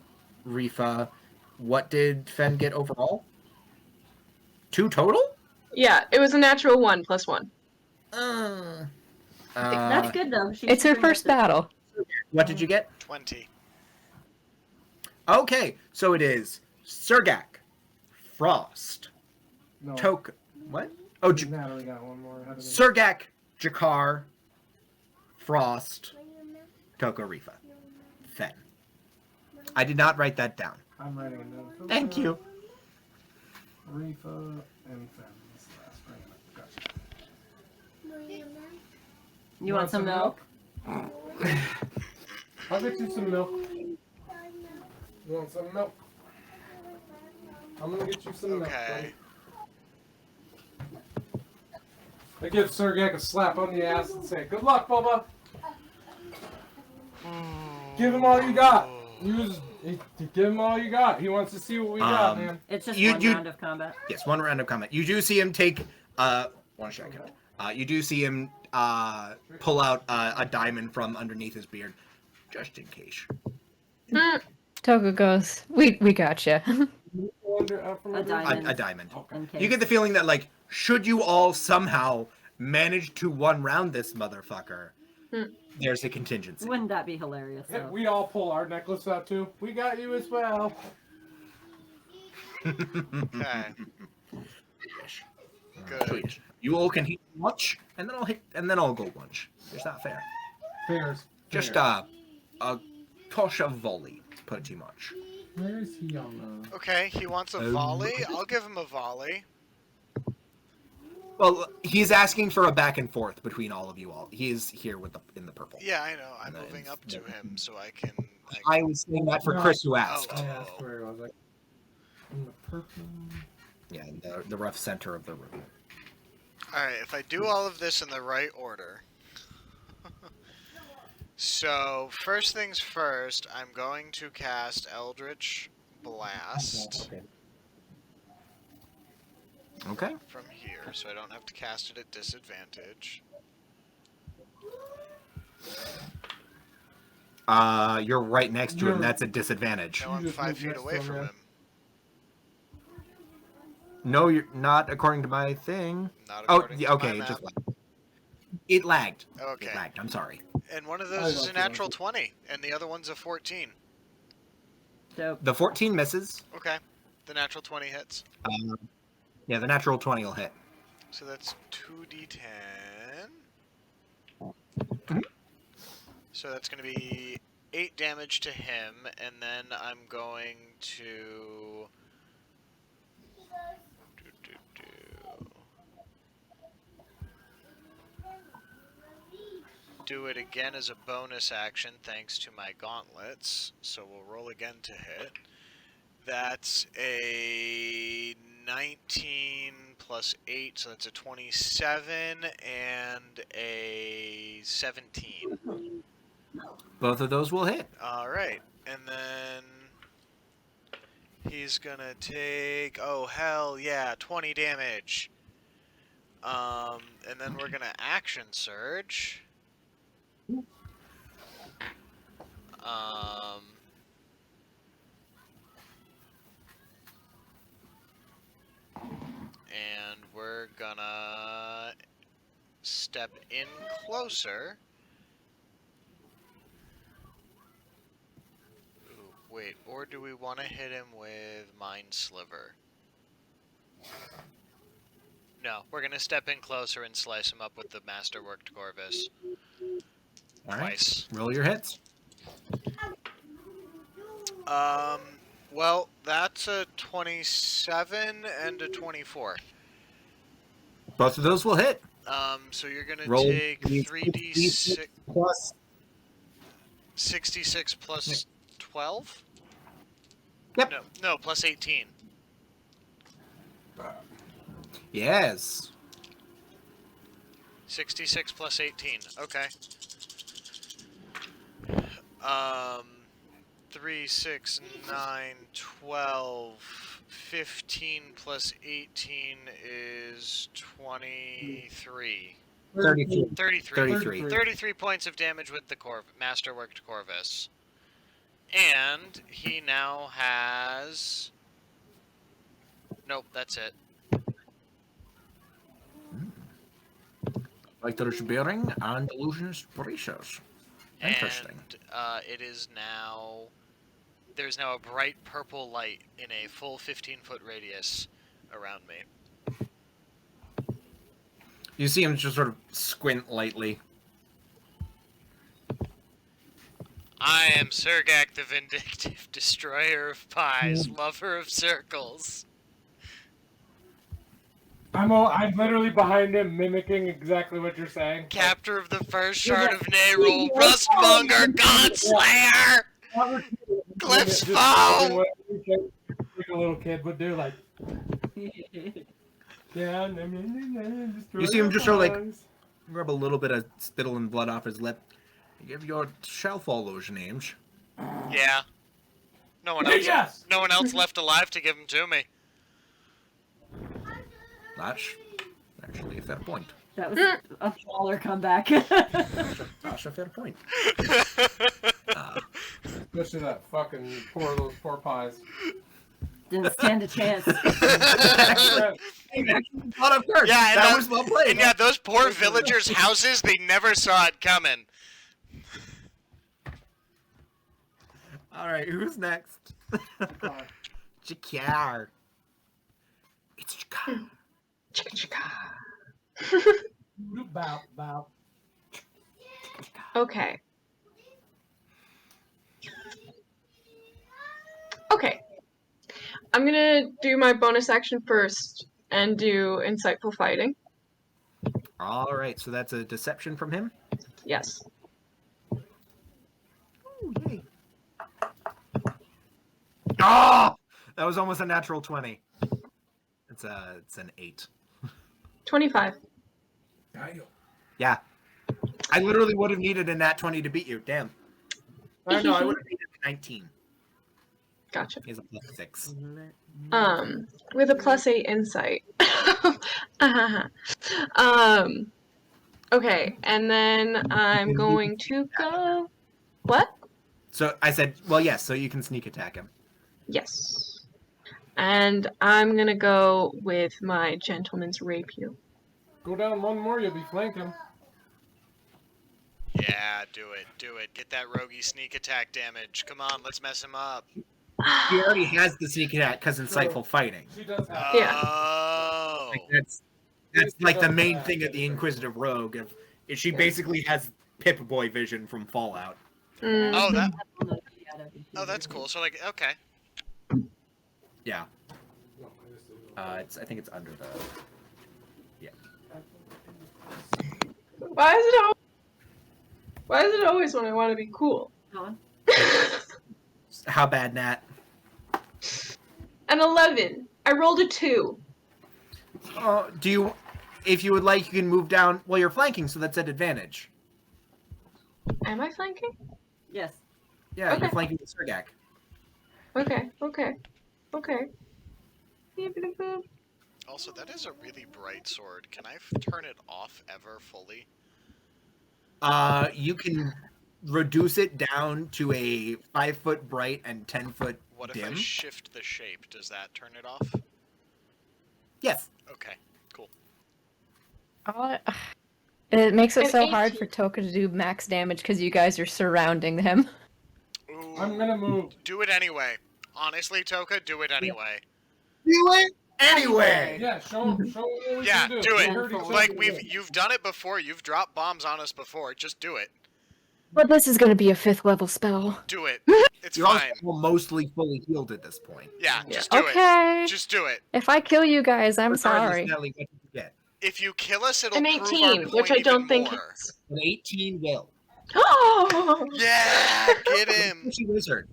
Speaker 1: Rifa. What did Fen get overall? 2 total?
Speaker 4: Yeah, it was a natural 1 plus 1.
Speaker 2: That's good though.
Speaker 7: It's her first battle.
Speaker 1: What did you get?
Speaker 3: 20.
Speaker 1: Okay, so it is Surgak, Frost,
Speaker 5: No.
Speaker 1: Toka. What? Oh,
Speaker 5: Natalie got one more. Ahead of me.
Speaker 1: Surgak, Jakar, Frost, Toka, Rifa, Fen. I did not write that down.
Speaker 5: I'm writing it down.
Speaker 1: Thank you.
Speaker 5: Rifa and Fen. That's the last. Bring it up. Gotcha.
Speaker 2: You want some milk?
Speaker 5: I'll get you some milk. You want some milk? I'm gonna get you some milk.
Speaker 3: Okay.
Speaker 5: I give Surgak a slap on the ass and say, "Good luck, Bubba. Give him all you got. Give him all you got. He wants to see what we got, man."
Speaker 2: It's just
Speaker 1: You-
Speaker 2: one
Speaker 1: you-
Speaker 2: round of combat.
Speaker 1: Yes, one round of combat. You do see him take 1 second. You do see him pull out a diamond from underneath his beard, just in case.
Speaker 7: Toka goes, we gotcha.
Speaker 2: A diamond.
Speaker 1: A diamond.
Speaker 2: In case.
Speaker 1: You get the feeling that, like, should you all somehow manage to one round this motherfucker, there's a contingency.
Speaker 2: Wouldn't that be hilarious?
Speaker 5: Yeah,
Speaker 2: Though?
Speaker 5: we all pull our necklace out too. We got you as well.
Speaker 3: Okay. Good.
Speaker 1: You all can hit once, and then I'll go once. It's not fair.
Speaker 5: Fairs.
Speaker 1: Just
Speaker 5: fair.
Speaker 1: a toss of volley, pretty much.
Speaker 5: Where is he on the?
Speaker 3: Okay, he wants a volley. I'll give him a volley.
Speaker 1: Well, he's asking for a back and forth between all of you all. He is here with in the purple.
Speaker 3: Yeah, I know. I'm
Speaker 1: And
Speaker 3: moving
Speaker 1: then-
Speaker 3: up to him so I can.
Speaker 1: I was saying that for
Speaker 5: No.
Speaker 1: Chris, who asked.
Speaker 3: Oh.
Speaker 5: I asked where he was. Like, in the purple.
Speaker 1: Yeah, in the rough center of the room.
Speaker 3: Alright, if I do all of this in the right order. So, first things first, I'm going to cast Eldritch Blast
Speaker 1: Okay.
Speaker 3: from here, so I don't have to cast it at disadvantage.
Speaker 1: You're right next to him.
Speaker 5: You're-
Speaker 1: That's a disadvantage.
Speaker 3: No, I'm
Speaker 5: just
Speaker 3: 5
Speaker 5: moved
Speaker 3: feet
Speaker 5: next
Speaker 3: away
Speaker 5: to him,
Speaker 3: from
Speaker 5: yeah.
Speaker 3: him.
Speaker 1: No, you're not, according to my thing.
Speaker 3: Not
Speaker 1: Oh,
Speaker 3: according
Speaker 1: yeah,
Speaker 3: to
Speaker 1: okay.
Speaker 3: my
Speaker 1: It
Speaker 3: map.
Speaker 1: just lagged. It lagged.
Speaker 3: Okay.
Speaker 1: It lagged. I'm sorry.
Speaker 3: And one of
Speaker 5: I
Speaker 3: those is
Speaker 5: don't
Speaker 3: a
Speaker 5: feel
Speaker 3: natural
Speaker 5: like it.
Speaker 3: 20, and the other one's a 14.
Speaker 2: So
Speaker 1: The 14 misses.
Speaker 3: Okay, the natural 20 hits.
Speaker 1: Yeah, the natural 20 will hit.
Speaker 3: So that's 2d10. So that's going to be 8 damage to him, and then I'm going to... Do it again as a bonus action thanks to my gauntlets. So we'll roll again to hit. That's a 19 plus 8, so that's a 27 and a 17.
Speaker 1: Both of those will hit.
Speaker 3: Alright, and then he's gonna take, oh hell yeah, 20 damage. And then we're gonna action surge. And we're gonna step in closer. Ooh, wait, or do we want to hit him with Mind Sliver? No, we're gonna step in closer and slice him up with the Masterworked Corvus.
Speaker 1: All right.
Speaker 3: Twice.
Speaker 1: Roll your hits.
Speaker 3: Well, that's a 27 and a 24.
Speaker 1: Both of those will hit.
Speaker 3: So you're gonna
Speaker 1: Roll
Speaker 3: take
Speaker 1: the
Speaker 3: 3d6
Speaker 1: plus.
Speaker 3: 66 plus 12?
Speaker 1: Yep.
Speaker 3: No, plus 18.
Speaker 1: Yes.
Speaker 3: 66 plus 18. Okay. 3, 6, 9, 12, 15 plus 18 is 23.
Speaker 1: 33.
Speaker 3: 33. 33 points of damage with the Masterworked Corvus. And he now has... Nope, that's it.
Speaker 1: Lighter's bearing and illusionist braces. Interesting.
Speaker 3: And it is now... There's now a bright purple light in a full 15-foot radius around me.
Speaker 1: You see him just sort of squint lightly.
Speaker 3: I am Sergak the Vindictive, destroyer of pies, lover of circles.
Speaker 5: I'm literally behind him, mimicking exactly what you're saying.
Speaker 3: Captor of the first shard of Nerul, Rustmonger, Godslayer! Glyph's foe!
Speaker 5: Like a little kid would do, like. Yeah,
Speaker 1: You see him just sort of like rub a little bit of spittle and blood off his lip. Give your shelf all those names.
Speaker 3: Yeah. No one else.
Speaker 5: Yes!
Speaker 3: No one else left alive to give them to me.
Speaker 1: That's actually a fair point.
Speaker 2: That was a baller comeback.
Speaker 1: That's a fair point.
Speaker 5: Especially that fucking those poor pies.
Speaker 2: Didn't stand a chance.
Speaker 1: Actually, thought of first.
Speaker 3: Yeah, and
Speaker 1: that was well played.
Speaker 3: And yeah, those poor villagers' houses, they never saw it coming.
Speaker 1: All right, who's next? Jakar. It's Jakar.
Speaker 5: Bow.
Speaker 4: Okay. Okay. I'm gonna do my bonus action first and do insightful fighting.
Speaker 1: All right, so that's a deception from him.
Speaker 4: Yes.
Speaker 1: Ooh, yay. Oh, that was almost a natural 20. It's an 8.
Speaker 4: 25.
Speaker 1: Yeah, I literally would have needed a nat 20 to beat you. Damn. Oh, no, I would have needed a 19.
Speaker 4: Gotcha.
Speaker 1: He's a plus 6.
Speaker 4: With a +8 insight. Okay, and then I'm going to go. What?
Speaker 1: So I said, well, yes. So you can sneak attack him.
Speaker 4: Yes. And I'm gonna go with my gentleman's rapier.
Speaker 5: Go down one more, you'll be flanking.
Speaker 3: Yeah, do it. Get that roguey sneak attack damage. Come on, let's mess him up.
Speaker 1: He already has the sneak attack because insightful fighting.
Speaker 5: She does have.
Speaker 4: Yeah.
Speaker 3: Oh.
Speaker 1: Like, that's like the main thing of the Inquisitive Rogue. If she basically has Pip-Boy vision from Fallout.
Speaker 4: Mm.
Speaker 3: Oh, that's cool. So like, okay.
Speaker 1: Yeah. I think it's under the.
Speaker 4: Why is it always when I want to be cool?
Speaker 1: How bad, Nat?
Speaker 4: An 11. I rolled a 2.
Speaker 1: Do you? If you would like, you can move down. Well, you're flanking, so that's at advantage.
Speaker 4: Am I flanking?
Speaker 2: Yes.
Speaker 1: Yeah,
Speaker 4: Okay.
Speaker 1: you're flanking with Sergak.
Speaker 4: Okay.
Speaker 3: Also, that is a really bright sword. Can I turn it off ever fully?
Speaker 1: You can reduce it down to a 5-foot bright and 10-foot
Speaker 3: What if
Speaker 1: dim.
Speaker 3: I shift the shape? Does that turn it off?
Speaker 1: Yes.
Speaker 3: Okay, cool.
Speaker 7: It makes it
Speaker 4: An
Speaker 7: so hard
Speaker 4: 18.
Speaker 7: for Toka to do max damage because you guys are surrounding him.
Speaker 3: Ooh,
Speaker 5: I'm gonna move.
Speaker 3: do it anyway. Honestly, Toka, do it anyway.
Speaker 1: Do it anyway.
Speaker 5: Yeah, show them what we
Speaker 3: Yeah,
Speaker 5: can
Speaker 3: do
Speaker 5: We
Speaker 3: it.
Speaker 5: hurt each
Speaker 3: Like
Speaker 5: other.
Speaker 3: you've done it before. You've dropped bombs on us before. Just do it.
Speaker 7: But this is gonna be a 5th level spell.
Speaker 3: Do it. It's
Speaker 1: You're
Speaker 3: fine.
Speaker 1: also mostly fully healed at this point.
Speaker 3: Yeah, just do it.
Speaker 7: Okay.
Speaker 3: Just do it.
Speaker 7: If I kill you guys, I'm
Speaker 1: Regardless,
Speaker 7: sorry.
Speaker 1: Natalie, what did you get?
Speaker 3: If you kill us, it'll
Speaker 4: An
Speaker 3: prove our
Speaker 4: 18,
Speaker 3: point
Speaker 4: which I don't
Speaker 3: even
Speaker 4: think
Speaker 3: more.
Speaker 4: is.
Speaker 1: An 18 will.
Speaker 4: Oh!
Speaker 3: Yeah, get him.
Speaker 1: Squishy wizard.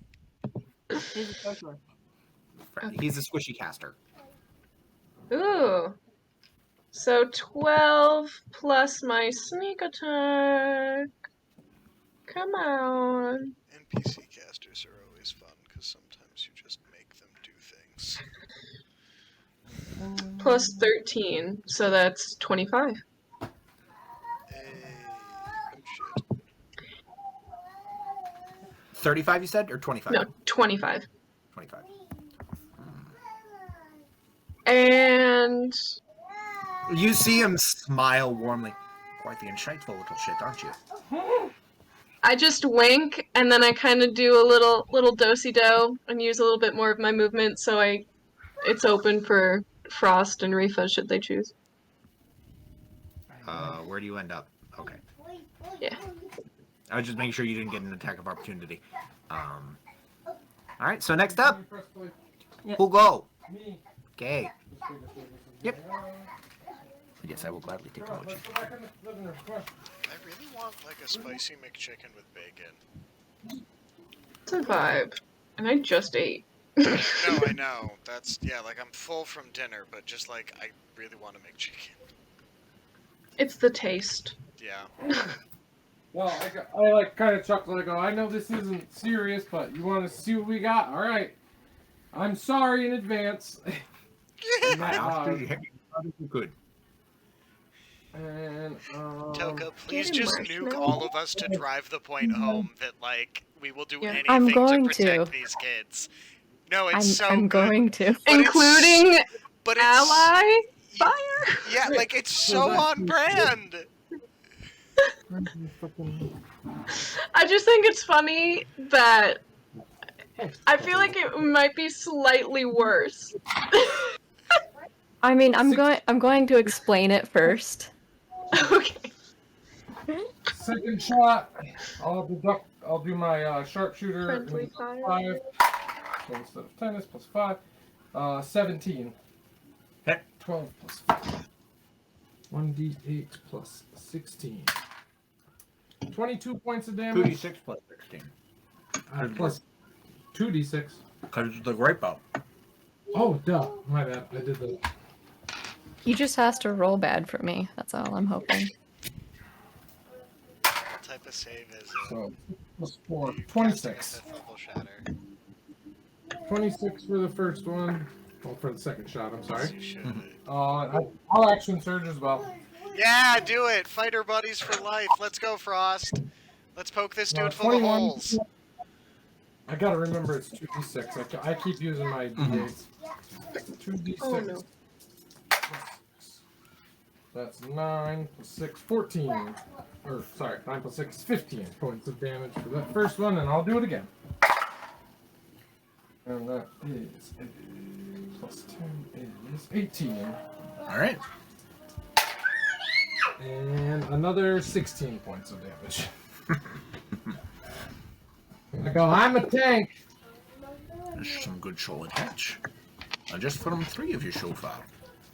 Speaker 2: He's a sorcerer.
Speaker 1: He's a squishy caster.
Speaker 4: Ooh. So 12 plus my sneak attack. Come on.
Speaker 3: NPC casters are always fun because sometimes you just make them do things.
Speaker 4: Plus 13, so that's 25.
Speaker 3: Hey, oh shit.
Speaker 1: 35, you said, or 25?
Speaker 4: No, 25.
Speaker 1: 25.
Speaker 4: And
Speaker 1: You see him smile warmly. Quite the insightful little shit, aren't you?
Speaker 4: I just wink, and then I kind of do a little do-si-do and use a little bit more of my movement, so it's open for Frost and Rifa should they choose.
Speaker 1: Where do you end up? Okay.
Speaker 4: Yeah.
Speaker 1: I was just making sure you didn't get an attack of opportunity. Alright, so next up, who'll go?
Speaker 5: Me.
Speaker 1: Okay. Yep. Yes, I will gladly take one with
Speaker 5: Let's
Speaker 1: you.
Speaker 5: go back in the living room. Come on.
Speaker 3: I really want like a spicy McChicken with bacon.
Speaker 4: It's a vibe. And I just ate.
Speaker 3: No, I know. That's yeah. Like I'm full from dinner, but just like I really want to make chicken.
Speaker 4: It's the taste.
Speaker 3: Yeah.
Speaker 5: Well, I like kind of chuckle. I go, I know this isn't serious, but you want to see what we got? All right. I'm sorry in advance. And
Speaker 1: I
Speaker 5: that,
Speaker 1: asked you could.
Speaker 5: and
Speaker 3: Toka, please
Speaker 4: Get a
Speaker 3: just nuke
Speaker 4: marshmallow.
Speaker 3: all of us to drive the point home that like we will do
Speaker 4: Yeah.
Speaker 3: anything
Speaker 7: I'm
Speaker 3: to
Speaker 7: going
Speaker 3: protect
Speaker 7: to.
Speaker 3: these kids. No, it's
Speaker 7: I'm
Speaker 3: good.
Speaker 7: going to.
Speaker 3: But it's-
Speaker 4: Including
Speaker 3: but it's,
Speaker 4: ally
Speaker 3: y-
Speaker 4: fire?
Speaker 3: Yeah, like it's so on brand.
Speaker 4: I just think it's funny that I feel like it might be slightly worse.
Speaker 7: I mean, I'm going to explain it first.
Speaker 4: Okay.
Speaker 5: second shot, I'll do my sharpshooter.
Speaker 4: Friendly
Speaker 5: and
Speaker 4: fire.
Speaker 5: 5. So instead of 10, it's plus 5. 17.
Speaker 1: Okay.
Speaker 5: 12 plus 5. 1d8 plus 16. 22 points of damage.
Speaker 1: 2d6 plus 16.
Speaker 5: Plus 2d6.
Speaker 1: Because it's the great bow.
Speaker 5: Oh, duh. My bad. I did the.
Speaker 7: He just has to roll bad for me. That's all I'm hoping.
Speaker 3: What type of save is it?
Speaker 5: So, plus 4.
Speaker 3: You
Speaker 5: 26.
Speaker 3: casting a fifth level shatter.
Speaker 5: 26 for the first one. Well, for the second shot, I'm sorry.
Speaker 3: You should.
Speaker 5: I'll action surge as well.
Speaker 3: Yeah, do it! Fighter buddies for life. Let's go, Frost. Let's poke this dude full of
Speaker 5: 21.
Speaker 3: holes.
Speaker 5: I gotta remember it's 2d6. I keep using my d8s. 2d6.
Speaker 4: Oh no.
Speaker 5: That's 9 plus 6, 14. Or, sorry, 9 plus 6 is 15 points of damage for that first one, and I'll do it again. And that is plus 10 is 18.
Speaker 1: Alright.
Speaker 5: And another 16 points of damage. I go, I'm a tank!
Speaker 1: There's some good show attach. Just from 3 of you so far.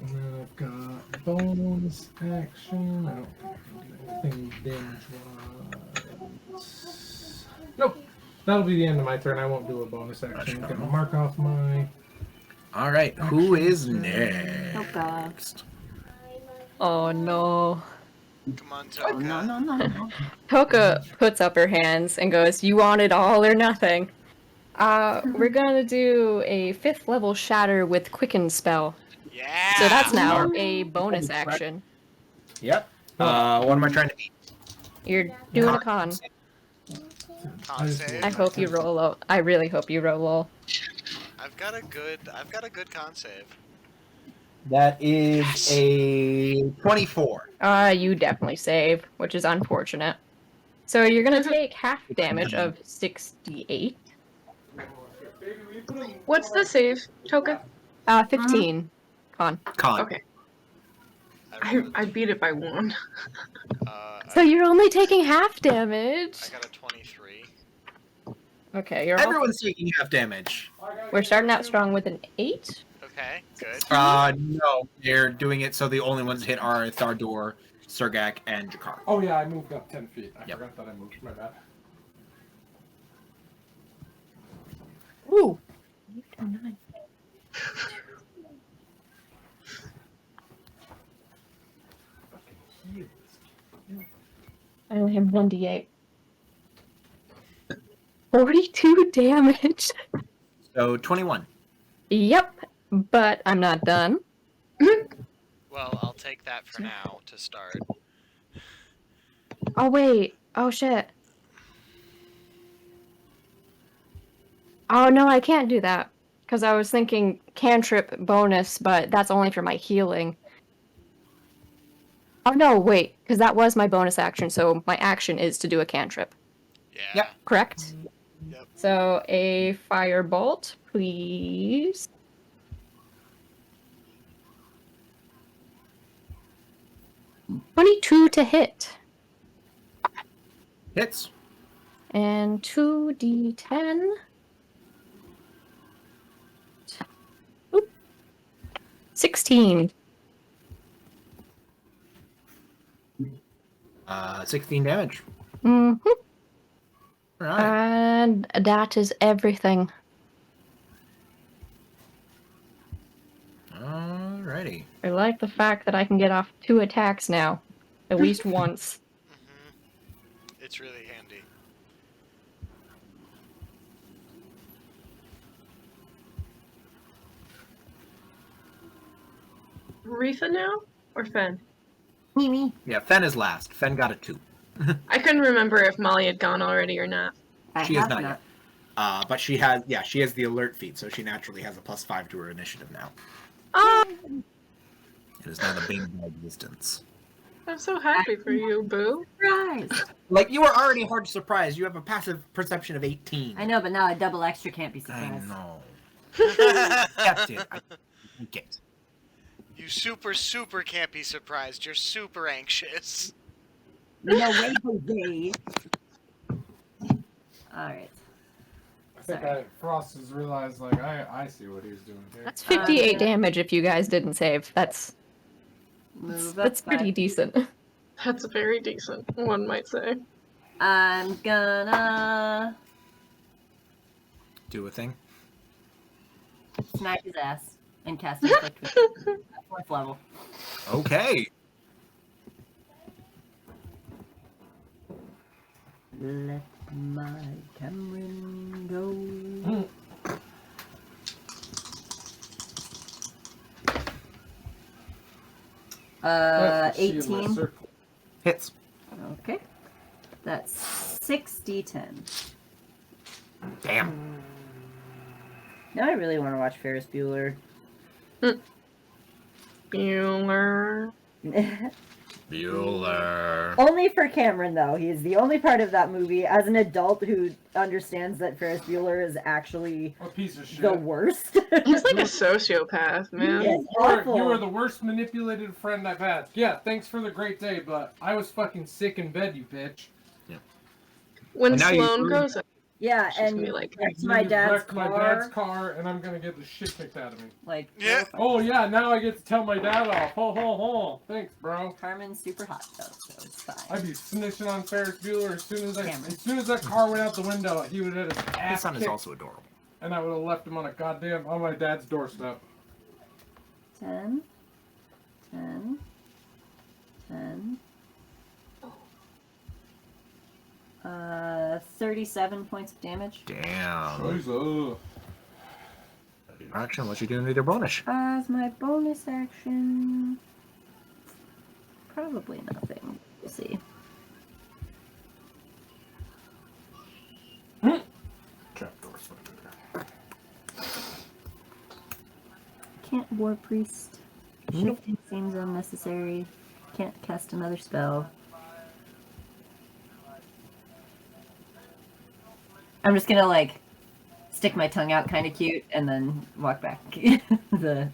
Speaker 5: And then I've got bonus action. I don't think I can do anything damage-wise. Nope. That'll be the end of my turn. I won't do a bonus action. I'm gonna mark off my...
Speaker 1: Alright, who is next?
Speaker 2: Oh god.
Speaker 7: Oh no.
Speaker 3: Come on,
Speaker 2: Oh,
Speaker 3: Toka.
Speaker 2: no.
Speaker 7: Toka puts up her hands and goes, "You want it all or nothing." We're gonna do a 5th level shatter with quicken spell.
Speaker 3: Yeah!
Speaker 7: So that's now a bonus action.
Speaker 1: Yep. What am I trying to beat?
Speaker 7: You're doing a con.
Speaker 3: Con save.
Speaker 7: I hope you roll low. I really hope you roll low.
Speaker 3: I've got a good con save.
Speaker 1: That is a 24.
Speaker 7: You definitely save, which is unfortunate. So you're gonna take half damage of 68.
Speaker 4: What's the save token?
Speaker 7: 15. Con.
Speaker 1: Con.
Speaker 4: Okay.
Speaker 3: I rolled
Speaker 4: I beat it by 1.
Speaker 7: So you're only taking half damage.
Speaker 3: I got a 23.
Speaker 7: Okay, you're all...
Speaker 1: Everyone's taking half damage.
Speaker 7: We're starting out strong with an 8.
Speaker 3: Okay, good.
Speaker 1: No, they're doing it so the only ones hit are Thardor, Sergak, and Jakar.
Speaker 5: Oh yeah, I moved up 10 feet. I
Speaker 1: Yep.
Speaker 5: forgot that I moved. My bad.
Speaker 7: Ooh. 9. I only have 1d8. 42 damage.
Speaker 1: So 21.
Speaker 7: Yep, but I'm not done.
Speaker 3: Well, I'll take that for now to start.
Speaker 7: Oh, wait. Oh, shit. Oh, no, I can't do that. Because I was thinking cantrip bonus, but that's only for my healing. Oh, no, wait. Because that was my bonus action, so my action is to do a cantrip.
Speaker 3: Yeah.
Speaker 1: Yep.
Speaker 7: Correct?
Speaker 3: Yep.
Speaker 7: So, a firebolt, please. $22 to hit.
Speaker 1: Hits.
Speaker 7: And 2d10. Oop. 16.
Speaker 1: 16 damage.
Speaker 7: Mm-hmm.
Speaker 1: Alright.
Speaker 7: And that is everything.
Speaker 1: Alrighty.
Speaker 7: I like the fact that I can get off 2 attacks now. At least once.
Speaker 3: It's really handy.
Speaker 4: Retha now? Or Fen?
Speaker 2: Me.
Speaker 1: Yeah, Fen is last. Fen got a 2.
Speaker 4: I couldn't remember if Molly had gone already or not.
Speaker 1: She is not yet. But she has the alert feat, so she naturally has a +5 to her initiative now.
Speaker 4: Oh,
Speaker 1: It is now the bane of my existence.
Speaker 4: I'm so happy for you, Boo.
Speaker 2: Surprise!
Speaker 1: Like, you are already hard to surprise. You have a passive perception of 18.
Speaker 2: I know, but now a double extra can't be
Speaker 1: I
Speaker 2: surprised.
Speaker 1: know. That's it. I think it.
Speaker 3: You super can't be surprised. You're super anxious.
Speaker 2: No way, Jose. Alright.
Speaker 5: I think
Speaker 2: Sorry.
Speaker 5: Frost has realized, like, I see what he's doing here.
Speaker 7: That's 58 damage if you guys didn't save. That's
Speaker 2: Move
Speaker 7: that's
Speaker 2: up
Speaker 7: pretty
Speaker 2: 5.
Speaker 7: decent.
Speaker 4: That's very decent, one might say.
Speaker 2: I'm gonna
Speaker 1: Do a thing.
Speaker 2: smack his ass and cast Inflict with at 4th level.
Speaker 1: Okay.
Speaker 2: Let my Cameron go.
Speaker 5: That's the shield in my
Speaker 2: 18.
Speaker 5: circle.
Speaker 1: Hits.
Speaker 2: Okay. That's 6d10.
Speaker 1: Damn.
Speaker 2: Now I really want to watch Ferris Bueller.
Speaker 4: Bueller.
Speaker 1: Bueller.
Speaker 2: Only for Cameron, though. He is the only part of that movie, as an adult who understands that Ferris Bueller is actually
Speaker 5: A piece of shit.
Speaker 2: the worst.
Speaker 4: He's like a sociopath, man.
Speaker 2: Yes.
Speaker 5: You are
Speaker 2: Awful.
Speaker 5: the worst manipulated friend I've had. Yeah, thanks for the great day, but I was fucking sick in bed, you bitch.
Speaker 4: When
Speaker 1: And now you
Speaker 4: Sloane
Speaker 1: ruined-
Speaker 4: goes up,
Speaker 2: Yeah,
Speaker 4: she's
Speaker 2: and
Speaker 4: gonna be
Speaker 2: you
Speaker 4: like,
Speaker 2: wrecked
Speaker 5: You
Speaker 2: my dad's
Speaker 5: wrecked
Speaker 2: car.
Speaker 5: my dad's car, and I'm gonna get the shit kicked out of me.
Speaker 2: Like,
Speaker 3: Yeah.
Speaker 5: Oh yeah, now I get to tell my dad off. Ho ho ho. Thanks, bro.
Speaker 2: Carmen's super hot, though, so it's fine.
Speaker 5: I'd be snitching on Ferris Bueller as soon as
Speaker 2: Cameron.
Speaker 5: that car went out the window. He would have his
Speaker 1: His
Speaker 5: ass
Speaker 1: son is
Speaker 5: kicked,
Speaker 1: also adorable.
Speaker 5: and I would have left him on my dad's doorstep.
Speaker 2: 10, 10, 10. 37 points of damage.
Speaker 1: Damn.
Speaker 5: Jesus.
Speaker 1: Action, what you doing with your bonus?
Speaker 2: As my bonus action, probably nothing. We'll see.
Speaker 5: Trapdoor.
Speaker 2: Can't War Priest. Shifting seems unnecessary. Can't cast another spell. I'm just gonna like stick my tongue out kind of cute and then walk back. the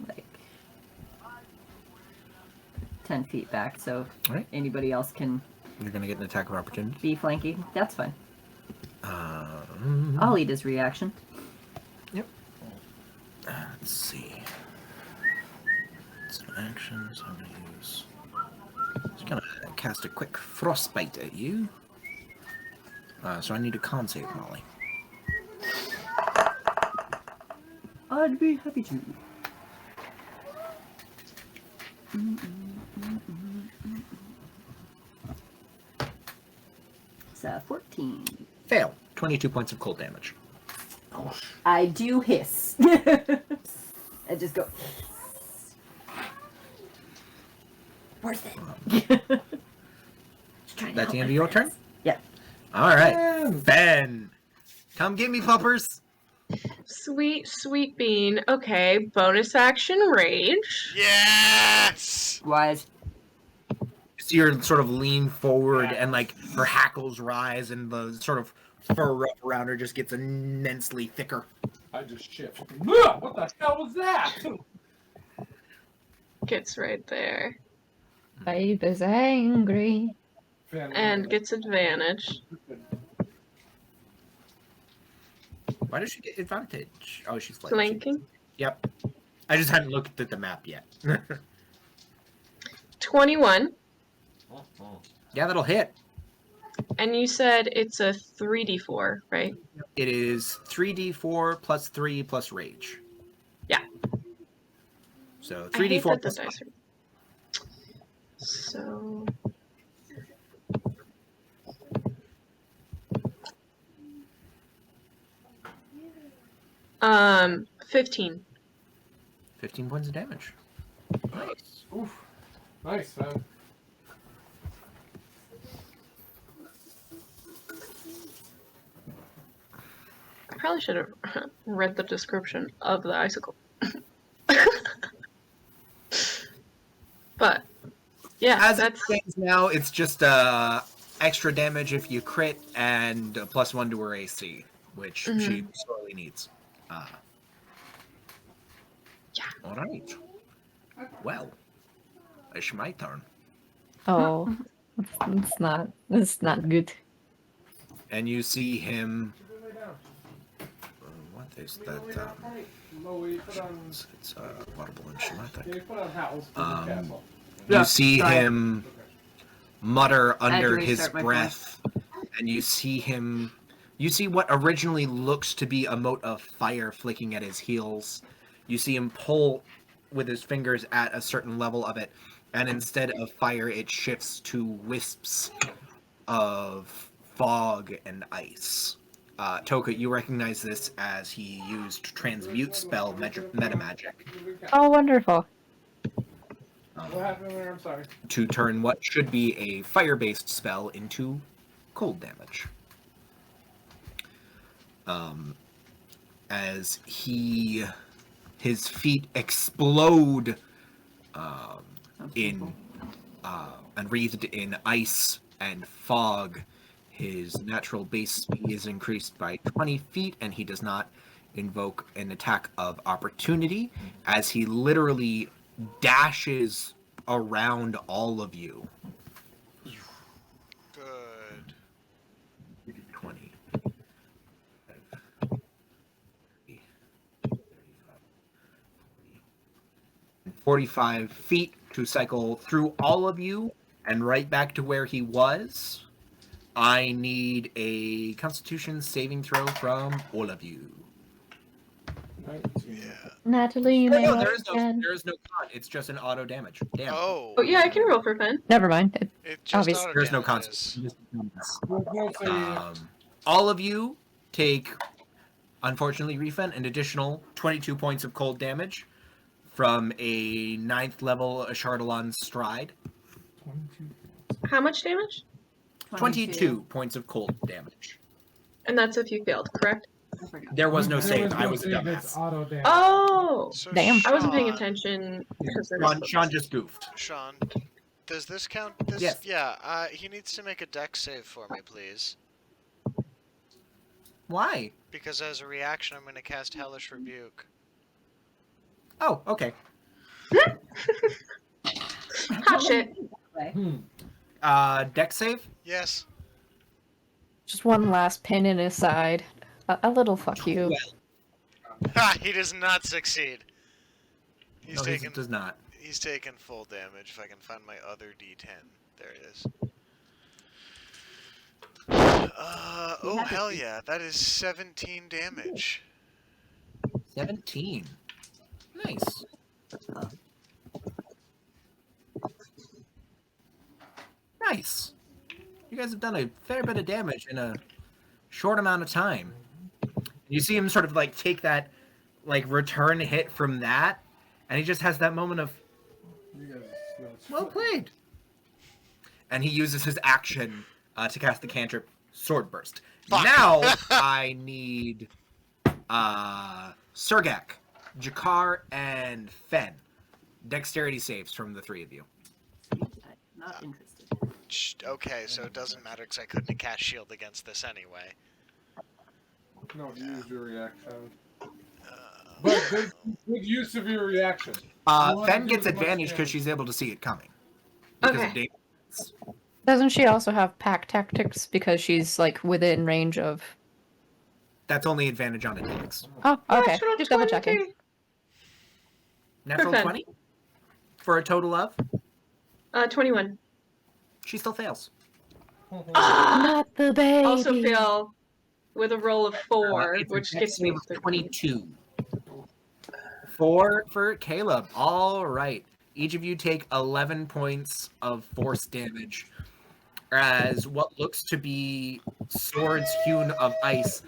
Speaker 2: like 10 feet back so
Speaker 1: Alright.
Speaker 2: anybody else can
Speaker 1: You're gonna get an attack of opportunity.
Speaker 2: be flanking. That's fine.
Speaker 1: Um,
Speaker 2: I'll eat his reaction.
Speaker 1: Let's see. Some actions I'm gonna use. Just gonna cast a quick frostbite at you. So I need a con save, Molly.
Speaker 2: I'd be happy to. So 14.
Speaker 1: Fail. 22 points of cold damage.
Speaker 2: I do hiss. I just go. Worth it. Just trying to
Speaker 1: That's the
Speaker 2: help
Speaker 1: end
Speaker 2: my
Speaker 1: of your turn?
Speaker 2: friends. Yeah.
Speaker 1: Alright. Ben! Come get me, puppers!
Speaker 4: Sweet, sweet bean. Okay, bonus action rage.
Speaker 3: Yes!
Speaker 2: Wise.
Speaker 1: See her sort of lean forward and like her hackles rise and the sort of fur ruff around her just gets immensely thicker.
Speaker 5: I just shift. Ugh, what the hell was that?
Speaker 4: Gets right there.
Speaker 7: Babe is angry.
Speaker 4: And gets advantage.
Speaker 1: Why does she get advantage? Oh, she's flanking.
Speaker 4: Flanking.
Speaker 1: Yep. I just hadn't looked at the map yet.
Speaker 4: 21.
Speaker 1: Yeah, that'll hit.
Speaker 4: And you said it's a 3d4, right?
Speaker 1: It is 3d4 plus 3 plus rage.
Speaker 4: Yeah.
Speaker 1: So
Speaker 4: I hate
Speaker 1: 3d4
Speaker 4: that the
Speaker 1: plus
Speaker 4: dice
Speaker 1: 5.
Speaker 4: are... So... 15.
Speaker 1: 15 points of damage. Nice.
Speaker 5: Oof. Nice, man.
Speaker 4: I probably should have read the description of the icicle. But, yeah,
Speaker 1: As
Speaker 4: that's...
Speaker 1: it stands now, it's just extra damage if you crit and a +1 to her AC, which she sorely needs.
Speaker 4: Yeah.
Speaker 1: All right. Well, it's my turn.
Speaker 7: Oh, it's not good.
Speaker 1: And you see him. What is that? It's audible and shematic. You see
Speaker 2: sorry.
Speaker 1: him mutter under his
Speaker 2: restart my
Speaker 1: breath, and you see him. You see what originally looks to be a mote of fire flicking at his heels. You see him pull with his fingers at a certain level of it, and instead of fire, it shifts to wisps of fog and ice. Toka, you recognize this as he used transmute spell meta magic
Speaker 7: Oh, wonderful.
Speaker 5: What happened there? I'm sorry.
Speaker 1: to turn what should be a fire-based spell into cold damage. As his feet explode in and wreathed in ice and fog. His natural base speed is increased by 20 feet, and he does not invoke an attack of opportunity, as he literally dashes around all of you.
Speaker 3: Good.
Speaker 1: 20. 45 feet to cycle through all of you and right back to where he was. I need a Constitution saving throw from all of you.
Speaker 3: Yeah.
Speaker 7: Natalie, you
Speaker 1: Oh,
Speaker 7: may
Speaker 1: no,
Speaker 7: roll
Speaker 1: there is
Speaker 7: again.
Speaker 1: no con. It's just an auto damage. Damn.
Speaker 3: Oh.
Speaker 4: Oh, yeah, I can roll for Fen.
Speaker 7: Never mind.
Speaker 3: It just
Speaker 7: Obviously.
Speaker 1: There's no
Speaker 3: auto-damages.
Speaker 1: Constitution. All of you take, unfortunately, Refen, an additional 22 points of cold damage from a 9th level Chardalon Stride.
Speaker 4: How much damage?
Speaker 1: 22 points of cold damage.
Speaker 4: And that's if you failed, correct?
Speaker 2: I forgot.
Speaker 1: There was no
Speaker 5: There
Speaker 1: save.
Speaker 5: was
Speaker 1: I
Speaker 5: no
Speaker 1: was a
Speaker 5: save, it's
Speaker 1: dumbass.
Speaker 5: auto damage.
Speaker 4: Oh,
Speaker 3: So
Speaker 7: Damn.
Speaker 4: I wasn't paying
Speaker 3: Sean-
Speaker 4: attention because there was
Speaker 1: Sean just goofed.
Speaker 3: Sean, does this count? This,
Speaker 1: Yes.
Speaker 3: Yeah. He needs to make a dex save for me, please.
Speaker 1: Why?
Speaker 3: Because as a reaction, I'm going to cast Hellish Rebuke.
Speaker 1: Oh, okay.
Speaker 4: hot shit.
Speaker 5: Hmm.
Speaker 1: Dex save?
Speaker 3: Yes.
Speaker 7: Just one last pin in his side. A little fuck you.
Speaker 3: Ha! He does not succeed. He's
Speaker 1: No,
Speaker 3: taken.
Speaker 1: he does not.
Speaker 3: He's taken full damage. If I can find my other D10, there it is. Oh hell yeah! That is 17 damage.
Speaker 1: 17. Nice. Nice. You guys have done a fair bit of damage in a short amount of time. You see him sort of like take that like return hit from that, and he just has that moment of
Speaker 5: You guys,
Speaker 1: well played. And he uses his action to cast the cantrip Sword Burst.
Speaker 3: Fuck.
Speaker 1: Now I need Sergak, Jakar, and Fen. Dexterity saves from the three of you.
Speaker 2: I'm not interested.
Speaker 3: Okay, so it doesn't matter because I couldn't have cast shield against this anyway.
Speaker 5: No, you used your reaction. But good use of your reaction.
Speaker 1: Fen gets advantage because she's able to see it coming. Because
Speaker 4: Okay.
Speaker 1: of distance.
Speaker 7: Doesn't she also have pack tactics because she's like within range of?
Speaker 1: That's only advantage on attacks.
Speaker 7: Oh, okay.
Speaker 4: Natural
Speaker 7: Just double checking.
Speaker 4: 20.
Speaker 1: Natural
Speaker 4: Fen.
Speaker 1: 20 for a total of.
Speaker 4: 21.
Speaker 1: She still fails.
Speaker 4: Ah!
Speaker 7: Not the baby.
Speaker 4: Also fail with a roll of 4,
Speaker 1: It's a
Speaker 4: which
Speaker 1: dex
Speaker 4: gets me
Speaker 1: save of
Speaker 4: 13.
Speaker 1: 22. 4 for Caleb. All right. Each of you take 11 points of force damage as what looks to be swords hewn of ice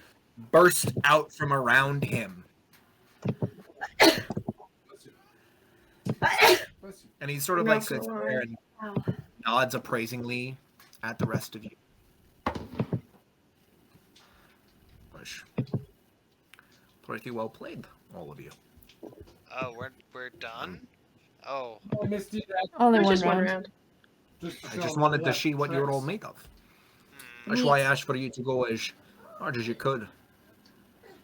Speaker 1: burst out from around him. And he sort of like sits there and
Speaker 2: Ow.
Speaker 1: nods appraisingly at the rest of you. Push. Pretty well played, all of you.
Speaker 3: Oh, we're done. Oh,
Speaker 5: Misty,
Speaker 7: Only
Speaker 4: There's
Speaker 7: one
Speaker 4: just one
Speaker 7: round.
Speaker 4: round.
Speaker 1: I just wanted to see what you were all made of. That's why I asked for you to go as hard as you could.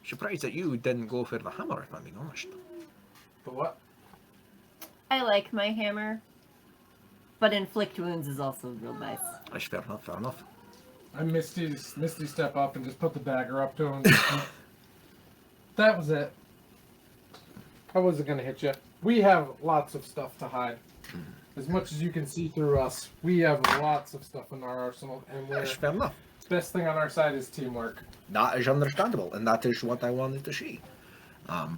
Speaker 1: Surprised that you didn't go for the hammer, if I'm being honest.
Speaker 5: The what?
Speaker 2: I like my hammer, but inflict wounds is also real nice.
Speaker 1: That's fair enough, fair enough.
Speaker 5: I Misty step up and just put the dagger up to him. That was it. I wasn't gonna hit you. We have lots of stuff to hide. As much as you can see through us, we have lots of stuff in our arsenal, and
Speaker 1: That's fair enough.
Speaker 5: best thing on our side is teamwork.
Speaker 1: That is understandable, and that is what I wanted to see.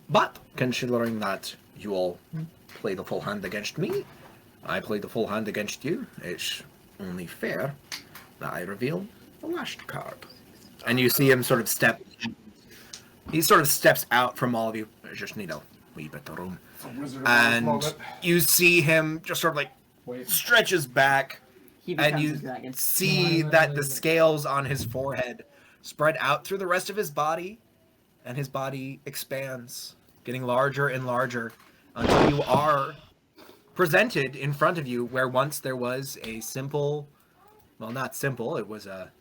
Speaker 1: But considering that you all play the full hand against me, I play the full hand against you, it's only fair that I reveal the last card. And you see him sort of step. He sort of steps out from all of you. I just need a wee bit of room.
Speaker 5: It's a Wizard of Oz
Speaker 1: And
Speaker 5: moment.
Speaker 1: you see him just sort of like
Speaker 5: Wait.
Speaker 1: stretches back,
Speaker 2: He
Speaker 1: and
Speaker 2: becomes
Speaker 1: you
Speaker 2: a dragon.
Speaker 1: see that the scales on his forehead spread out through the rest of his body, and his body expands, getting larger and larger until you are presented in front of you where once there was a simple, well, not simple, it was a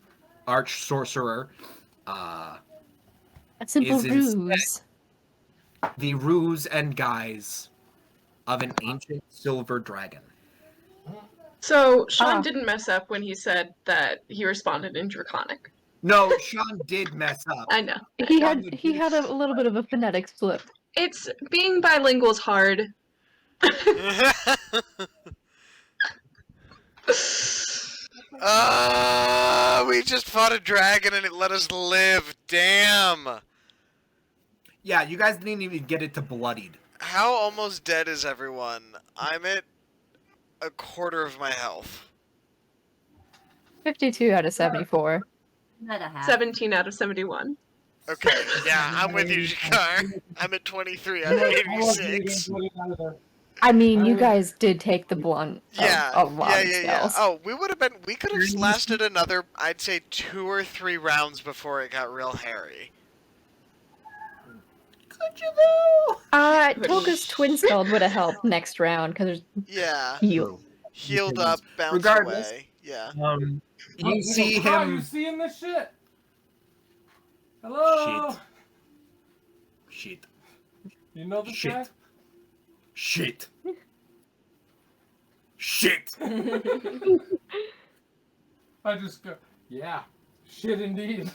Speaker 1: arch sorcerer,
Speaker 7: A simple
Speaker 1: is instead-
Speaker 7: ruse.
Speaker 1: the ruse and guise of an ancient silver dragon.
Speaker 4: So Sean
Speaker 7: Ah.
Speaker 4: didn't mess up when he said that he responded in Draconic.
Speaker 1: No, Sean did mess up.
Speaker 4: I know.
Speaker 7: He had a little bit of a phonetics slip.
Speaker 4: It's being bilingual is hard.
Speaker 3: we just fought a dragon and it let us live. Damn.
Speaker 1: Yeah, you guys didn't even get it to bloodied.
Speaker 3: How almost dead is everyone? I'm at a quarter of my health.
Speaker 7: 52 out of 74.
Speaker 2: Not a half.
Speaker 4: 17 out of 71.
Speaker 3: Okay, yeah, I'm with you, Jakar. I'm at 23 out of 86.
Speaker 7: I mean, you guys did take the blunt of
Speaker 3: Yeah,
Speaker 7: a lot of
Speaker 3: yeah.
Speaker 7: spells.
Speaker 3: Oh, we could have lasted another, I'd say 2 or 3 rounds before it got real hairy.
Speaker 1: told you though.
Speaker 7: Toka's twin spell would have helped next round because there's
Speaker 3: Yeah.
Speaker 7: heal.
Speaker 3: Healed up, bounced
Speaker 1: Regardless.
Speaker 3: away. Yeah.
Speaker 1: You see
Speaker 5: You
Speaker 1: him.
Speaker 5: seeing this shit? Hello.
Speaker 1: Shit.
Speaker 5: You know this
Speaker 1: Shit.
Speaker 5: guy?
Speaker 1: Shit. Shit.
Speaker 5: I just go, yeah, shit indeed.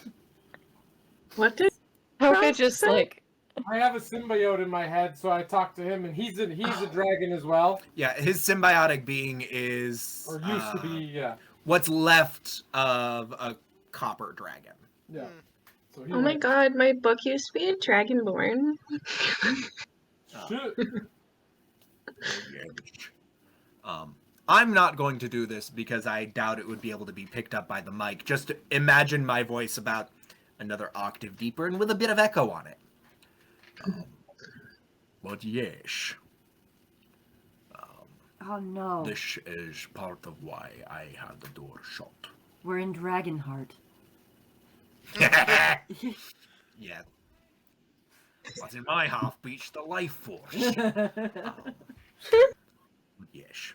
Speaker 4: What did
Speaker 7: Toka
Speaker 4: Christ
Speaker 7: just
Speaker 4: say?
Speaker 7: like
Speaker 5: I have a symbiote in my head, so I talk to him, and he's a dragon as well,
Speaker 1: Yeah, his symbiotic being is
Speaker 5: or used to be. Yeah,
Speaker 1: what's left of a copper dragon.
Speaker 5: yeah. So he
Speaker 4: Oh my
Speaker 5: went,
Speaker 4: god, my book used to be a Dragonborn.
Speaker 5: shit.
Speaker 1: I'm not going to do this because I doubt it would be able to be picked up by the mic. Just imagine my voice about another octave deeper and with a bit of echo on it. But yes,
Speaker 2: Oh no.
Speaker 1: this is part of why I had the door shut.
Speaker 2: We're in Dragonheart.
Speaker 1: Yeah. What's in my half beats the life force. Yes.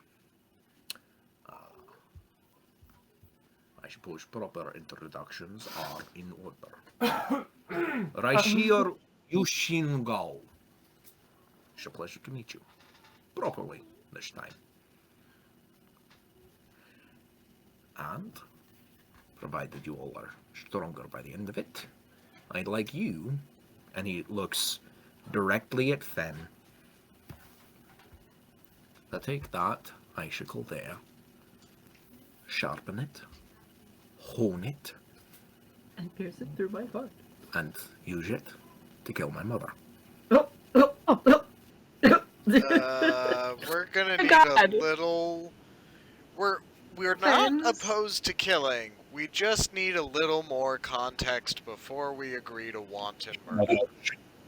Speaker 1: I suppose proper introductions are in order. Raishir Yushingao. It's a pleasure to meet you. Properly this time. And, provided you all are stronger by the end of it, I'd like you, and he looks directly at Fen, to take that icicle there, sharpen it, hone it,
Speaker 2: And pierce it through my heart.
Speaker 1: and use it to kill my mother.
Speaker 3: We're gonna
Speaker 4: My
Speaker 3: need
Speaker 4: God.
Speaker 3: a little. We're not
Speaker 4: Friends.
Speaker 3: opposed to killing. We just need a little more context before we agree to wanton murder.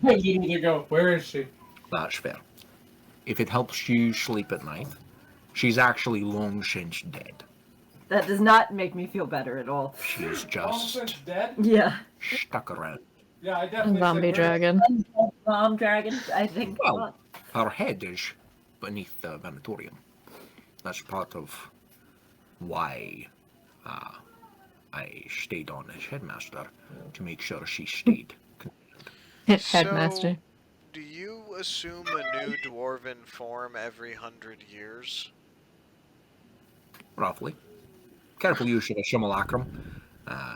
Speaker 5: They go, where is she?
Speaker 1: That's fair. If it helps you sleep at night, she's actually long since dead.
Speaker 2: That does not make me feel better at all.
Speaker 1: She's
Speaker 5: Almost
Speaker 1: just
Speaker 5: dead?
Speaker 2: Yeah.
Speaker 1: stuck around.
Speaker 5: Yeah, I definitely
Speaker 7: zombie
Speaker 5: said, where-
Speaker 7: dragon.
Speaker 2: Bomb dragon, I think.
Speaker 1: Well, her head is beneath the Venatorium. That's part of why I stayed on as headmaster, to make sure she stayed.
Speaker 7: Headmaster.
Speaker 3: So, do you assume a new dwarven form every 100 years?
Speaker 1: Roughly. Careful use of a simulacrum,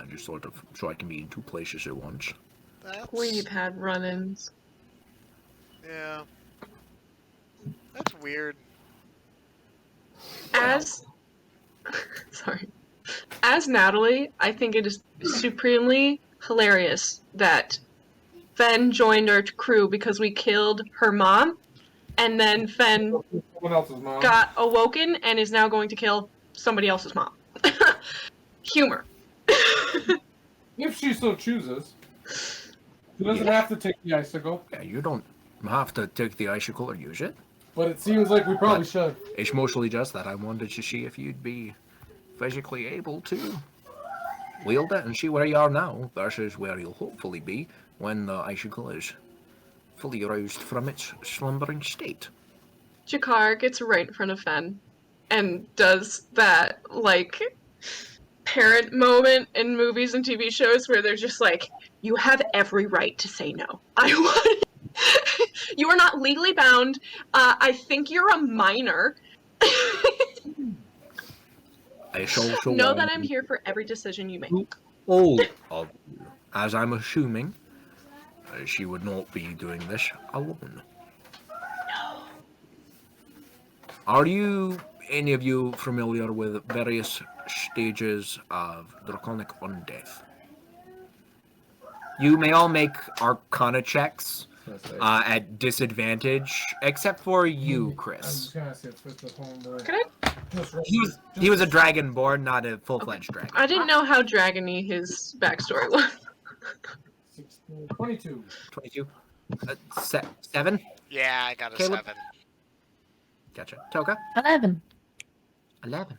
Speaker 1: just sort of so I can be in two places at once.
Speaker 4: We've had run-ins.
Speaker 3: Yeah. That's weird.
Speaker 4: As sorry. As Natalie, I think it is supremely hilarious that Fen joined our crew because we killed her mom, and then Fen
Speaker 5: Someone else's mom.
Speaker 4: got awoken and is now going to kill somebody else's mom. Humor.
Speaker 5: If she so chooses. She doesn't have to take the icicle,
Speaker 1: Yeah, you don't have to take the icicle or use it.
Speaker 5: but it seems like we probably should.
Speaker 1: It's mostly just that I wanted to see if you'd be physically able to wield it and see where you are now versus where you'll hopefully be when the icicle is fully aroused from its slumbering state.
Speaker 4: Jakar gets right in front of Fen and does that, like, parent moment in movies and TV shows where they're just like, you have every right to say no. I want. You are not legally bound. I think you're a minor.
Speaker 1: I shall also
Speaker 4: Know
Speaker 1: warn
Speaker 4: that I'm
Speaker 1: you,
Speaker 4: here for every decision you make.
Speaker 1: all of you, as I'm assuming she would not be doing this alone.
Speaker 4: No.
Speaker 1: Are you, any of you, familiar with various stages of draconic undeath? You may all make Arcana checks at disadvantage, except for you,
Speaker 5: I'm
Speaker 1: Chris.
Speaker 5: just gonna say it's with the homeboy.
Speaker 4: Can I?
Speaker 1: He was a dragonborn, not a full-fledged dragon.
Speaker 4: I didn't know how dragony his backstory was.
Speaker 5: 16, 22.
Speaker 1: 22? 7?
Speaker 3: Yeah, I got a
Speaker 1: Caleb?
Speaker 3: 7.
Speaker 1: Gotcha. Toka?
Speaker 7: 11.
Speaker 1: 11.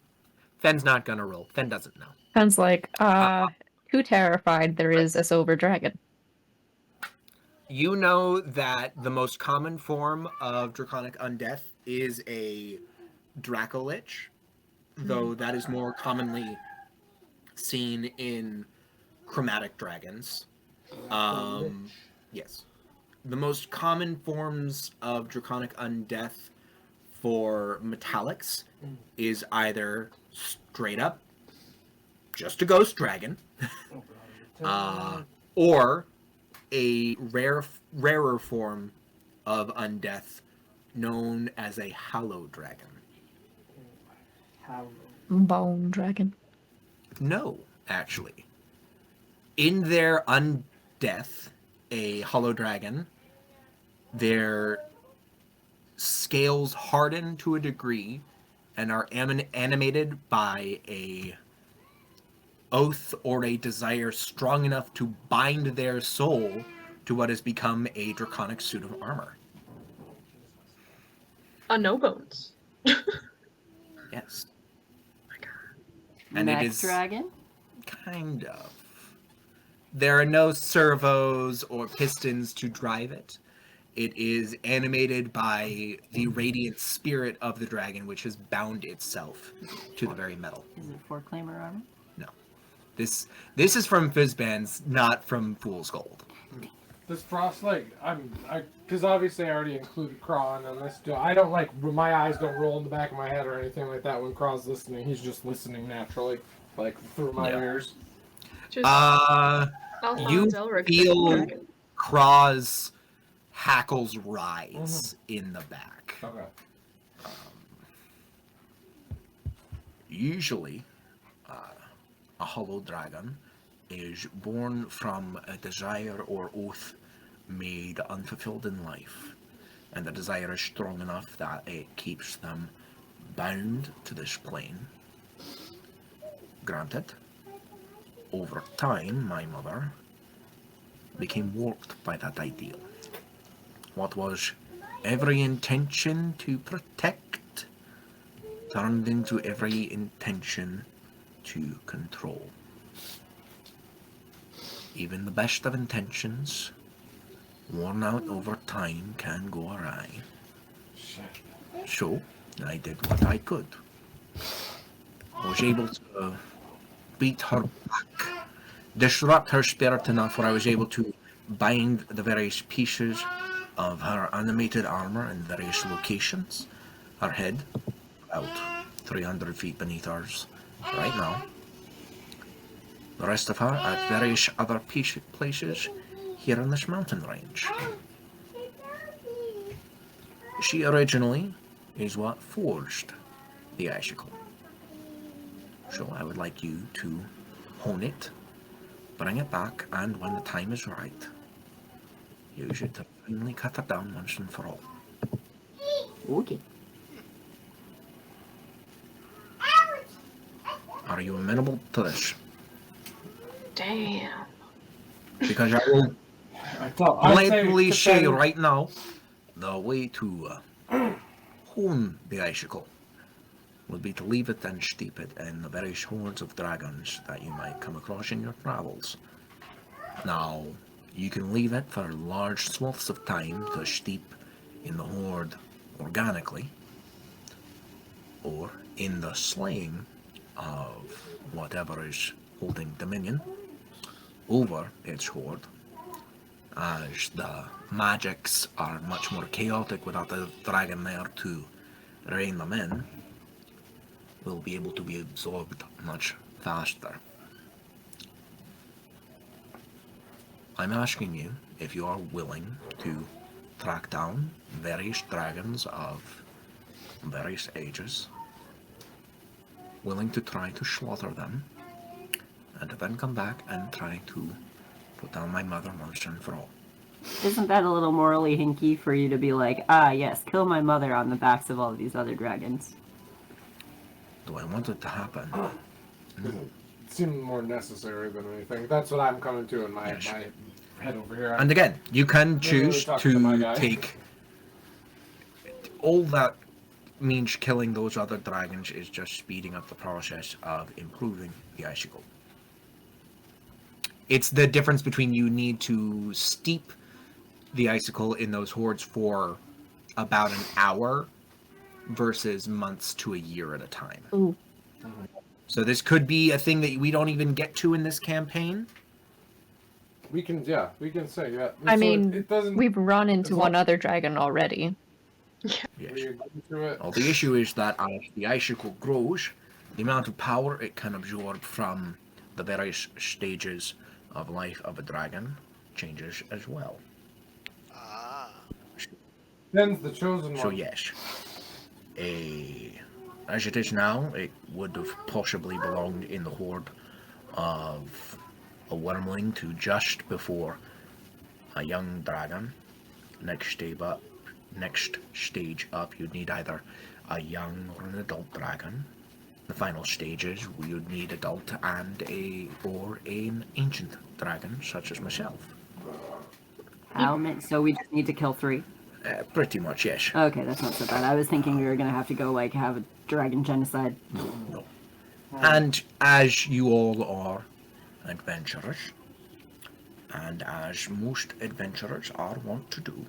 Speaker 1: Fen's not gonna roll. Fen doesn't know.
Speaker 7: Sounds like, too terrified there is a silver dragon.
Speaker 1: You know that the most common form of draconic undeath is a Dracolich, though that is more commonly seen in chromatic dragons. Yes. The most common forms of draconic undeath for metallics is either straight up just a ghost dragon, or a rarer form of undeath known as a hollow dragon.
Speaker 7: Bone dragon.
Speaker 1: No, actually. In their undeath, a hollow dragon, their scales harden to a degree and are animated by a oath or a desire strong enough to bind their soul to what has become a draconic suit of armor.
Speaker 4: A no bones.
Speaker 1: Yes. And
Speaker 2: Mech
Speaker 1: it is
Speaker 2: dragon?
Speaker 1: kind of. There are no servos or pistons to drive it. It is animated by the radiant spirit of the dragon, which has bound itself to the very metal.
Speaker 2: Is it four-claimer armor?
Speaker 1: No. This is from Fizzbands, not from Fool's Gold.
Speaker 5: This Frost, like, because obviously I already included Kron on this. I don't, like, my eyes don't roll in the back of my head or anything like that when Kron's listening. He's just listening naturally, like, through my ears.
Speaker 4: Just
Speaker 1: You
Speaker 4: Alphonse Elric, the
Speaker 1: feel
Speaker 4: dragon.
Speaker 1: Kraw's hackles rise in the back.
Speaker 5: Okay.
Speaker 1: Usually, a hollow dragon is born from a desire or oath made unfulfilled in life, and the desire is strong enough that it keeps them bound to this plane. Granted, over time, my mother became warped by that ideal. What was every intention to protect turned into every intention to control. Even the best of intentions, worn out over time, can go awry. So, I did what I could. I was able to beat her back, disrupt her spirit enough where I was able to bind the various pieces of her animated armor in various locations. Her head, about 300 feet beneath ours right now. The rest of her at various other places here in this mountain range. She originally is what forged the Icicle. So I would like you to hone it, bring it back, and when the time is right, use it to finally cut it down once and for all.
Speaker 2: Okay.
Speaker 1: Are you amenable to this?
Speaker 4: Damn.
Speaker 1: Because I will
Speaker 5: I'd
Speaker 1: blatantly say
Speaker 5: defend-
Speaker 1: right now, the way to hone the Icicle would be to leave it and steep it in the various hordes of dragons that you might come across in your travels. Now, you can leave it for large swaths of time to steep in the horde organically, or in the slaying of whatever is holding dominion over its horde, as the magics are much more chaotic without the dragon there to rein them in, will be able to be absorbed much faster. I'm asking you if you are willing to track down various dragons of various ages, willing to try to slaughter them, and to then come back and try to put down my mother once and for all.
Speaker 2: Isn't that a little morally hinky for you to be like, ah, yes, kill my mother on the backs of all of these other dragons?
Speaker 1: Do I want it to happen? No.
Speaker 5: It seemed more necessary than anything. That's what I'm coming to in my,
Speaker 1: Yes.
Speaker 5: my head over here.
Speaker 1: And again, you can
Speaker 5: Literally
Speaker 1: choose
Speaker 5: talking to my
Speaker 1: to
Speaker 5: guy.
Speaker 1: take all that means killing those other dragons is just speeding up the process of improving the Icicle. It's the difference between you need to steep the icicle in those hordes for about an hour versus months to a year at a time.
Speaker 7: Ooh.
Speaker 1: So this could be a thing that we don't even get to in this campaign.
Speaker 5: We can say, yeah.
Speaker 7: I
Speaker 5: So
Speaker 7: mean,
Speaker 5: it doesn't.
Speaker 7: we've run into
Speaker 5: as
Speaker 7: one
Speaker 5: long-
Speaker 7: other dragon already.
Speaker 1: Yes.
Speaker 5: We agree to it.
Speaker 1: Well, the issue is that as the icicle grows, the amount of power it can absorb from the various stages of life of a dragon changes as well.
Speaker 3: Ah.
Speaker 5: Ben's the chosen one.
Speaker 1: So yes, as it is now, it would have possibly belonged in the horde of a wormling to just before a young dragon. Next stage up, you'd need either a young or an adult dragon. The final stages, you'd need adult and an ancient dragon, such as myself.
Speaker 2: How many? So we just need to kill 3.
Speaker 1: Pretty much, yes.
Speaker 2: Okay, that's not so bad. I was thinking we were gonna have to go like have a dragon genocide.
Speaker 1: No. And as you all are adventurers, and as most adventurers are wont to do,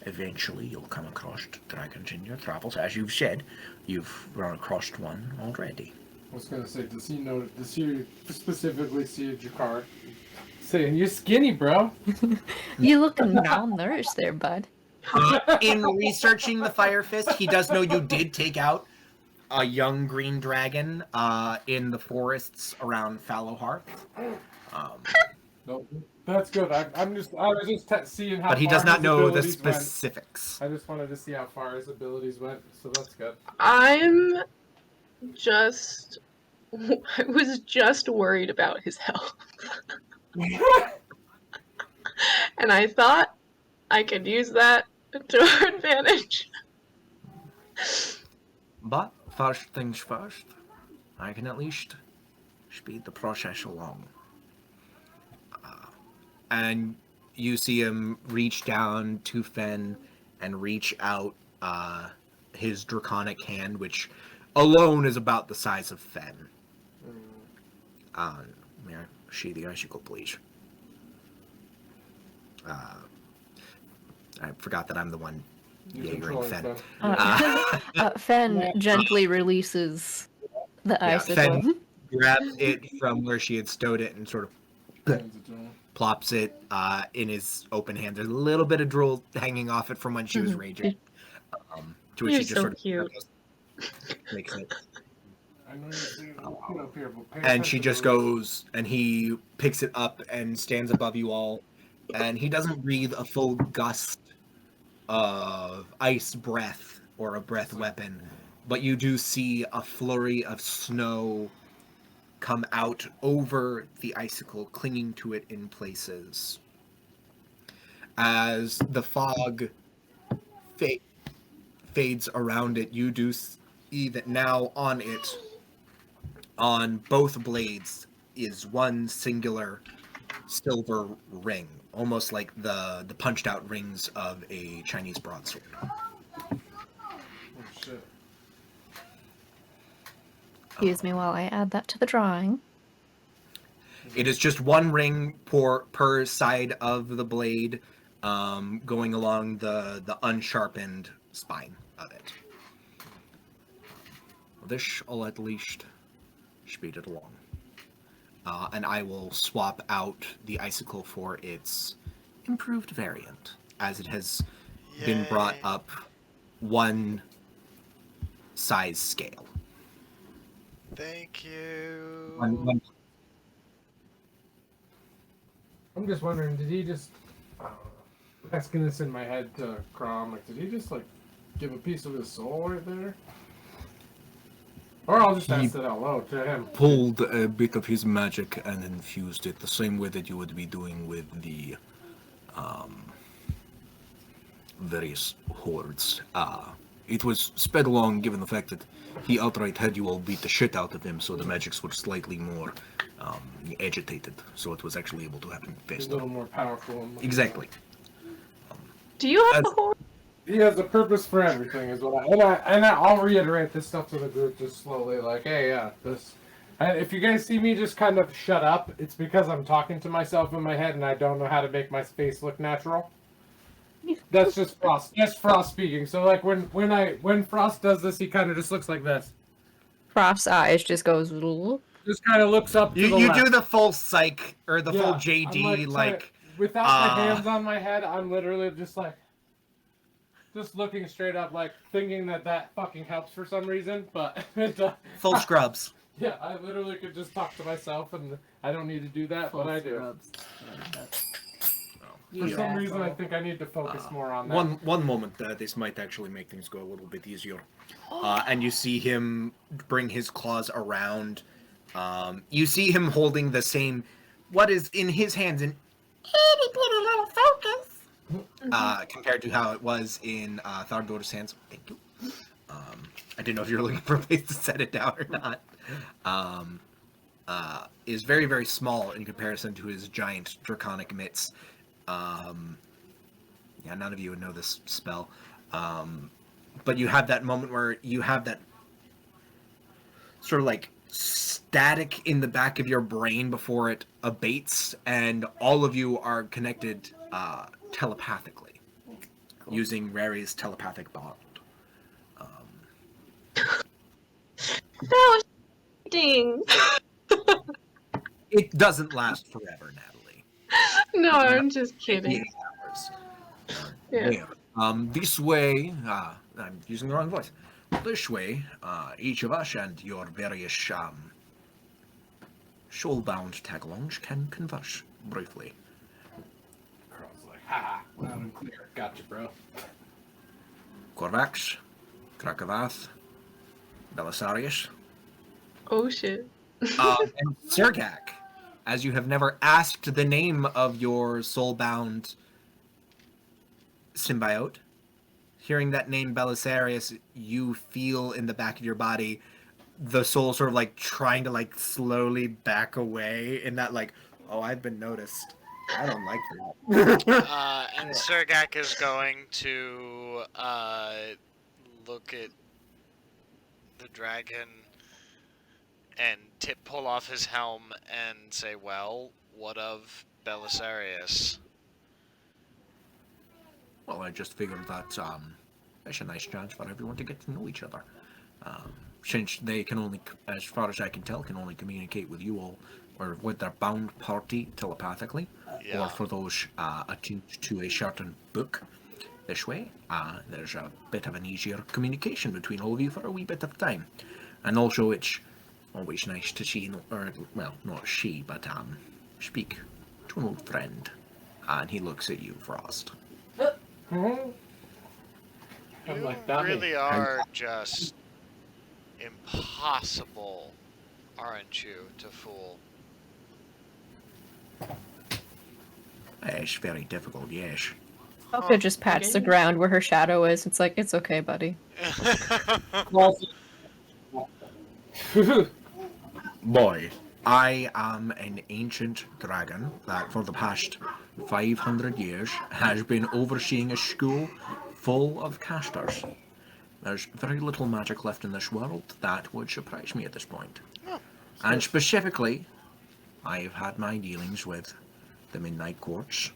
Speaker 1: eventually you'll come across dragons in your travels. As you've said, you've run across one already.
Speaker 5: I was gonna say, does he specifically see Jakar saying, "You skinny, bro"?
Speaker 7: You looking malnourished there, bud.
Speaker 1: In researching the Fire Fist, he does know you did take out a young green dragon in the forests around Fallowhearth.
Speaker 5: No, that's good. I was just seeing how.
Speaker 1: But he
Speaker 5: far
Speaker 1: does not
Speaker 5: his
Speaker 1: know the
Speaker 5: abilities went.
Speaker 1: specifics.
Speaker 5: I just wanted to see how far his abilities went, so that's good.
Speaker 4: I was just worried about his health. And I thought I could use that to our advantage.
Speaker 1: But first things first, I can at least speed the process along. And you see him reach down to Fen and reach out his draconic hand, which alone is about the size of Fen. May I see the icicle, please? I forgot that I'm the one
Speaker 5: You're
Speaker 1: Jaegering
Speaker 5: controlling
Speaker 1: Fen.
Speaker 7: Fen gently releases the
Speaker 1: Yeah,
Speaker 7: icicle.
Speaker 1: Fen grabs it from where she had stowed it and sort of
Speaker 5: Hands it to him.
Speaker 1: plops it in his open hand. There's a little bit of drool hanging off it from when she was raging. To which
Speaker 4: You're
Speaker 1: she just
Speaker 4: so
Speaker 1: sort of
Speaker 4: cute.
Speaker 1: makes it.
Speaker 5: I know you're seeing it up here, but pay
Speaker 1: And she
Speaker 5: attention
Speaker 1: just
Speaker 5: to it.
Speaker 1: goes, and he picks it up and stands above you all. And he doesn't breathe a full gust of ice breath or a breath weapon, but you do see a flurry of snow come out over the icicle, clinging to it in places. As the fog fades around it, you do see that now on it, on both blades, is one singular silver ring, almost like the punched out rings of a Chinese broadsword.
Speaker 5: Oh shit.
Speaker 7: Excuse me while I add that to the drawing.
Speaker 1: It is just one ring per side of the blade, going along the unsharpened spine of it. This will at least speed it along. And I will swap out the icicle for its improved variant, as it has been brought
Speaker 3: Yay.
Speaker 1: up one size scale.
Speaker 3: Thank you.
Speaker 1: One
Speaker 5: I'm just wondering, did he just asking this in my head to Crom, like, did he just like give a piece of his soul right there? Or I'll just ask it out loud to him.
Speaker 1: pulled a bit of his magic and infused it the same way that you would be doing with the various hordes. It was sped along given the fact that he outright had you all beat the shit out of him, so the magics were slightly more agitated, so it was actually able to happen
Speaker 5: He's a
Speaker 1: faster.
Speaker 5: little more powerful. And
Speaker 1: Exactly.
Speaker 4: Do you have
Speaker 1: As-
Speaker 4: a horn?
Speaker 5: He has a purpose for everything, is what I'll reiterate this stuff to the group just slowly, like, hey, yeah, this. And if you guys see me just kind of shut up, it's because I'm talking to myself in my head and I don't know how to make my face look natural. That's just Frost. Just Frost speaking. So like when Frost does this, he kind of just looks like this.
Speaker 7: Frost's eyes just goes. "Loop."
Speaker 5: Just kind of looks up to the
Speaker 1: You
Speaker 5: left.
Speaker 1: do the full psych or the full
Speaker 5: Yeah,
Speaker 1: JD
Speaker 5: I'm
Speaker 1: like
Speaker 5: without my hands on my head, I'm literally just like just looking straight up, like thinking that fucking helps for some reason, but
Speaker 1: full scrubs.
Speaker 5: yeah, I literally could just talk to myself, and I don't need to do that, but I do.
Speaker 2: Scrubs.
Speaker 5: For some reason, I think I need to focus more on that.
Speaker 1: One moment, this might actually make things go a little bit easier. And you see him bring his claws around. You see him holding the same, what is in his hands, an itty bitty little focus, compared to how it was in Thardor's hands. Thank you. I didn't know if you were looking for a place to set it down or not. Is very, very small in comparison to his giant draconic mitts. Yeah, none of you would know this spell. But you have that moment where you have that sort of like static in the back of your brain before it abates, and all of you are connected telepathically using Rary's telepathic bond.
Speaker 4: That was ding.
Speaker 1: It doesn't last forever, Natalie.
Speaker 4: No, I'm just kidding.
Speaker 1: 8 hours.
Speaker 4: Yeah.
Speaker 1: There. This way, I'm using the wrong voice. This way, each of us and your various soul-bound tagalongs can converse briefly.
Speaker 5: Crow's like, ha, loud and clear. Gotcha, bro.
Speaker 1: Corvax, Krakavath, Belisarius,
Speaker 4: Oh shit.
Speaker 1: and Sergak, as you have never asked the name of your soul-bound symbiote. Hearing that name Belisarius, you feel in the back of your body the soul sort of like trying to like slowly back away in that like, oh, I've been noticed. I don't like that.
Speaker 3: And Sergak is going to look at the dragon and pull off his helm and say, well, what of Belisarius?
Speaker 1: Well, I just figured that it's a nice chance for everyone to get to know each other. Since they can only, as far as I can tell, can only communicate with you all, or with their bound party telepathically,
Speaker 3: Yeah.
Speaker 1: or for those attuned to a certain book. This way, there's a bit of an easier communication between all of you for a wee bit of time. And also, it's always nice to see, or, well, not she, but speak to an old friend. And he looks at you, Frost.
Speaker 5: I'm
Speaker 3: You
Speaker 5: like, that
Speaker 3: really are just impossible, aren't you, to fool?
Speaker 1: It's very difficult, yes.
Speaker 7: Elka just pats the ground where her shadow is. It's like, it's okay, buddy.
Speaker 1: Boy, I am an ancient dragon that for the past 500 years has been overseeing a school full of casters. There's very little magic left in this world that would surprise me at this point. And specifically, I've had my dealings with the Midnight Courts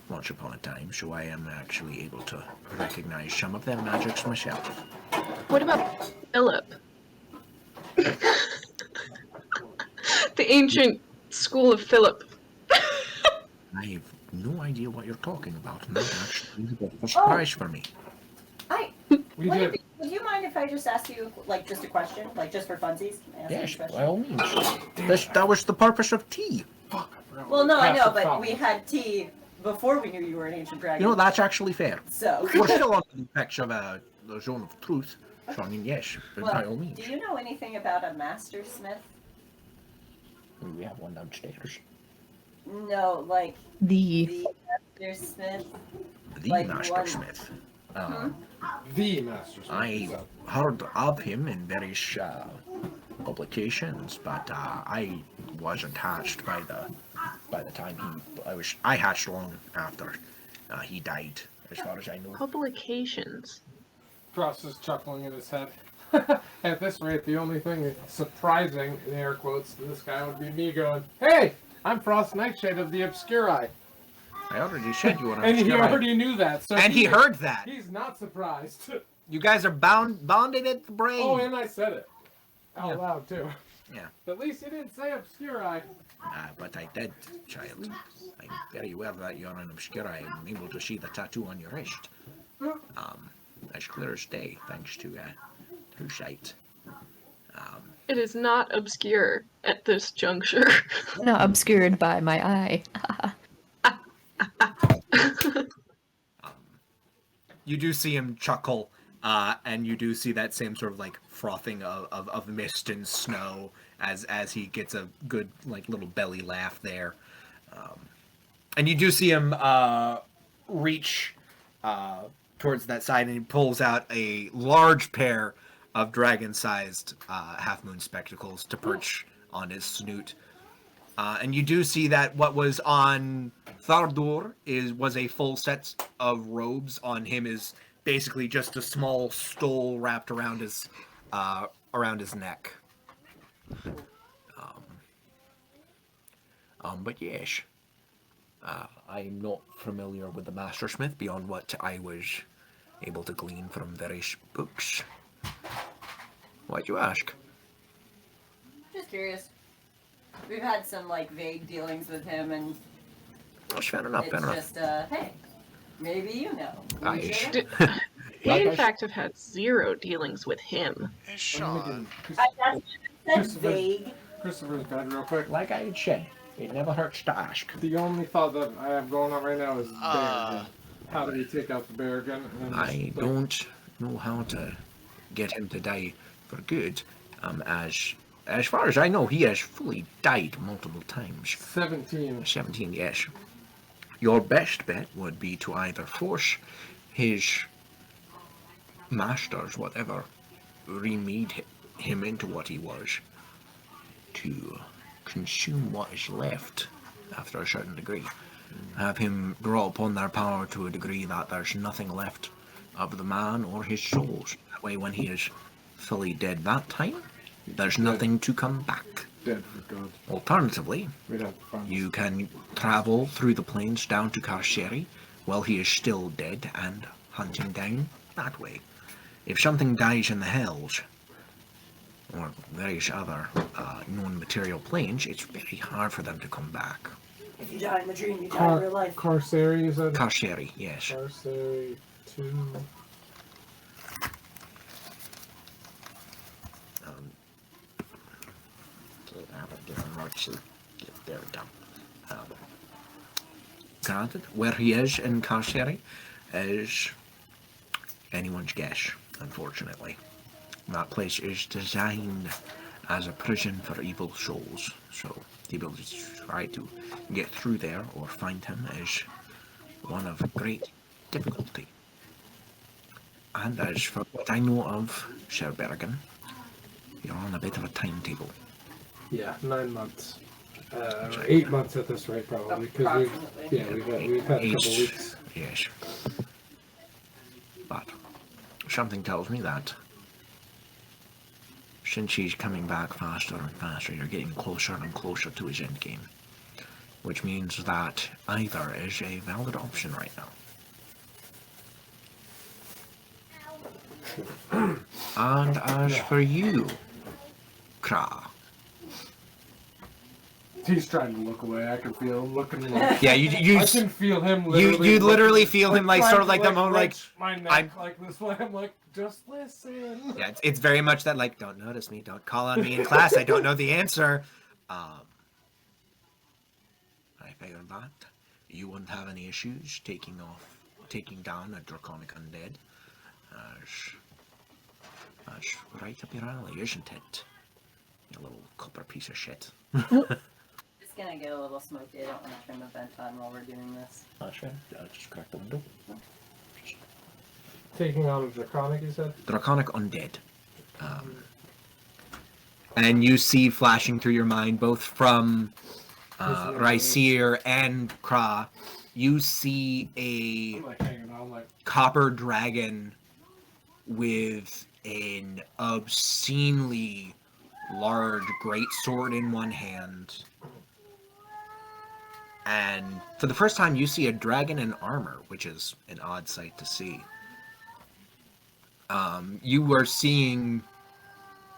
Speaker 1: once upon a time, so I am actually able to recognize some of their magics myself.
Speaker 4: What about Philip? The ancient school of Philip.
Speaker 1: I have no idea what you're talking about, and that actually is a bit of a surprise for me.
Speaker 5: We did.
Speaker 2: Would you mind if I just ask you, like, just a question? Like, just for funsies? Can I ask you a
Speaker 1: Yes,
Speaker 2: question?
Speaker 1: by all means. That was the purpose of tea.
Speaker 5: Fuck, I forgot
Speaker 2: Well, no, I
Speaker 5: pass
Speaker 2: know,
Speaker 5: the
Speaker 2: but
Speaker 5: phone.
Speaker 2: we had tea before we knew you were an ancient dragon.
Speaker 1: You know, that's actually fair.
Speaker 2: So.
Speaker 1: We're still on the effects of the zone of truth, so I mean, yes, by all
Speaker 2: Well,
Speaker 1: means.
Speaker 2: do you know anything about a master smith?
Speaker 1: We have one downstairs.
Speaker 2: No, like
Speaker 7: The
Speaker 2: the master smith.
Speaker 1: The
Speaker 2: Like
Speaker 1: Master
Speaker 2: one-
Speaker 1: Smith.
Speaker 5: The Master Sword.
Speaker 1: I heard of him in various publications, but I wasn't hatched by the time I hatched long after he died, as far as I know.
Speaker 4: Publications.
Speaker 5: Frost is chuckling in his head. At this rate, the only thing surprising, in air quotes, to this guy would be me going, "Hey, I'm Frost Nightshade of the Obscuri."
Speaker 1: I already said you were
Speaker 5: And he
Speaker 1: obscure.
Speaker 5: already knew that. So
Speaker 1: And he heard that.
Speaker 5: He's not surprised.
Speaker 1: You guys are bonded at the brain.
Speaker 5: Oh, and I said it out
Speaker 1: Yeah.
Speaker 5: loud too.
Speaker 1: Yeah.
Speaker 5: At least you didn't say obscuri.
Speaker 1: But I did, child. I'm very aware that you're an obscure. I'm able to see the tattoo on your wrist. As clear as day, thanks to true sight.
Speaker 4: It is not obscure at this juncture.
Speaker 7: Not obscured by my eye.
Speaker 1: You do see him chuckle, and you do see that same sort of like frothing of mist and snow as he gets a good like little belly laugh there. And you do see him reach towards that side, and he pulls out a large pair of dragon-sized half-moon spectacles to perch on his snoot. And you do see that what was on Thardur was a full set of robes. On him is basically just a small stole wrapped around his neck. But yes, I'm not familiar with the Mastersmith beyond what I was able to glean from various books. Why'd you ask?
Speaker 2: Just curious. We've had some like vague dealings with him, and
Speaker 1: That's fair enough,
Speaker 2: it's
Speaker 1: fair enough.
Speaker 2: just hey, maybe you know.
Speaker 1: I-
Speaker 2: Sure?
Speaker 4: We, in fact, have had 0 dealings with him.
Speaker 3: Hey, Sean.
Speaker 2: That's vague.
Speaker 5: Christopher's bed real quick.
Speaker 1: Like I had said, it never hurts to ask.
Speaker 5: The only thought that I have going on right now is bear
Speaker 3: Uh,
Speaker 5: again. How do we take out the bear again? And then
Speaker 1: I
Speaker 5: just,
Speaker 1: don't know how to get him to die for good. As far as I know, he has fully died multiple times.
Speaker 5: 17.
Speaker 1: 17, yes. Your best bet would be to either force his masters, whatever, remade him into what he was, to consume what is left after a certain degree. Have him draw upon their power to a degree that there's nothing left of the man or his souls. That way, when he is fully dead that time, there's nothing to come back.
Speaker 5: Dead for good.
Speaker 1: Alternatively,
Speaker 5: We'd have to find
Speaker 1: you can travel through the plains down to Karsheri while he is still dead and hunt him down that way. If something dies in the hells, or various other known material planes, it's very hard for them to come back.
Speaker 2: If you die in the dream, you die in real life.
Speaker 5: Carceri, is that?
Speaker 1: Karsheri, yes.
Speaker 5: Carceri 2.
Speaker 1: Get there done. Granted, where he is in Karsheri is anyone's guess, unfortunately. That place is designed as a prison for evil souls, so the ability to try to get through there or find him is one of great difficulty. And as for what I know of Sir Bergen, you're on a bit of a timetable.
Speaker 5: Yeah, 9 months. 8 months at this rate, probably, because we've had a couple weeks.
Speaker 1: Yes. But something tells me that since he's coming back faster and faster, you're getting closer and closer to his end game. Which means that either is a valid option right now. And as for you, Kra.
Speaker 5: He's trying to look away. I can feel him looking like.
Speaker 1: Yeah, you
Speaker 5: I can feel him
Speaker 1: you
Speaker 5: literally.
Speaker 1: literally feel him like
Speaker 5: trying
Speaker 1: sort of
Speaker 5: to,
Speaker 1: like the moment like
Speaker 5: wrench my neck
Speaker 1: I'm-
Speaker 5: like this way. I'm like, just listen.
Speaker 1: yeah, it's very much that like don't notice me, don't call on me in class, I don't know the answer. I figured that you wouldn't have any issues taking down a draconic undead. That's right up your alley, isn't it? You little copper piece of shit.
Speaker 2: It's gonna get a little smoky. I don't want to turn the vent on while we're doing this.
Speaker 1: That's right. I'll just crack the window.
Speaker 5: Taking on a draconic, you said?
Speaker 1: Draconic undead. And you see flashing through your mind, both from Rysir and Kra, you see a
Speaker 5: I'm like hanging on, like.
Speaker 1: copper dragon with an obscenely large great sword in one hand And for the first time, you see a dragon in armor, which is an odd sight to see. You were seeing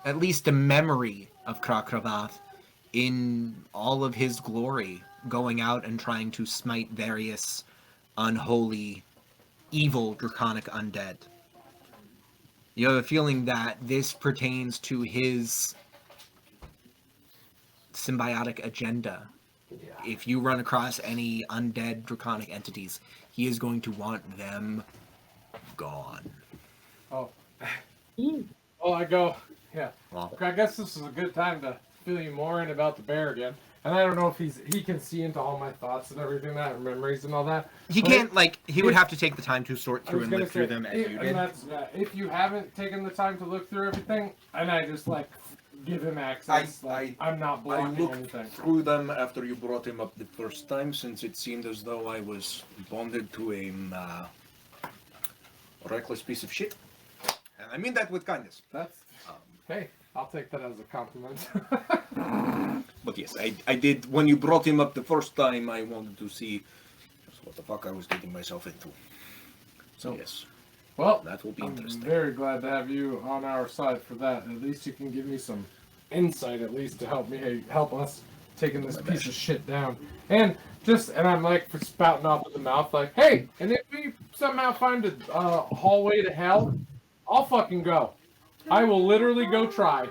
Speaker 1: at least a memory of Krakravath in all of his glory, going out and trying to smite various unholy, evil, draconic undead. You have a feeling that this pertains to his symbiotic agenda.
Speaker 5: Yeah.
Speaker 1: If you run across any undead draconic entities, he is going to want them gone.
Speaker 5: Oh. Well, I go, yeah.
Speaker 1: Well,
Speaker 5: Okay, I guess this is a good time to fill you more in about the bear again. And I don't know if he can see into all my thoughts and everything that, memories and all that.
Speaker 1: he
Speaker 5: But
Speaker 1: can't, like, he would have to take the time to sort
Speaker 5: I
Speaker 1: through
Speaker 5: was
Speaker 1: and
Speaker 5: gonna
Speaker 1: look through
Speaker 5: say,
Speaker 1: them as you
Speaker 5: and
Speaker 1: did.
Speaker 5: that's, if you haven't taken the time to look through everything, and I just like give him access, I'm not blocking anything.
Speaker 8: through them after you brought him up the first time, since it seemed as though I was bonded to a reckless piece of shit.
Speaker 1: And I mean that with kindness.
Speaker 5: That's hey, I'll take that as a compliment.
Speaker 8: But yes, I did. When you brought him up the first time, I wanted to see just what the fuck I was getting myself into. So yes,
Speaker 5: Well,
Speaker 8: that will be
Speaker 5: I'm
Speaker 8: interesting.
Speaker 5: very glad to have you on our side for that. At least you can give me some insight, at least to help us taking this piece of shit down. And I'm like spouting off at the mouth, like, hey, and if we somehow find a hallway to hell, I'll fucking go. I will literally go try.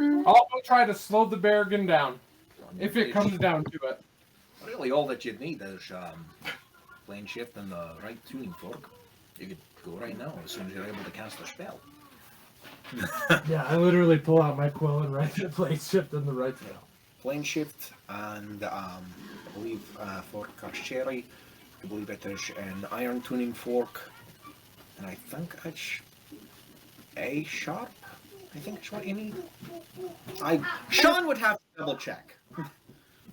Speaker 5: I'll go try to slow the Berrigan down, if it comes down to it.
Speaker 8: Really, all that you need is plane shift and the right tuning fork. You could go right now as soon as you're able to cast a spell.
Speaker 5: Yeah, I literally pull out my quill and write the plane shift in the right tail.
Speaker 8: Plane shift and I believe for Karsheri, I believe it is an iron tuning fork, and I think it's A sharp. I think it's what you need.
Speaker 1: Sean would have to double check.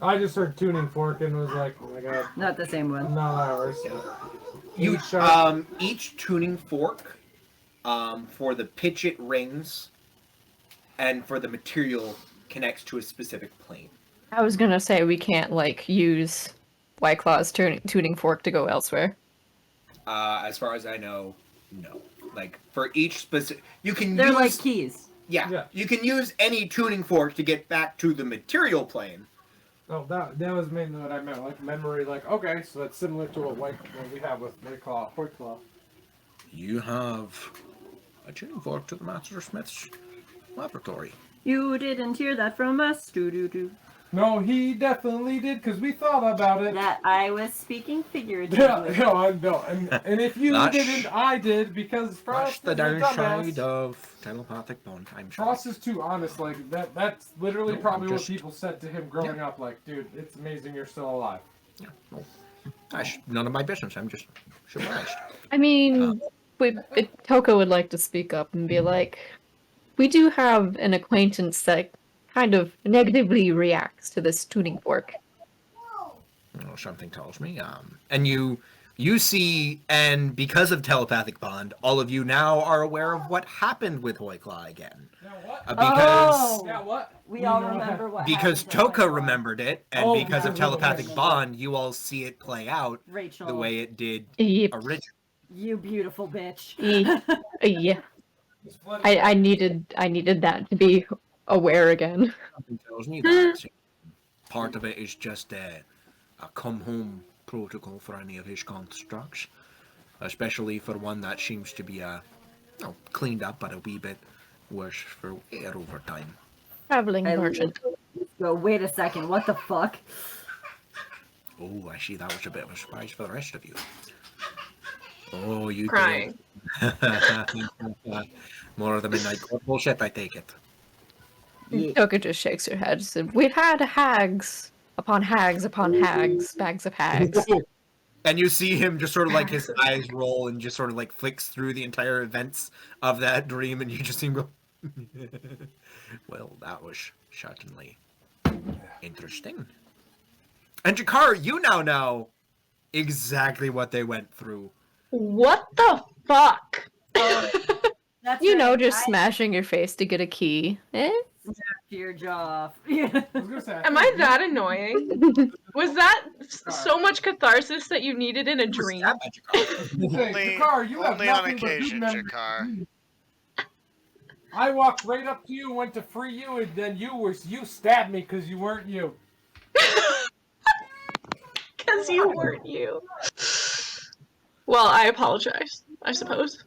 Speaker 5: I just heard tuning fork and was like, oh my god,
Speaker 2: Not the same one.
Speaker 5: not ours.
Speaker 1: You
Speaker 5: sharp.
Speaker 1: each tuning fork, for the pitch it rings, and for the material connects to a specific plane.
Speaker 7: I was gonna say we can't like use White Claw's tuning fork to go elsewhere.
Speaker 1: As far as I know, no. Like for each specific, you can
Speaker 2: They're
Speaker 1: use
Speaker 2: like keys.
Speaker 5: Yeah.
Speaker 1: you can use any tuning fork to get back to the material plane.
Speaker 5: Oh, that was mainly what I meant, like memory, like, okay, so that's similar to what we have with White Claw.
Speaker 8: You have a tuning fork to the Mastersmith's laboratory.
Speaker 2: You didn't hear that from us. Doo-doo-doo.
Speaker 5: No, he definitely did, because we thought about it.
Speaker 2: That I was speaking figuratively.
Speaker 5: Yeah, no, I know. And if you
Speaker 1: That's-
Speaker 5: didn't, I did, because Frost
Speaker 1: That's the
Speaker 5: is a
Speaker 1: downside
Speaker 5: dumbass.
Speaker 1: of telepathic bond. I'm sure.
Speaker 5: Frost is too honest, like, that's literally
Speaker 1: No,
Speaker 5: probably
Speaker 1: just-
Speaker 5: what people said to him growing up, like, dude, it's amazing you're still alive.
Speaker 1: Yeah, no. None of my business. I'm just surprised.
Speaker 7: I mean, Toka would like to speak up and be like, we do have an acquaintance that kind of negatively reacts to this tuning fork.
Speaker 1: Oh, something tells me. And you see, and because of telepathic bond, all of you now are aware of what happened with Hoyclaw again.
Speaker 5: Now what?
Speaker 1: Because
Speaker 2: Oh!
Speaker 5: Yeah, what?
Speaker 2: We all remember what
Speaker 1: because
Speaker 2: happened to
Speaker 1: Toka
Speaker 2: White Claw.
Speaker 1: remembered it, and
Speaker 5: Oh,
Speaker 1: because of
Speaker 5: yeah,
Speaker 1: telepathic
Speaker 5: yeah.
Speaker 1: bond, you all see it play out
Speaker 2: Rachel,
Speaker 1: the way it did
Speaker 7: Yep.
Speaker 1: originally.
Speaker 2: you beautiful bitch.
Speaker 7: Yeah. I needed that to be aware again.
Speaker 1: Something tells me that part of it is just a come home protocol for any of his constructs, especially for one that seems to be cleaned up but a wee bit worse for wear over time.
Speaker 7: Traveling
Speaker 2: I
Speaker 7: merchant.
Speaker 2: So wait a second, what the fuck?
Speaker 1: Oh, I see. That was a bit of a surprise for the rest of you. Oh, you
Speaker 4: Crying.
Speaker 1: did. More of the midnight court bullshit, I take it.
Speaker 7: Toka just shakes her head. Said, "We've had hags upon hags upon hags, bags of hags."
Speaker 1: And you see him just sort of like his eyes roll and just sort of like flicks through the entire events of that dream, and you just see him go, well, that was certainly interesting. And Jakar, you now know exactly what they went through.
Speaker 4: What the fuck?
Speaker 2: That's
Speaker 7: You know,
Speaker 2: right,
Speaker 7: just
Speaker 2: I-
Speaker 7: smashing your face to get a key. Eh?
Speaker 2: Snap your jaw off.
Speaker 5: I was gonna say,
Speaker 4: Am I that annoying? Was that so much catharsis that you needed in a dream?
Speaker 1: Stab at Jakar.
Speaker 5: Only, Jakar, you have
Speaker 3: only on
Speaker 5: nothing but good
Speaker 3: occasion,
Speaker 5: memories.
Speaker 3: Jakar.
Speaker 5: I walked right up to you, went to free you, and then you stabbed me because you weren't you.
Speaker 4: Because you weren't you. Well, I apologize, I suppose.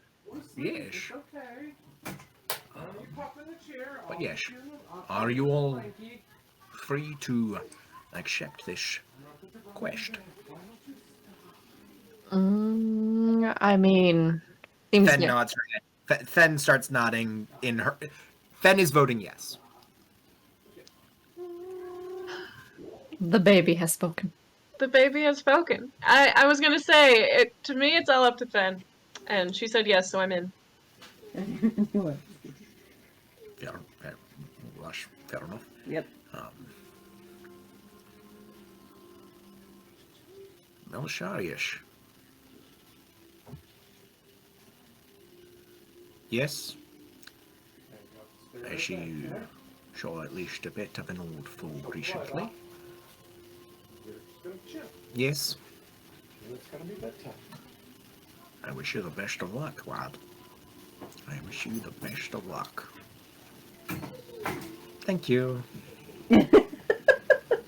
Speaker 1: Yes.
Speaker 5: Okay. You pop in the chair.
Speaker 1: But yes, are you all free to accept this quest?
Speaker 7: I mean, seems
Speaker 1: Fen nods her head. Fen starts nodding in her. Fen is voting yes.
Speaker 7: the baby has spoken.
Speaker 4: The baby has spoken. I was gonna say, to me it's all up to Fen. And she said yes, so I'm in.
Speaker 1: Fair enough.
Speaker 2: Yep.
Speaker 1: Melisharius. Yes? As you saw at least a bit of an old fool recently. Yes?
Speaker 5: It's gonna be bedtime.
Speaker 1: I wish you the best of luck, lad. I wish you the best of luck. Thank you.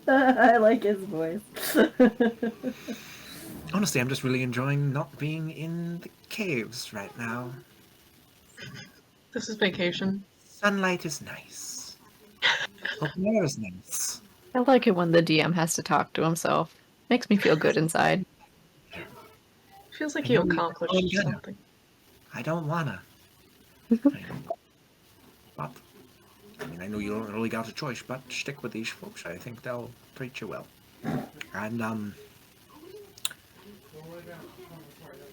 Speaker 2: I like his voice.
Speaker 1: Honestly, I'm just really enjoying not being in the caves right now.
Speaker 4: This is vacation.
Speaker 1: Sunlight is nice. Open air is nice.
Speaker 7: I like it when the DM has to talk to himself. Makes me feel good inside.
Speaker 4: Feels like
Speaker 1: I
Speaker 4: you
Speaker 1: know you're
Speaker 4: accomplished
Speaker 1: going good.
Speaker 4: something.
Speaker 1: I don't wanna. But, I mean, I know you don't really got a choice, but stick with these folks. I think they'll treat you well. And,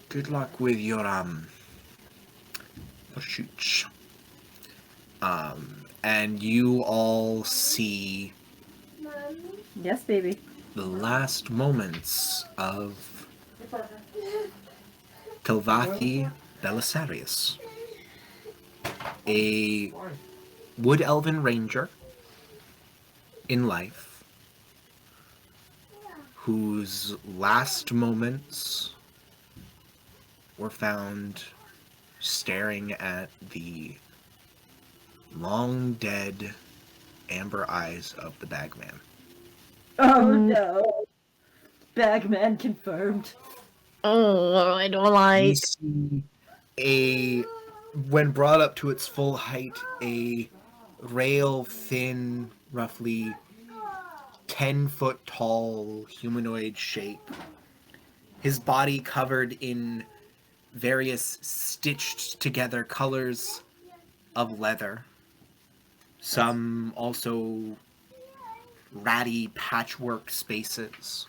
Speaker 1: good luck with your, pursuits. And you all see
Speaker 2: Yes, baby.
Speaker 1: the last moments of Tilvathi Belisarius, a wood elven ranger in life whose last moments were found staring at the long dead amber eyes of the Bagman.
Speaker 2: Oh no. Bagman confirmed.
Speaker 7: Oh, I don't
Speaker 1: You
Speaker 7: like.
Speaker 1: see when brought up to its full height, a rail thin, roughly 10-foot tall humanoid shape. His body covered in various stitched together colors of leather. Some also ratty patchwork spaces.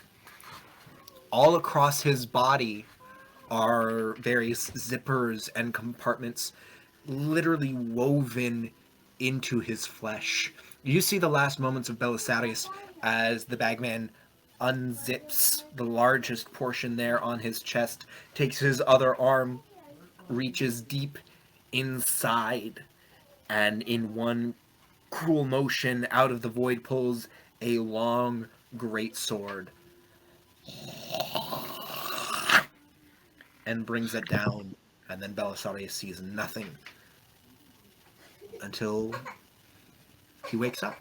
Speaker 1: All across his body are various zippers and compartments literally woven into his flesh. You see the last moments of Belisarius as the Bagman unzips the largest portion there on his chest, takes his other arm, reaches deep inside, and in one cruel motion out of the void pulls a long great sword and brings it down, and then Belisarius sees nothing until he wakes up,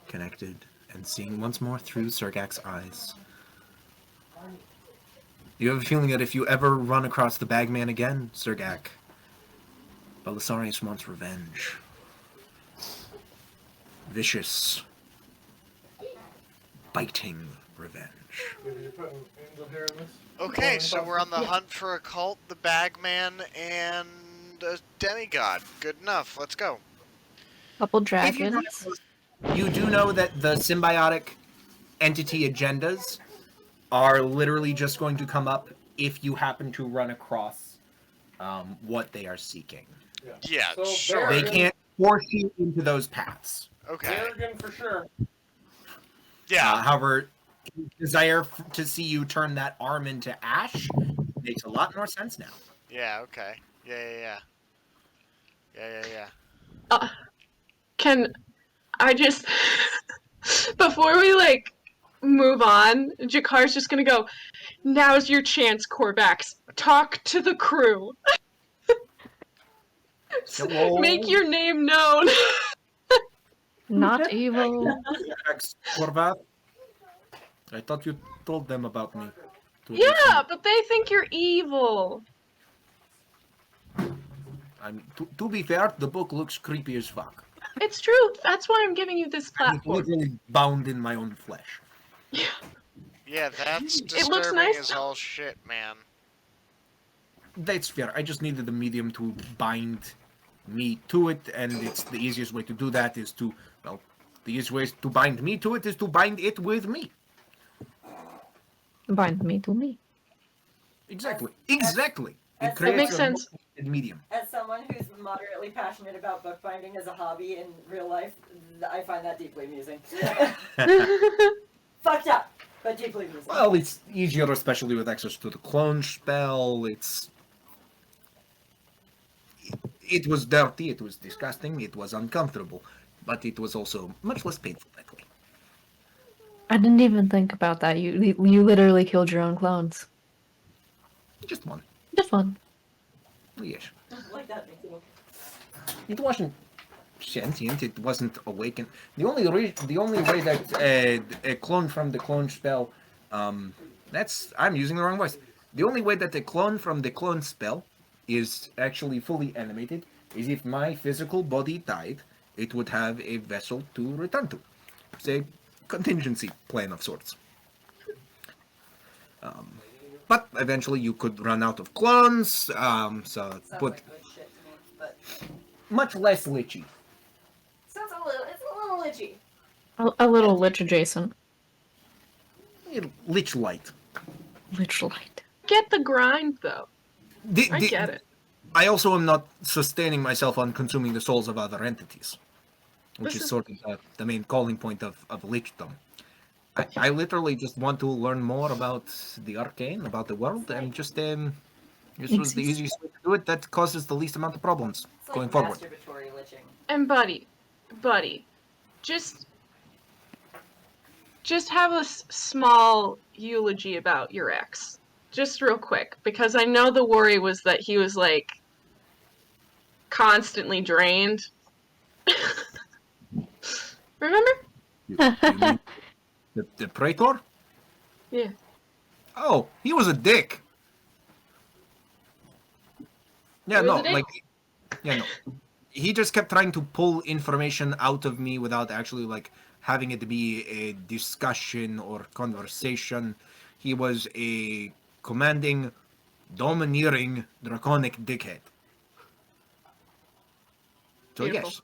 Speaker 1: connected and seeing once more through Zergak's eyes. You have a feeling that if you ever run across the Bagman again, Zergak, Belisarius wants revenge. Vicious, biting revenge.
Speaker 3: Okay, so we're on the hunt for a cult, the Bagman, and a demigod. Good enough. Let's go.
Speaker 7: Couple
Speaker 1: If you run
Speaker 7: dragons.
Speaker 1: across- You do know that the symbiotic entity agendas are literally just going to come up if you happen to run across what they are seeking.
Speaker 3: Yeah,
Speaker 5: So
Speaker 3: sure.
Speaker 1: They can't force you into those paths.
Speaker 3: Okay.
Speaker 5: Arrogant for sure.
Speaker 3: Yeah.
Speaker 1: However, his desire to see you turn that arm into ash makes a lot more sense now.
Speaker 3: Yeah, okay. Yeah.
Speaker 4: Can I just before we like move on, Jakar's just gonna go, now's your chance, Corvax. Talk to the crew.
Speaker 1: Hello.
Speaker 4: Make your name known.
Speaker 7: Not evil.
Speaker 1: Corvax. I thought you told them about me.
Speaker 4: Yeah, but they think you're evil.
Speaker 1: I mean, to be fair, the book looks creepy as fuck.
Speaker 4: It's true. That's why I'm giving you this
Speaker 1: I'm
Speaker 4: platform.
Speaker 1: literally bound in my own flesh.
Speaker 3: Yeah, that's
Speaker 4: It
Speaker 3: disturbing
Speaker 4: looks nice,
Speaker 3: as
Speaker 4: though.
Speaker 3: all shit, man.
Speaker 1: That's fair. I just needed the medium to bind me to it, and it's the easiest way to do that is to, well, the easiest way to bind me to it is to bind it with me.
Speaker 7: Bind me to me.
Speaker 1: Exactly. Exactly. It
Speaker 2: That
Speaker 1: creates
Speaker 4: makes
Speaker 1: a
Speaker 4: sense.
Speaker 1: medium.
Speaker 2: As someone who's moderately passionate about bookbinding as a hobby in real life, I find that deeply amusing. Fucked up, but deeply amusing.
Speaker 1: Well, it's easier, especially with access to the clone spell. It was dirty, it was disgusting, it was uncomfortable, but it was also much less painful that way.
Speaker 7: I didn't even think about that. You literally killed your own clones.
Speaker 1: Just one.
Speaker 7: Just one.
Speaker 1: Yes.
Speaker 2: Like that makes it
Speaker 1: It wasn't sentient. It wasn't awakened. The only way that a clone from the clone spell, I'm using the wrong voice. The only way that a clone from the clone spell is actually fully animated is if my physical body died. It would have a vessel to return to. It's a contingency plan of sorts. But eventually you could run out of clones. So
Speaker 2: sounds
Speaker 1: but
Speaker 2: like good shit to me, but
Speaker 1: much less lichy.
Speaker 2: it's a little itchy.
Speaker 7: A little lich adjacent.
Speaker 1: Lich light.
Speaker 7: Lich light.
Speaker 4: Get the grind, though. I get it.
Speaker 1: I also am not sustaining myself on consuming the souls of other entities, which
Speaker 4: This
Speaker 1: is
Speaker 4: is-
Speaker 1: sort of the main calling point of lichdom. I literally just want to learn more about the arcane, about the world, and just this was the easiest way to do it. That causes the least amount of problems
Speaker 2: It's like
Speaker 1: going forward.
Speaker 2: masturbatory liching.
Speaker 4: And buddy, just have a small eulogy about your ex. Just real quick, because I know the worry was that he was like constantly drained. Remember?
Speaker 1: You mean the Praetor?
Speaker 4: Yeah.
Speaker 1: Oh, he was a dick. Yeah,
Speaker 4: He was
Speaker 1: no,
Speaker 4: a dick?
Speaker 1: like, yeah, no. He just kept trying to pull information out of me without actually, like, having it be a discussion or conversation. He was a commanding, domineering, draconic dickhead. So,
Speaker 4: Beautiful.
Speaker 1: yes,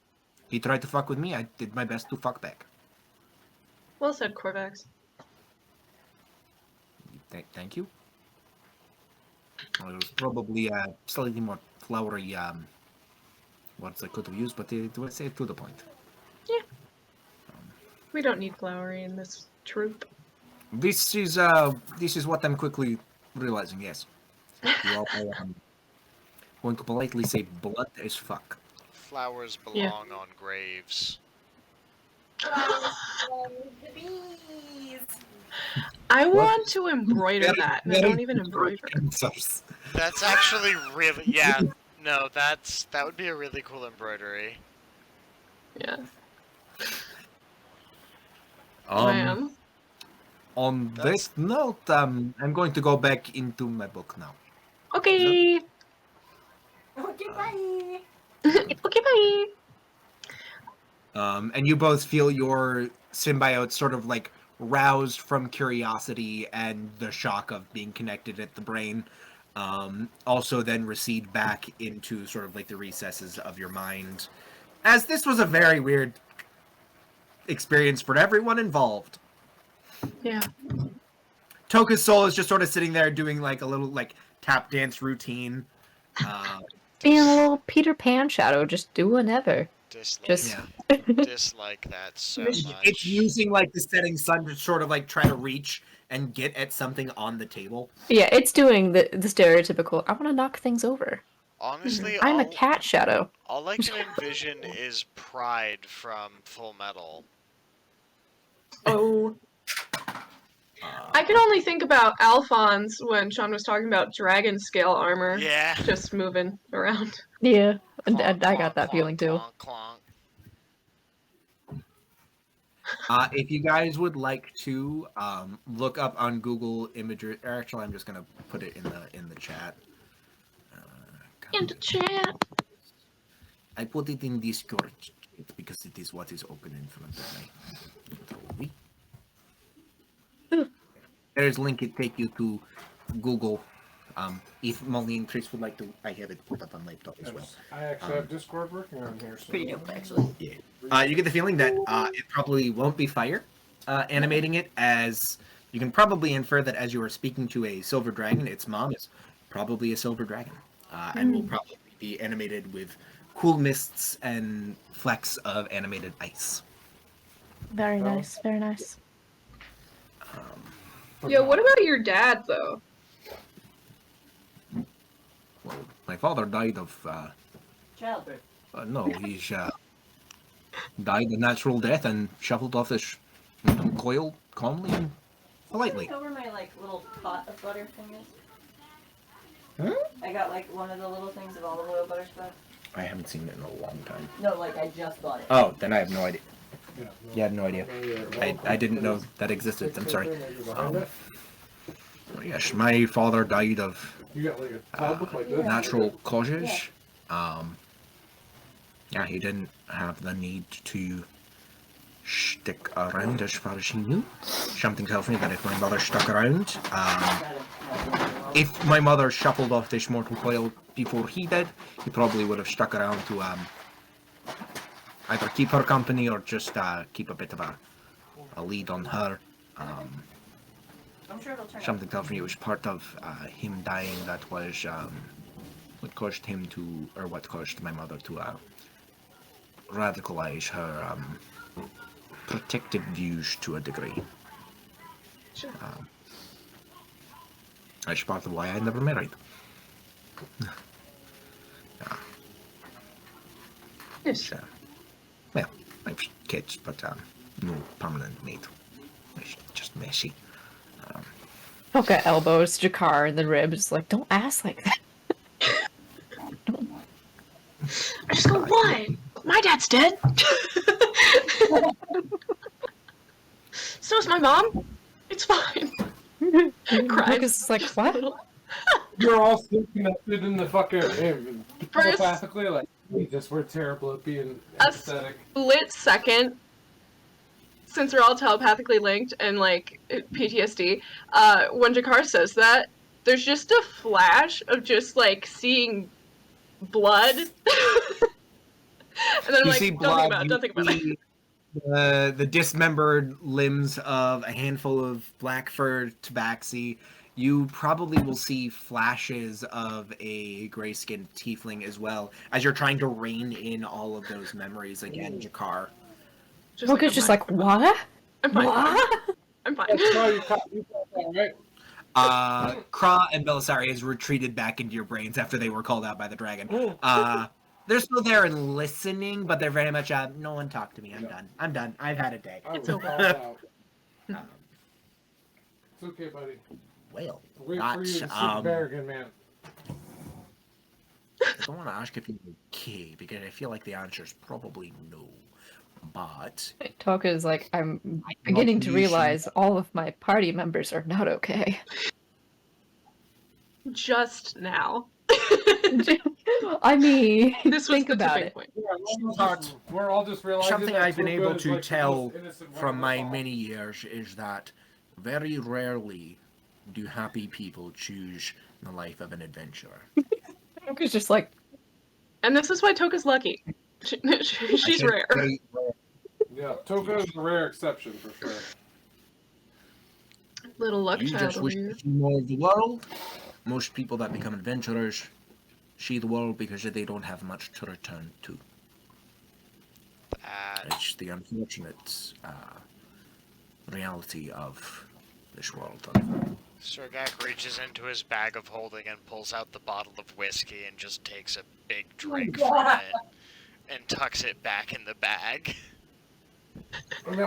Speaker 1: he tried to fuck with me. I did my best to fuck back.
Speaker 4: Well said, Corvax.
Speaker 1: Thank you. Well, it was probably slightly more flowery words I could have used, but it was to the point.
Speaker 4: We don't need flowery in this troop.
Speaker 1: This is what I'm quickly realizing. Yes, you all are going to politely say blood as fuck.
Speaker 3: Flowers
Speaker 4: Yeah.
Speaker 3: belong on graves.
Speaker 2: The bees.
Speaker 4: I
Speaker 1: What?
Speaker 4: want to embroider that, and I don't even embroider.
Speaker 1: Answers.
Speaker 3: That's actually really, yeah. No, that would be a really cool embroidery.
Speaker 4: Yeah.
Speaker 1: Um,
Speaker 4: Man.
Speaker 1: on
Speaker 3: That's-
Speaker 1: this note, I'm going to go back into my book now.
Speaker 4: Okay.
Speaker 2: Okay, bye.
Speaker 4: Okay, bye.
Speaker 1: And you both feel your symbiote sort of like roused from curiosity and the shock of being connected at the brain. Also then recede back into sort of like the recesses of your mind. As this was a very weird experience for everyone involved.
Speaker 4: Yeah.
Speaker 1: Toka's soul is just sort of sitting there doing like a little like tap dance routine.
Speaker 7: Being a little Peter Pan shadow, just do whatever.
Speaker 3: Dislike,
Speaker 7: Just
Speaker 3: dislike that so much.
Speaker 1: It's using like the setting sun to sort of like try to reach and get at something on the table.
Speaker 7: yeah, it's doing the stereotypical. I want to knock things over.
Speaker 3: Honestly,
Speaker 7: I'm a cat shadow.
Speaker 3: all I can envision is Pride from Full Metal.
Speaker 4: Oh. I can only think about Alphonse when Sean was talking about dragon scale armor.
Speaker 3: Yeah.
Speaker 4: Just moving around.
Speaker 7: Yeah, and
Speaker 3: Clonk,
Speaker 7: I got
Speaker 3: clonk,
Speaker 7: that
Speaker 3: clonk,
Speaker 7: feeling too.
Speaker 3: Clonk, clonk.
Speaker 1: If you guys would like to look up on Google imagery, or actually, I'm just gonna put it in the chat.
Speaker 4: In the chat.
Speaker 1: I put it in Discord because it is what is open in front of me. There's link. It take you to Google. If Molly and Chris would like to, I have it put up on laptop as well.
Speaker 5: I actually have Discord working on here. So
Speaker 2: Pretty dope, actually.
Speaker 1: Yeah. You get the feeling that it probably won't be fire animating it, as you can probably infer that as you are speaking to a silver dragon, its mom is probably a silver dragon, and will probably be animated with cool mists and flecks of animated ice.
Speaker 7: Very nice, very nice.
Speaker 4: Yo, what about your dad, though?
Speaker 1: Well, my father died of
Speaker 2: Childbirth.
Speaker 1: no, he's died a natural death and shuffled off this coil calmly and politely.
Speaker 2: Over my like little pot of butter thing is.
Speaker 1: Huh?
Speaker 2: I got like one of the little things of olive oil butter stuff.
Speaker 1: I haven't seen it in a long time.
Speaker 2: No, like I just bought it.
Speaker 1: Oh, then I have no idea.
Speaker 5: Yeah,
Speaker 1: You had no idea. I didn't know that existed. I'm sorry. Yes, my father died of
Speaker 5: You got like a tub like this?
Speaker 1: natural causes. Yeah, he didn't have the need to stick around as far as he knew. Something tells me that if my mother stuck around, if my mother shuffled off this mortal coil before he did, he probably would have stuck around to either keep her company or just keep a bit of a lead on her.
Speaker 2: I'm sure it'll turn
Speaker 1: Something tells me it was part of him dying that was what caused him to, or what caused my mother to radicalize her protective views to a degree.
Speaker 4: Sure.
Speaker 1: That's part of why I never married.
Speaker 4: Yes.
Speaker 1: Well, I've kids, but no permanent mate. It's just messy.
Speaker 7: Poke elbows Jakar in the ribs, like, don't ask like that.
Speaker 4: I just go, why? My dad's dead. So's my mom. It's fine. Cries.
Speaker 7: It's like, what?
Speaker 5: You're all so connected in the fucking
Speaker 4: First-
Speaker 5: telepathically, like, Jesus, we're terrible at being
Speaker 4: A
Speaker 5: empathetic.
Speaker 4: split second, since we're all telepathically linked and like PTSD, when Jakar says that, there's just a flash of just like seeing blood. And then I'm
Speaker 1: You
Speaker 4: like,
Speaker 1: see
Speaker 4: don't
Speaker 1: blood.
Speaker 4: think about it, don't think about it.
Speaker 1: see the dismembered limbs of a handful of black fur tabaxi. You probably will see flashes of a gray-skinned tiefling as well, as you're trying to rein in all of those memories again, Jakar.
Speaker 7: Poke's just like, what?
Speaker 4: I'm fine.
Speaker 7: What?
Speaker 4: I'm fine.
Speaker 5: Oh, you caught that, right?
Speaker 1: Kra and Belisari has retreated back into your brains after they were called out by the dragon. They're still there and listening, but they're very much, no one talk to me, I'm done. I'm done. I've had a day.
Speaker 5: I
Speaker 4: It's
Speaker 5: was
Speaker 4: over.
Speaker 5: called out.
Speaker 1: Um,
Speaker 5: It's okay, buddy.
Speaker 1: well,
Speaker 5: Wait for you to see the Berrigan, man.
Speaker 1: I don't want to ask if you're okay, because I feel like the answer is probably no. But
Speaker 7: Toka is like, I'm beginning to realize all of my party members are not okay.
Speaker 4: Just now.
Speaker 7: I mean,
Speaker 4: This was
Speaker 7: think
Speaker 4: the
Speaker 7: about
Speaker 4: tipping
Speaker 7: it.
Speaker 4: point.
Speaker 5: We're all just realizing
Speaker 1: something
Speaker 5: that
Speaker 1: I've been
Speaker 5: Toka
Speaker 1: able
Speaker 5: is,
Speaker 1: to
Speaker 5: like, the
Speaker 1: tell
Speaker 5: most innocent one
Speaker 1: from
Speaker 5: of
Speaker 1: my
Speaker 5: us all.
Speaker 1: many years is that very rarely do happy people choose the life of an adventurer.
Speaker 7: Toka's just like,
Speaker 4: And this is why Toka's lucky. She's
Speaker 1: I
Speaker 4: rare.
Speaker 1: think very rare.
Speaker 5: Yeah, Toka is a rare exception for sure.
Speaker 4: Little luck
Speaker 1: You
Speaker 4: child
Speaker 1: just
Speaker 4: over
Speaker 1: wish
Speaker 4: here.
Speaker 1: to see more of the world. Most people that become adventurers see the world because they don't have much to return to. It's the unfortunate reality of this world.
Speaker 3: Sergak reaches into his bag of holding and pulls out the bottle of whiskey and just takes a big drink from it and tucks it back in the bag.
Speaker 5: And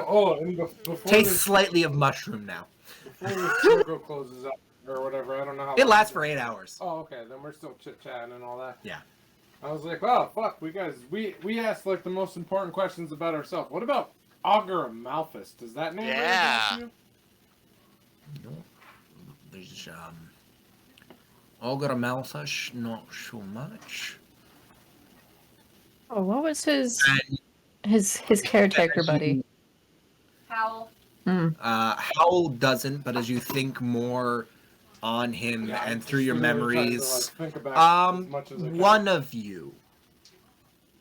Speaker 5: before
Speaker 1: Tastes
Speaker 5: this,
Speaker 1: slightly of mushroom now.
Speaker 5: before this circle closes up or whatever, I don't know how.
Speaker 1: It
Speaker 5: long
Speaker 1: lasts for 8 hours.
Speaker 5: Oh, okay. Then we're still chit chatting and all that.
Speaker 1: Yeah.
Speaker 5: I was like, oh fuck, we asked like the most important questions about ourselves. What about Augur Amalthus? Does that name ring a bell
Speaker 3: Yeah.
Speaker 5: to you?
Speaker 1: No. There's Augur Amalthus, not so much.
Speaker 7: Oh, what was his
Speaker 1: And
Speaker 7: his caretaker buddy?
Speaker 2: Howl.
Speaker 1: Howl doesn't, but as you think more on him
Speaker 5: Yeah,
Speaker 1: and
Speaker 5: I'm
Speaker 1: through
Speaker 5: just
Speaker 1: your
Speaker 5: literally trying to,
Speaker 1: memories,
Speaker 5: think about as much as I can.
Speaker 1: one of you,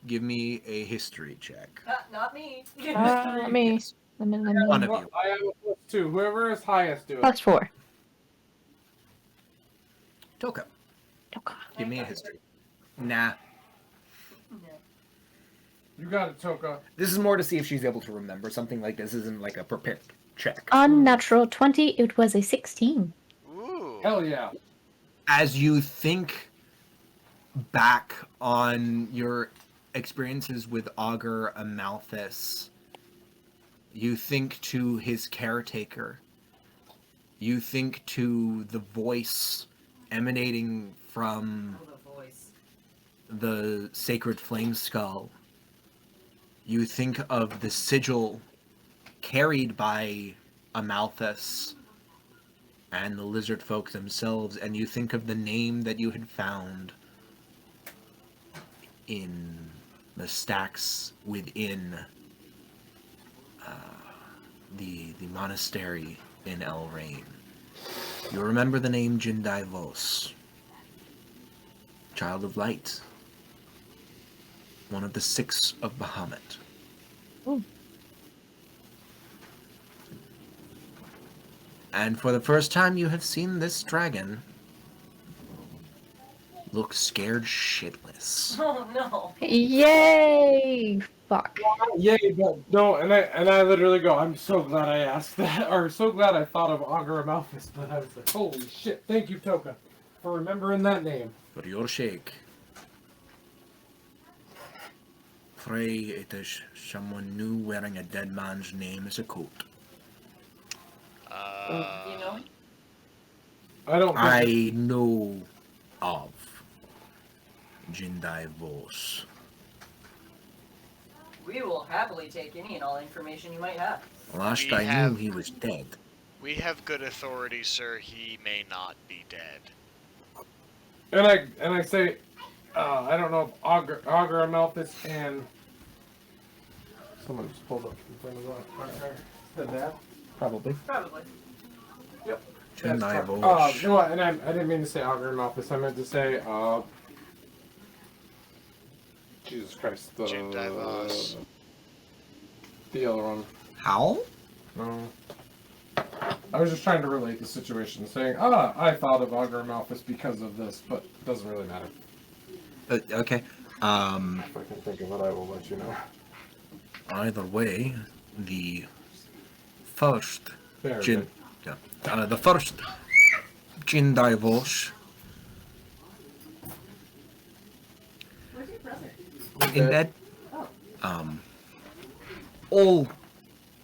Speaker 1: give me a history check.
Speaker 2: Not me.
Speaker 7: Let me. Let me.
Speaker 1: One of
Speaker 5: Well,
Speaker 1: you.
Speaker 5: I have a +2. Whoever is highest, do it.
Speaker 7: +4.
Speaker 1: Toka,
Speaker 7: Okay.
Speaker 1: give me a history. Nah.
Speaker 5: You got it, Toka.
Speaker 1: This is more to see if she's able to remember something like this. Isn't like a prepared check.
Speaker 7: Unnatural 20. It was a 16.
Speaker 3: Ooh.
Speaker 5: Hell yeah.
Speaker 1: As you think back on your experiences with Augur Amalthus, you think to his caretaker. You think to the voice emanating from the sacred flame skull. You think of the sigil carried by Amalthus and the lizard folk themselves, and you think of the name that you had found in the stacks within the monastery in El Rain. You remember the name Jindai Vos, Child of Light, one of the 6 of Bahamut.
Speaker 7: Ooh.
Speaker 1: And for the first time you have seen this dragon look scared shitless.
Speaker 2: Oh no.
Speaker 7: Yay! Fuck.
Speaker 5: Yay, but no, and I literally go, I'm so glad I asked that, or so glad I thought of Augur Amalthus, but I was like, holy shit, thank you, Toka, for remembering that name.
Speaker 1: For your shake. Frey, it is someone new wearing a dead man's name as a coat.
Speaker 2: You know?
Speaker 5: I don't think
Speaker 1: I know of Jindai Vos.
Speaker 2: We will happily take any and all information you might have.
Speaker 1: Last
Speaker 3: We
Speaker 1: I
Speaker 3: have-
Speaker 1: knew, he was dead.
Speaker 3: We have good authority, sir. He may not be dead.
Speaker 5: and I say, I don't know if Augur Amalthus and someone just pulled up in front of the that.
Speaker 1: Probably.
Speaker 2: Probably.
Speaker 5: Yep.
Speaker 1: Jindai Vos.
Speaker 5: No, and I didn't mean to say Augur Amalthus. I meant to say, Jesus Christ,
Speaker 3: Jindai Vos.
Speaker 5: the other one.
Speaker 1: How?
Speaker 5: No. I was just trying to relate the situation, saying, I thought of Augur Amalthus because of this, but it doesn't really matter.
Speaker 1: Okay.
Speaker 5: If I can think of it, I will let you know.
Speaker 1: Either way, the first
Speaker 5: Very
Speaker 1: Jin,
Speaker 5: good.
Speaker 1: yeah, the first Jindai Vos
Speaker 2: Where's your brother?
Speaker 1: in that all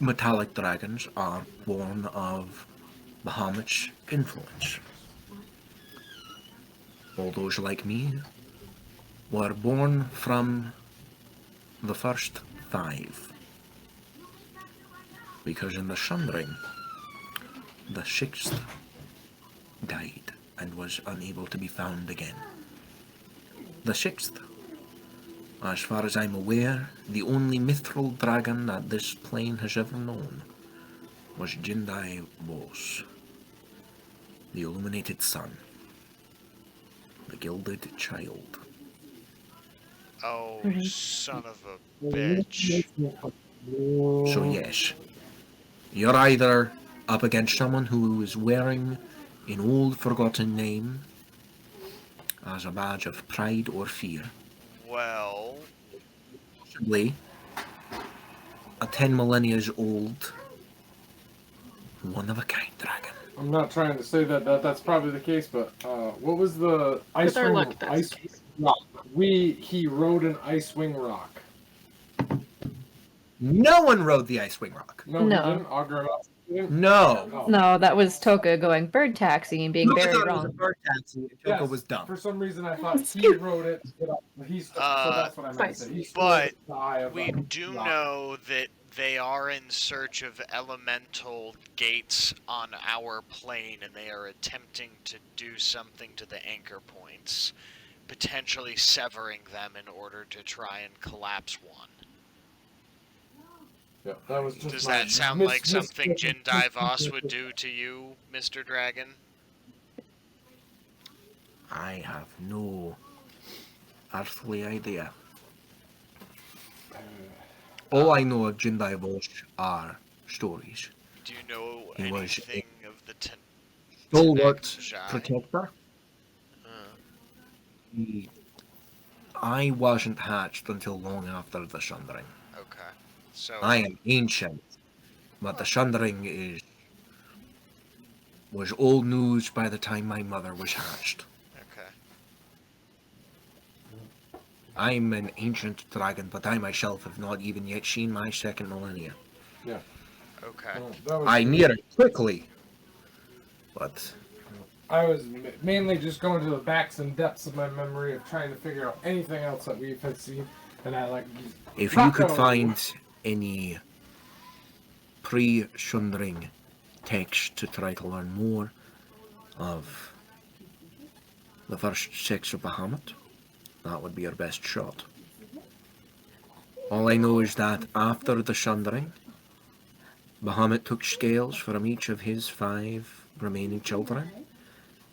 Speaker 1: metallic dragons are born of Bahamut's influence. All those like me were born from the first 5. Because in the Sundering, the 6th died and was unable to be found again. The 6th, as far as I'm aware, the only mithril dragon that this plane has ever known was Jindai Vos, the illuminated sun, the gilded child.
Speaker 3: Oh,
Speaker 7: Mhm.
Speaker 3: son of a bitch.
Speaker 1: So yes, you're either up against someone who is wearing an old forgotten name as a badge of pride or fear,
Speaker 3: Well,
Speaker 1: possibly a 10 millennia old, one-of-a-kind dragon.
Speaker 5: I'm not trying to say that's probably the case, but what was the
Speaker 4: With our luck, that's
Speaker 5: ice
Speaker 4: the case.
Speaker 5: rock? He rode an Icewing rock.
Speaker 1: No one rode the Icewing Rock.
Speaker 5: No,
Speaker 7: No.
Speaker 5: he didn't. Augur didn't.
Speaker 1: No.
Speaker 5: Oh.
Speaker 7: No, that was Toka going bird taxi and being
Speaker 1: Toka
Speaker 7: very
Speaker 1: thought it was a
Speaker 7: wrong.
Speaker 1: bird taxi, and Toka
Speaker 5: Yes,
Speaker 1: was dumb.
Speaker 5: For some reason, I thought he rode it. So that's what I meant to
Speaker 4: Fine.
Speaker 5: say. He stole
Speaker 3: But
Speaker 5: the eye of
Speaker 3: We
Speaker 5: the
Speaker 3: do
Speaker 5: rock.
Speaker 3: know that they are in search of elemental gates on our plane, and they are attempting to do something to the anchor points, potentially severing them in order to try and collapse one.
Speaker 5: Yeah, that was just
Speaker 3: Does
Speaker 5: my
Speaker 3: that sound like something Jindai Voss would do to you, Mr. Dragon?
Speaker 1: I have no earthly idea. All I know of Jindai Voss are stories.
Speaker 3: Do you know
Speaker 1: He was
Speaker 3: anything of the
Speaker 1: Stalwart
Speaker 3: Tenakjai?
Speaker 1: protector.
Speaker 3: Uh,
Speaker 1: I wasn't hatched until long after the Sundering.
Speaker 3: okay. So
Speaker 1: I am ancient, but the Sundering was old news by the time my mother was hatched.
Speaker 3: okay.
Speaker 1: I'm an ancient dragon, but I myself have not even yet seen my second millennia.
Speaker 3: Okay.
Speaker 5: That was
Speaker 1: I near it quickly, but
Speaker 5: I was mainly just going to the backs and depths of my memory of trying to figure out anything else that we've had seen, and I like.
Speaker 1: if you could find any pre-Sundering text to try to learn more of the first 6 of Bahamut, that would be your best shot. All I know is that after the Sundering, Bahamut took scales from each of his 5 remaining children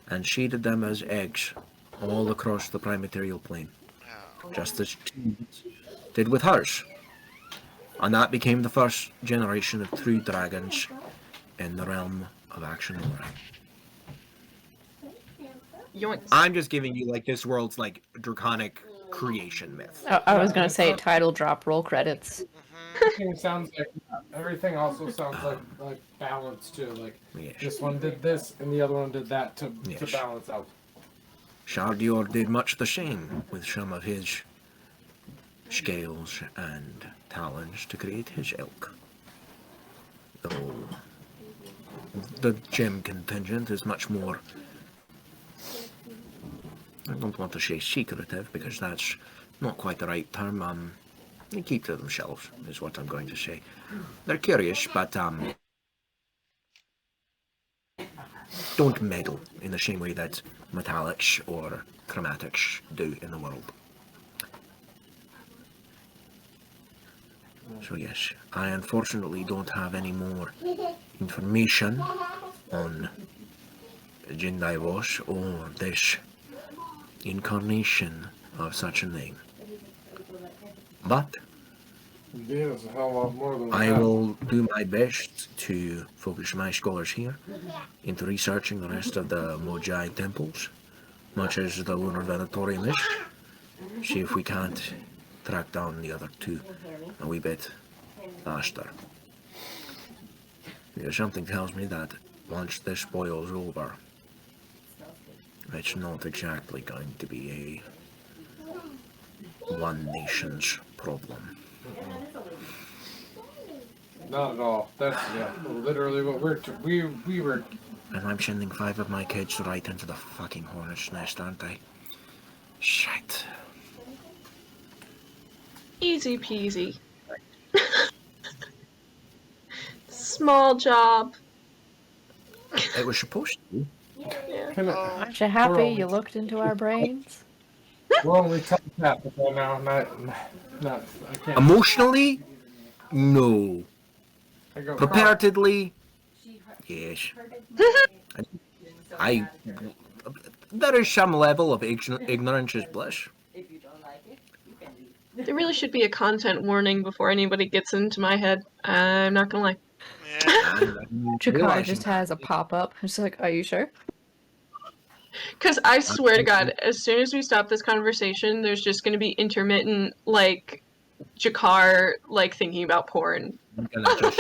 Speaker 1: and shaded them as eggs all across the primaterial plane,
Speaker 3: Oh,
Speaker 1: just as Teens did with hers. And that became the first generation of true dragons in the realm of Ax'Anora.
Speaker 4: Yoinks.
Speaker 1: I'm just giving you like this world's like draconic creation myth.
Speaker 7: I was gonna say title drop, roll credits.
Speaker 3: mhm.
Speaker 5: Everything also sounds like balance too. Like
Speaker 1: Yes.
Speaker 5: this one did this and the other one did that to
Speaker 1: Yes.
Speaker 5: balance out.
Speaker 1: Shardior did much the same with some of his scales and talons to create his ilk. Though the gem contingent is much more, I don't want to say secretive because that's not quite the right term. They keep to themselves is what I'm going to say. They're curious, but don't meddle in the same way that metallics or chromatics do in the world. So yes, I unfortunately don't have any more information on Jindai Voss or this incarnation of such a name. But
Speaker 5: Indeed, it's a hell of a lot more than we
Speaker 1: I
Speaker 5: had.
Speaker 1: will do my best to focus my scholars here into researching the rest of the Mojai temples, much as the Lunar Venetorium is. See if we can't track down the other 2 a wee bit faster. Because something tells me that once this boils over, it's not exactly going to be a one nation's problem.
Speaker 5: Not at all. That's literally what we were.
Speaker 1: And I'm sending 5 of my kids right into the fucking hornet's nest, aren't I? Shit.
Speaker 4: Easy peasy. Small job.
Speaker 1: It was supposed to.
Speaker 4: Yeah.
Speaker 5: Can
Speaker 3: Oh,
Speaker 7: Aren't you happy
Speaker 5: We're
Speaker 7: you
Speaker 5: all-
Speaker 7: looked into our brains?
Speaker 5: we're only telepaths right now. Not. I can't.
Speaker 1: Emotionally, no.
Speaker 5: I go,
Speaker 1: Preparatedly, yes. I there is some level of ignorance is bliss.
Speaker 4: There really should be a content warning before anybody gets into my head. I'm not gonna lie.
Speaker 3: yeah.
Speaker 1: And I'm
Speaker 7: Jakar
Speaker 1: realizing
Speaker 7: just
Speaker 1: that.
Speaker 7: has a pop up. It's like, are you sure?
Speaker 4: Because I swear to God, as soon as we stop this conversation, there's just gonna be intermittent, like, Jakar, like, thinking about porn
Speaker 1: I'm gonna just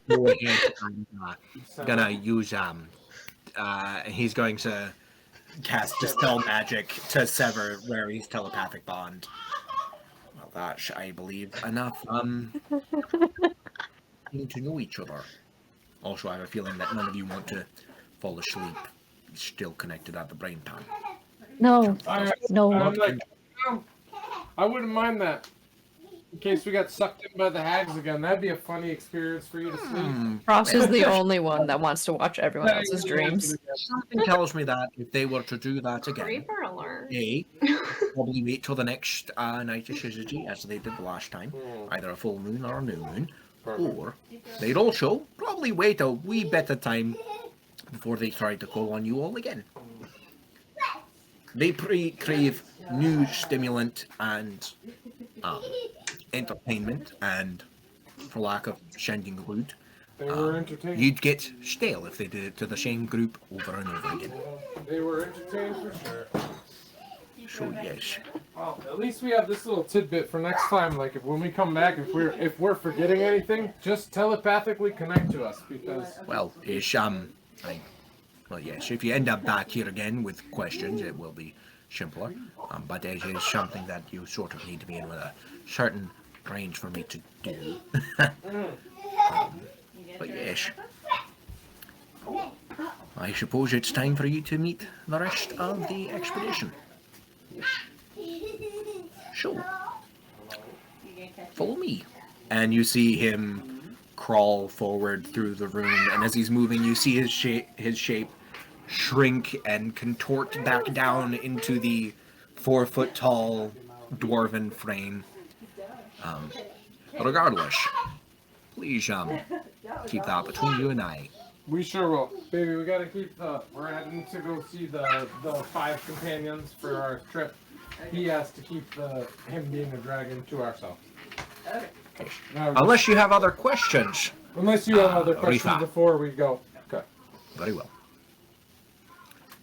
Speaker 1: go ahead and gonna use he's going to cast Dispel Magic to sever Rary's telepathic bond. Well, that's, I believe, enough getting to know each other. Also, I have a feeling that none of you want to fall asleep still connected at the brain pan.
Speaker 7: No, no.
Speaker 5: I'm like, no, I wouldn't mind that. In case we got sucked in by the hags again, that'd be a funny experience for you to see.
Speaker 7: Frost is the only one that wants to watch everyone else's dreams.
Speaker 1: Something tells me that if they were to do that again,
Speaker 4: Creeper alert.
Speaker 1: probably wait till the next night of Shiziji, as they did the last time, either a full moon or a new moon, or they'd also probably wait a wee bit of time before they try to call on you all again. They crave new stimulant and entertainment, and for lack of sounding rude,
Speaker 5: They were entertained.
Speaker 1: you'd get stale if they did it to the same group over and over again.
Speaker 5: They were entertained for sure.
Speaker 1: So yes.
Speaker 5: Well, at least we have this little tidbit for next time. Like, if when we come back, if we're forgetting anything, just telepathically connect to us because.
Speaker 1: Well, yes, well, yes, if you end up back here again with questions, it will be simpler. But it is something that you sort of need to be in with a certain range for me to do. But yes. I suppose it's time for you to meet the rest of the expedition. So, follow me. And you see him crawl forward through the room, and as he's moving, you see his shape shrink and contort back down into the 4-foot tall dwarven frame. Regardless, please keep that between you and I.
Speaker 5: We sure will. Baby, we gotta keep we're heading to go see the 5 companions for our trip. He has to keep him being a dragon to ourselves. Now,
Speaker 1: Unless you have other questions.
Speaker 5: unless you have other questions
Speaker 1: Rifa.
Speaker 5: before we go. Okay.
Speaker 1: Very well.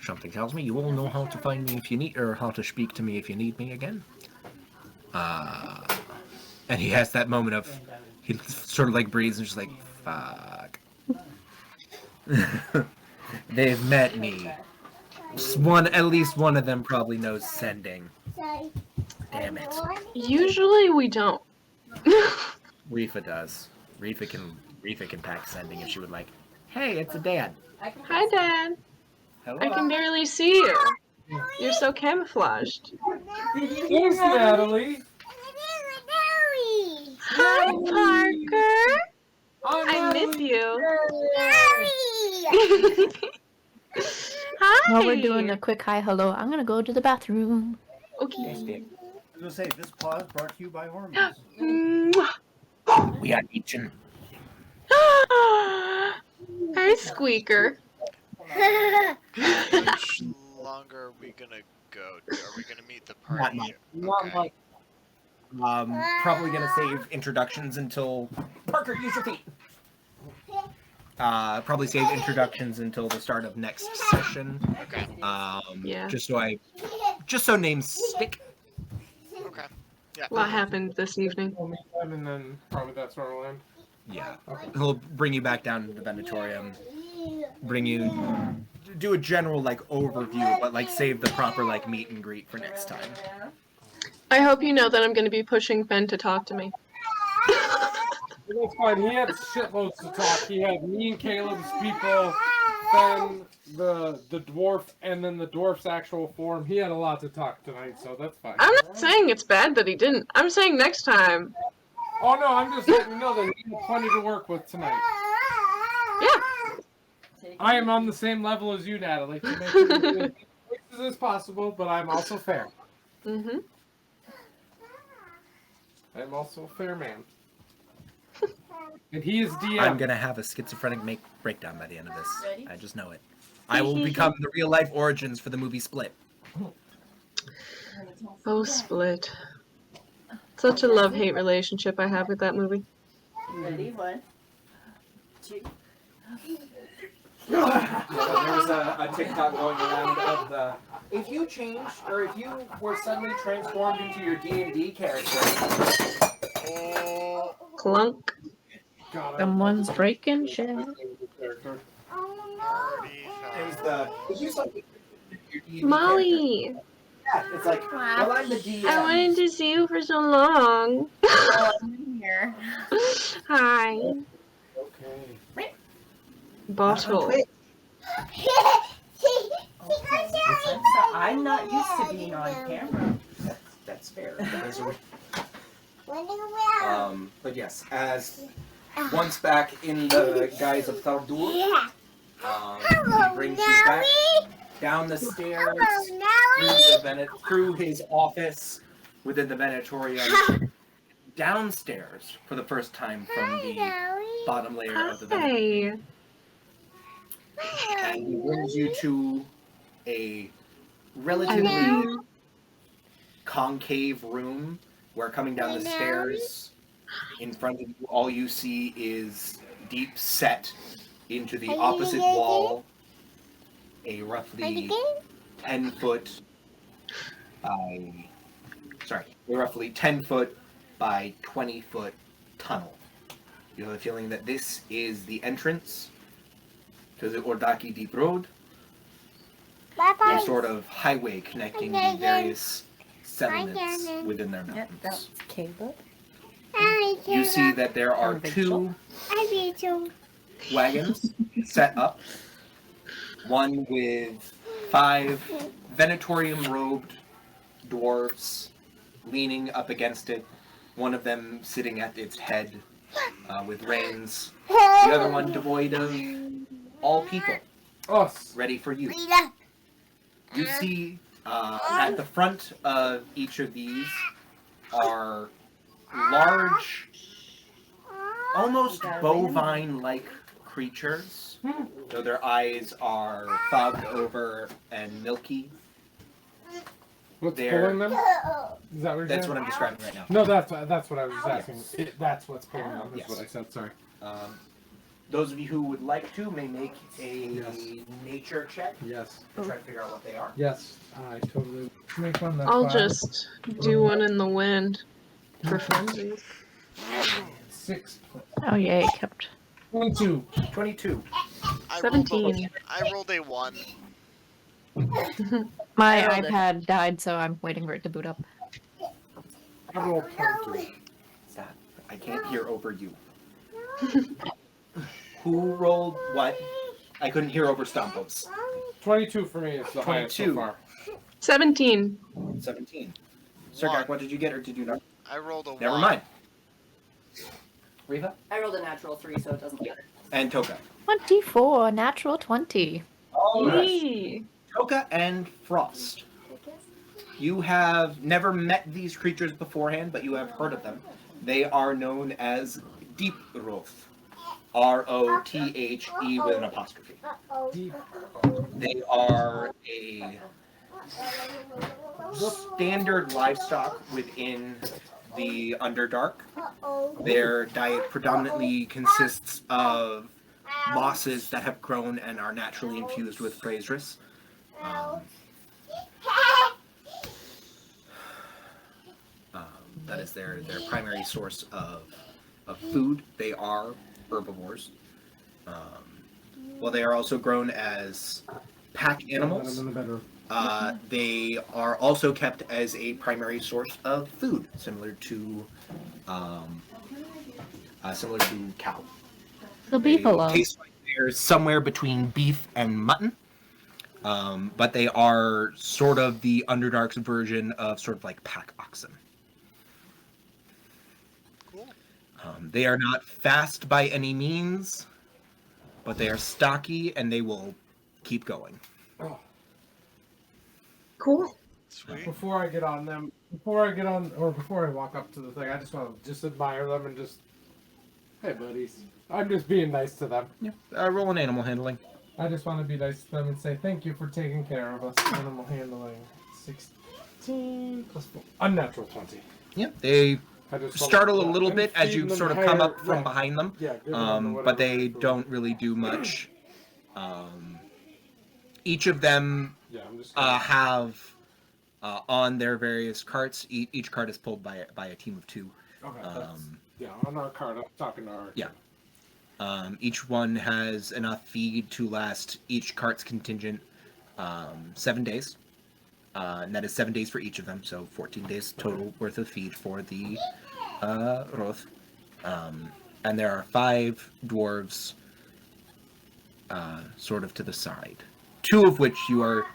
Speaker 1: Something tells me you all know how to find me if you need, or how to speak to me if you need me again. And he has that moment of, he sort of like breathes and just like, fuck. They've met me. At least one of them probably knows sending. Damn it.
Speaker 4: Usually we don't.
Speaker 1: Rifa does. Rifa can pack sending if she would like. Hey, it's a dad.
Speaker 4: Hi, Dad.
Speaker 1: Hello.
Speaker 4: I can barely see you. You're so camouflaged.
Speaker 5: Thanks, Natalie.
Speaker 4: Hi, Parker. I miss
Speaker 5: Natalie.
Speaker 4: you. Hi.
Speaker 7: While we're doing a quick hi hello, I'm gonna go to the bathroom.
Speaker 4: Okay.
Speaker 9: I was gonna say, this pause brought to you by hormones.
Speaker 4: Mwah.
Speaker 1: We are eating.
Speaker 4: Hi, Squeaker.
Speaker 3: How much longer are we gonna go? Are we gonna meet the party? Okay.
Speaker 1: Probably gonna save introductions until Parker, use your feet. Probably save introductions until the start of next session.
Speaker 3: Okay.
Speaker 4: Yeah.
Speaker 1: Just so names stick.
Speaker 3: Okay. Yeah.
Speaker 4: A lot happened this evening.
Speaker 5: We'll meet them and then probably that's where we'll end.
Speaker 1: Yeah. He'll bring you back down to the Venatorium. Do a general like overview, but like save the proper like meet and greet for next time.
Speaker 4: I hope you know that I'm going to be pushing Ben to talk to me.
Speaker 5: That's fine. He had shitloads to talk. He had me and Caleb's people, then the dwarf, and then the dwarf's actual form. He had a lot to talk tonight, so that's fine.
Speaker 4: I'm not saying it's bad that he didn't. I'm saying next time.
Speaker 5: Oh no, I'm just letting you know that he had plenty to work with tonight.
Speaker 4: Yeah.
Speaker 5: I am on the same level as you, Natalie, to make it as good as possible, but I'm also fair.
Speaker 4: Mm-hmm.
Speaker 5: I'm also a fair man. And he is DM.
Speaker 1: I'm gonna have a schizophrenic breakdown by the end of this. I just know it. I will become the real life origins for the movie Split.
Speaker 4: Oh, Split. Such a love-hate relationship I have with that movie.
Speaker 2: Ready? 1, 2.
Speaker 1: There was a TikTok going around of the, if you changed, or if you were suddenly transformed into your D&D character,
Speaker 3: Oh,
Speaker 4: Clunk.
Speaker 5: God,
Speaker 7: Someone's breaking shit.
Speaker 5: Character.
Speaker 8: There's the. Did you say your D&D character?
Speaker 4: Molly,
Speaker 8: Yeah, it's like, well, I'm the DM.
Speaker 4: I wanted to see you for so long.
Speaker 2: I'm here.
Speaker 4: Hi.
Speaker 8: Okay.
Speaker 4: Bottle.
Speaker 2: I'm not used to being on camera.
Speaker 8: That's fair. But yes, as once back in the guise of Thaldur, he brings you back down the stairs through his office within the Venatorium, downstairs for the first time from the bottom layer of the Venatorium.
Speaker 4: Hi.
Speaker 8: And he brings you to a relatively concave room where coming down the stairs in front of you, all you see is deep set into the opposite wall a roughly 10 foot by a roughly 10 foot by 20 foot tunnel. You have a feeling that this is the entrance to the Ordaki Deep Road, a sort of highway connecting the various settlements within their mountains.
Speaker 2: Caleb.
Speaker 8: You see that there are two wagons set up, one with 5 Venatorium robed dwarves leaning up against it, one of them sitting at its head with reins, the other one devoid of all people,
Speaker 5: Us.
Speaker 8: ready for you. You see at the front of each of these are large, almost bovine-like creatures, though their eyes are fogged over and milky.
Speaker 5: What's
Speaker 8: They're-
Speaker 5: pulling them? Is that what you're
Speaker 8: That's
Speaker 5: saying?
Speaker 8: what I'm describing right now.
Speaker 5: No, that's what I was just asking.
Speaker 8: Yes.
Speaker 5: That's what's pulling them. Is
Speaker 8: Yes.
Speaker 5: what I said. Sorry.
Speaker 8: Those of you who would like to may make a
Speaker 5: Yes.
Speaker 8: nature check
Speaker 5: Yes.
Speaker 8: to try to figure out what they are.
Speaker 5: Yes. I totally make one. That's
Speaker 4: I'll
Speaker 5: fine.
Speaker 4: just do one in the wind for funsies.
Speaker 5: 6.
Speaker 7: Oh yay, kept.
Speaker 5: 22.
Speaker 8: 22.
Speaker 3: I
Speaker 4: 17.
Speaker 3: rolled a 1.
Speaker 7: My
Speaker 2: I rolled it.
Speaker 7: iPad died, so I'm waiting for it to boot up.
Speaker 5: I rolled 22.
Speaker 8: Stop. I can't hear over you. Who rolled what? I couldn't hear over Stompos.
Speaker 5: 22 for me is the highest so
Speaker 8: 22.
Speaker 5: far.
Speaker 4: 17.
Speaker 8: 17. Sirgak, what did you get or did you not?
Speaker 3: I rolled a 1.
Speaker 8: Never mind. Riva?
Speaker 2: I rolled a natural 3, so it doesn't matter.
Speaker 8: And Toka.
Speaker 7: 24, natural 20.
Speaker 8: All right.
Speaker 4: Yay.
Speaker 8: Toka and Frost. You have never met these creatures beforehand, but you have heard of them. They are known as Deep Roth. Rothe with an apostrophe.
Speaker 5: Deep.
Speaker 8: They are a standard livestock within the Underdark. Their diet predominantly consists of mosses that have grown and are naturally infused with Fraserus. That is their primary source of food. They are herbivores. While they are also grown as pack animals,
Speaker 5: I'm in the bedroom.
Speaker 8: they are also kept as a primary source of food, similar to cow.
Speaker 7: The
Speaker 8: They
Speaker 7: beefalo.
Speaker 8: taste like they're somewhere between beef and mutton, but they are sort of the Underdark's version of sort of like pack oxen.
Speaker 3: Cool.
Speaker 8: They are not fast by any means, but they are stocky and they will keep going.
Speaker 5: Oh,
Speaker 4: Cool.
Speaker 3: Sweet.
Speaker 5: before I walk up to the thing, I just want to just admire them and just, hey buddies. I'm just being nice to them.
Speaker 8: Yeah. Roll an animal handling.
Speaker 5: I just want to be nice to them and say thank you for taking care of us. Animal handling. 16 plus 4. Unnatural 20.
Speaker 8: Yeah, they
Speaker 5: I just
Speaker 8: startle a
Speaker 5: yeah,
Speaker 8: little
Speaker 5: and
Speaker 8: bit as
Speaker 5: feeding
Speaker 8: you
Speaker 5: them
Speaker 8: sort of
Speaker 5: hair-
Speaker 8: come up from
Speaker 5: yeah,
Speaker 8: behind them,
Speaker 5: Yeah, giving them
Speaker 8: but
Speaker 5: whatever
Speaker 8: they
Speaker 5: food.
Speaker 8: don't really do much. Each of them
Speaker 5: Yeah, I'm just gonna,
Speaker 8: have on their various carts. Each cart is pulled by a team of 2.
Speaker 5: okay, that's,
Speaker 8: Um,
Speaker 5: yeah, on our card, I'm talking to our
Speaker 8: yeah.
Speaker 1: Each one has enough feed to last each cart's contingent 7 days. And that is 7 days for each of them, so 14 days total worth of feed for the Roth. And there are 5 dwarves sort of to the side. 2 of which you are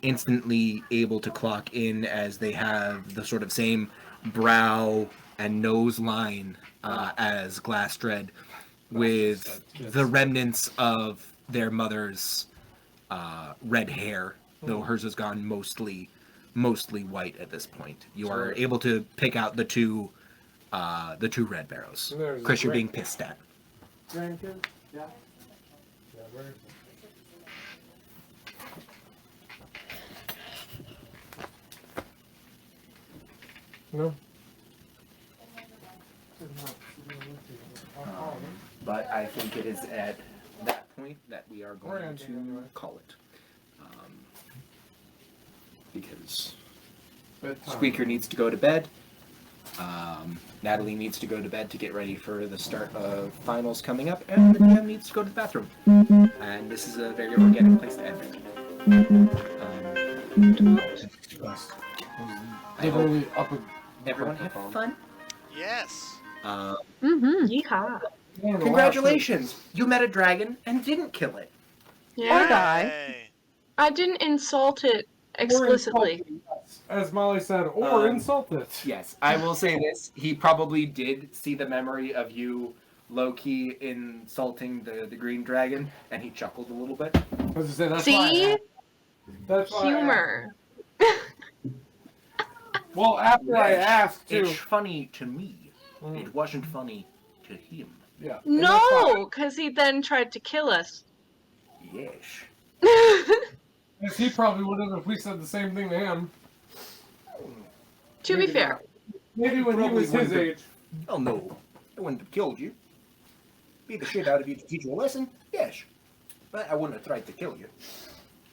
Speaker 1: instantly able to clock in, as they have the sort of same brow and nose line as Glassdread, with the remnants of their mother's red hair, though hers has gone mostly white at this point. You are able to pick out the two red barrows. Chris, you're being pissed at.
Speaker 5: Grandkid? Yeah. Yeah, where? No.
Speaker 1: But I think it is at that point that we are going
Speaker 5: We're
Speaker 1: to
Speaker 5: ending anyway.
Speaker 1: call it. Because
Speaker 5: Bedtime.
Speaker 1: Squeaker needs to go to bed. Natalie needs to go to bed to get ready for the start of finals coming up, and the DM needs to go to the bathroom. And this is a very organic place to end. I hope
Speaker 5: Literally up a
Speaker 1: everyone have fun.
Speaker 3: Yes.
Speaker 7: Mm-hmm.
Speaker 4: Yeehaw.
Speaker 1: Congratulations! You met a dragon and didn't kill it.
Speaker 4: Yeah.
Speaker 7: die.
Speaker 3: Yay.
Speaker 4: I didn't insult it explicitly.
Speaker 5: As Molly said, or
Speaker 1: Um,
Speaker 5: insult it.
Speaker 1: Yes, I will say this. He probably did see the memory of you low-key insulting the green dragon, and he chuckled a little bit.
Speaker 5: I was gonna say, that's
Speaker 4: See?
Speaker 5: That's why
Speaker 4: Humor.
Speaker 5: Well, after I asked too.
Speaker 1: It's funny to me.
Speaker 5: Mm.
Speaker 1: It wasn't funny to him.
Speaker 5: Yeah. and that's why-
Speaker 4: No, because he then tried to kill us.
Speaker 1: Yes.
Speaker 5: Yes, he probably would have if we said the same thing to him.
Speaker 4: To be
Speaker 5: Maybe
Speaker 4: fair.
Speaker 5: not. Maybe when he
Speaker 1: Probably
Speaker 5: was his
Speaker 1: wouldn't have-
Speaker 5: age.
Speaker 1: Oh no, I wouldn't have killed you. Beat the shit out of you to teach you a lesson, yes. But I wouldn't have tried to kill you.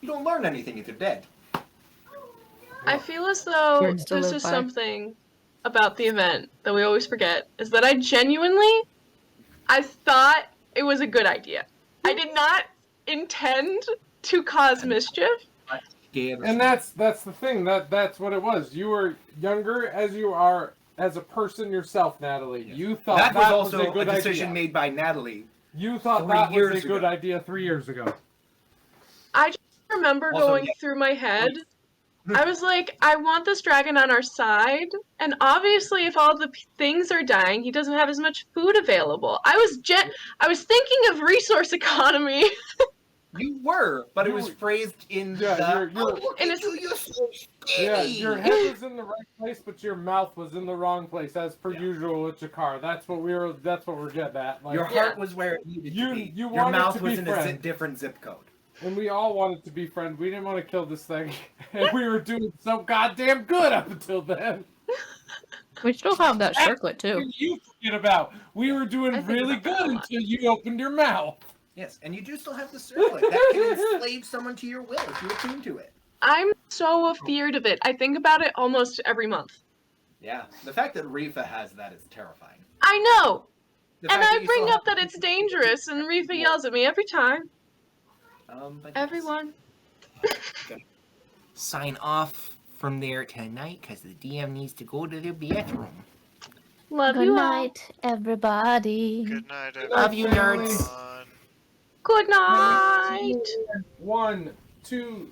Speaker 1: You don't learn anything if you're dead.
Speaker 4: I feel as though
Speaker 7: Words to
Speaker 4: this
Speaker 7: live
Speaker 4: is
Speaker 7: by.
Speaker 4: something about the event that we always forget, is that I thought it was a good idea. I did not intend to cause mischief.
Speaker 1: Scared.
Speaker 5: And that's the thing. That's what it was. You were younger as you are as a person yourself, Natalie.
Speaker 1: Yes.
Speaker 5: You thought
Speaker 1: that was also
Speaker 5: a good
Speaker 1: decision
Speaker 5: idea.
Speaker 1: made by Natalie.
Speaker 5: You thought
Speaker 1: 3
Speaker 5: that was
Speaker 1: years
Speaker 5: a good
Speaker 1: ago.
Speaker 5: idea 3 years ago.
Speaker 4: I just remember
Speaker 1: Also,
Speaker 4: going
Speaker 1: yeah.
Speaker 4: through my head. I was like, I want this dragon on our side, and obviously, if all the things are dying, he doesn't have as much food available. I was thinking of resource economy.
Speaker 1: You were, but it
Speaker 5: You
Speaker 1: was
Speaker 5: were-
Speaker 1: phrased in
Speaker 5: Yeah,
Speaker 1: the.
Speaker 5: you're-
Speaker 1: Oh, look
Speaker 4: And
Speaker 1: at
Speaker 4: it's-
Speaker 1: you! You're so skinny.
Speaker 5: Yeah, your head was in the right place, but your mouth was in the wrong place, as per
Speaker 1: Yeah.
Speaker 5: usual with Jakar. That's what we're getting at. Like,
Speaker 1: Your heart was where it needed
Speaker 5: You-
Speaker 1: to be.
Speaker 5: you
Speaker 1: Your
Speaker 5: wanted
Speaker 1: mouth
Speaker 5: to
Speaker 1: was
Speaker 5: be
Speaker 1: in a
Speaker 5: friends.
Speaker 1: different zip code.
Speaker 5: and we all wanted to be friends. We didn't want to kill this thing, and we were doing so goddamn good up until then.
Speaker 7: We still have that circlet too.
Speaker 5: What you forget about? We were doing
Speaker 4: I think
Speaker 5: really
Speaker 4: about that
Speaker 5: good
Speaker 4: a lot.
Speaker 5: until you opened your mouth.
Speaker 1: Yes, and you do still have the circlet. That can enslave someone to your will if you attune to it.
Speaker 4: I'm so afeared of it. I think about it almost every month.
Speaker 1: Yeah, the fact that Rifa has that is terrifying.
Speaker 4: I know,
Speaker 1: The
Speaker 4: and
Speaker 1: fact
Speaker 4: I
Speaker 1: that you
Speaker 4: bring
Speaker 1: still
Speaker 4: up that it's dangerous, and Rifa yells at me every time.
Speaker 1: but yes.
Speaker 4: Everyone.
Speaker 1: Sign off from there tonight because the DM needs to go to the bathroom.
Speaker 4: Love
Speaker 7: Good
Speaker 4: you
Speaker 7: night, everybody.
Speaker 3: Good night,
Speaker 1: Love you,
Speaker 3: everyone.
Speaker 1: nerds.
Speaker 4: all. Good night.
Speaker 5: 1, 2,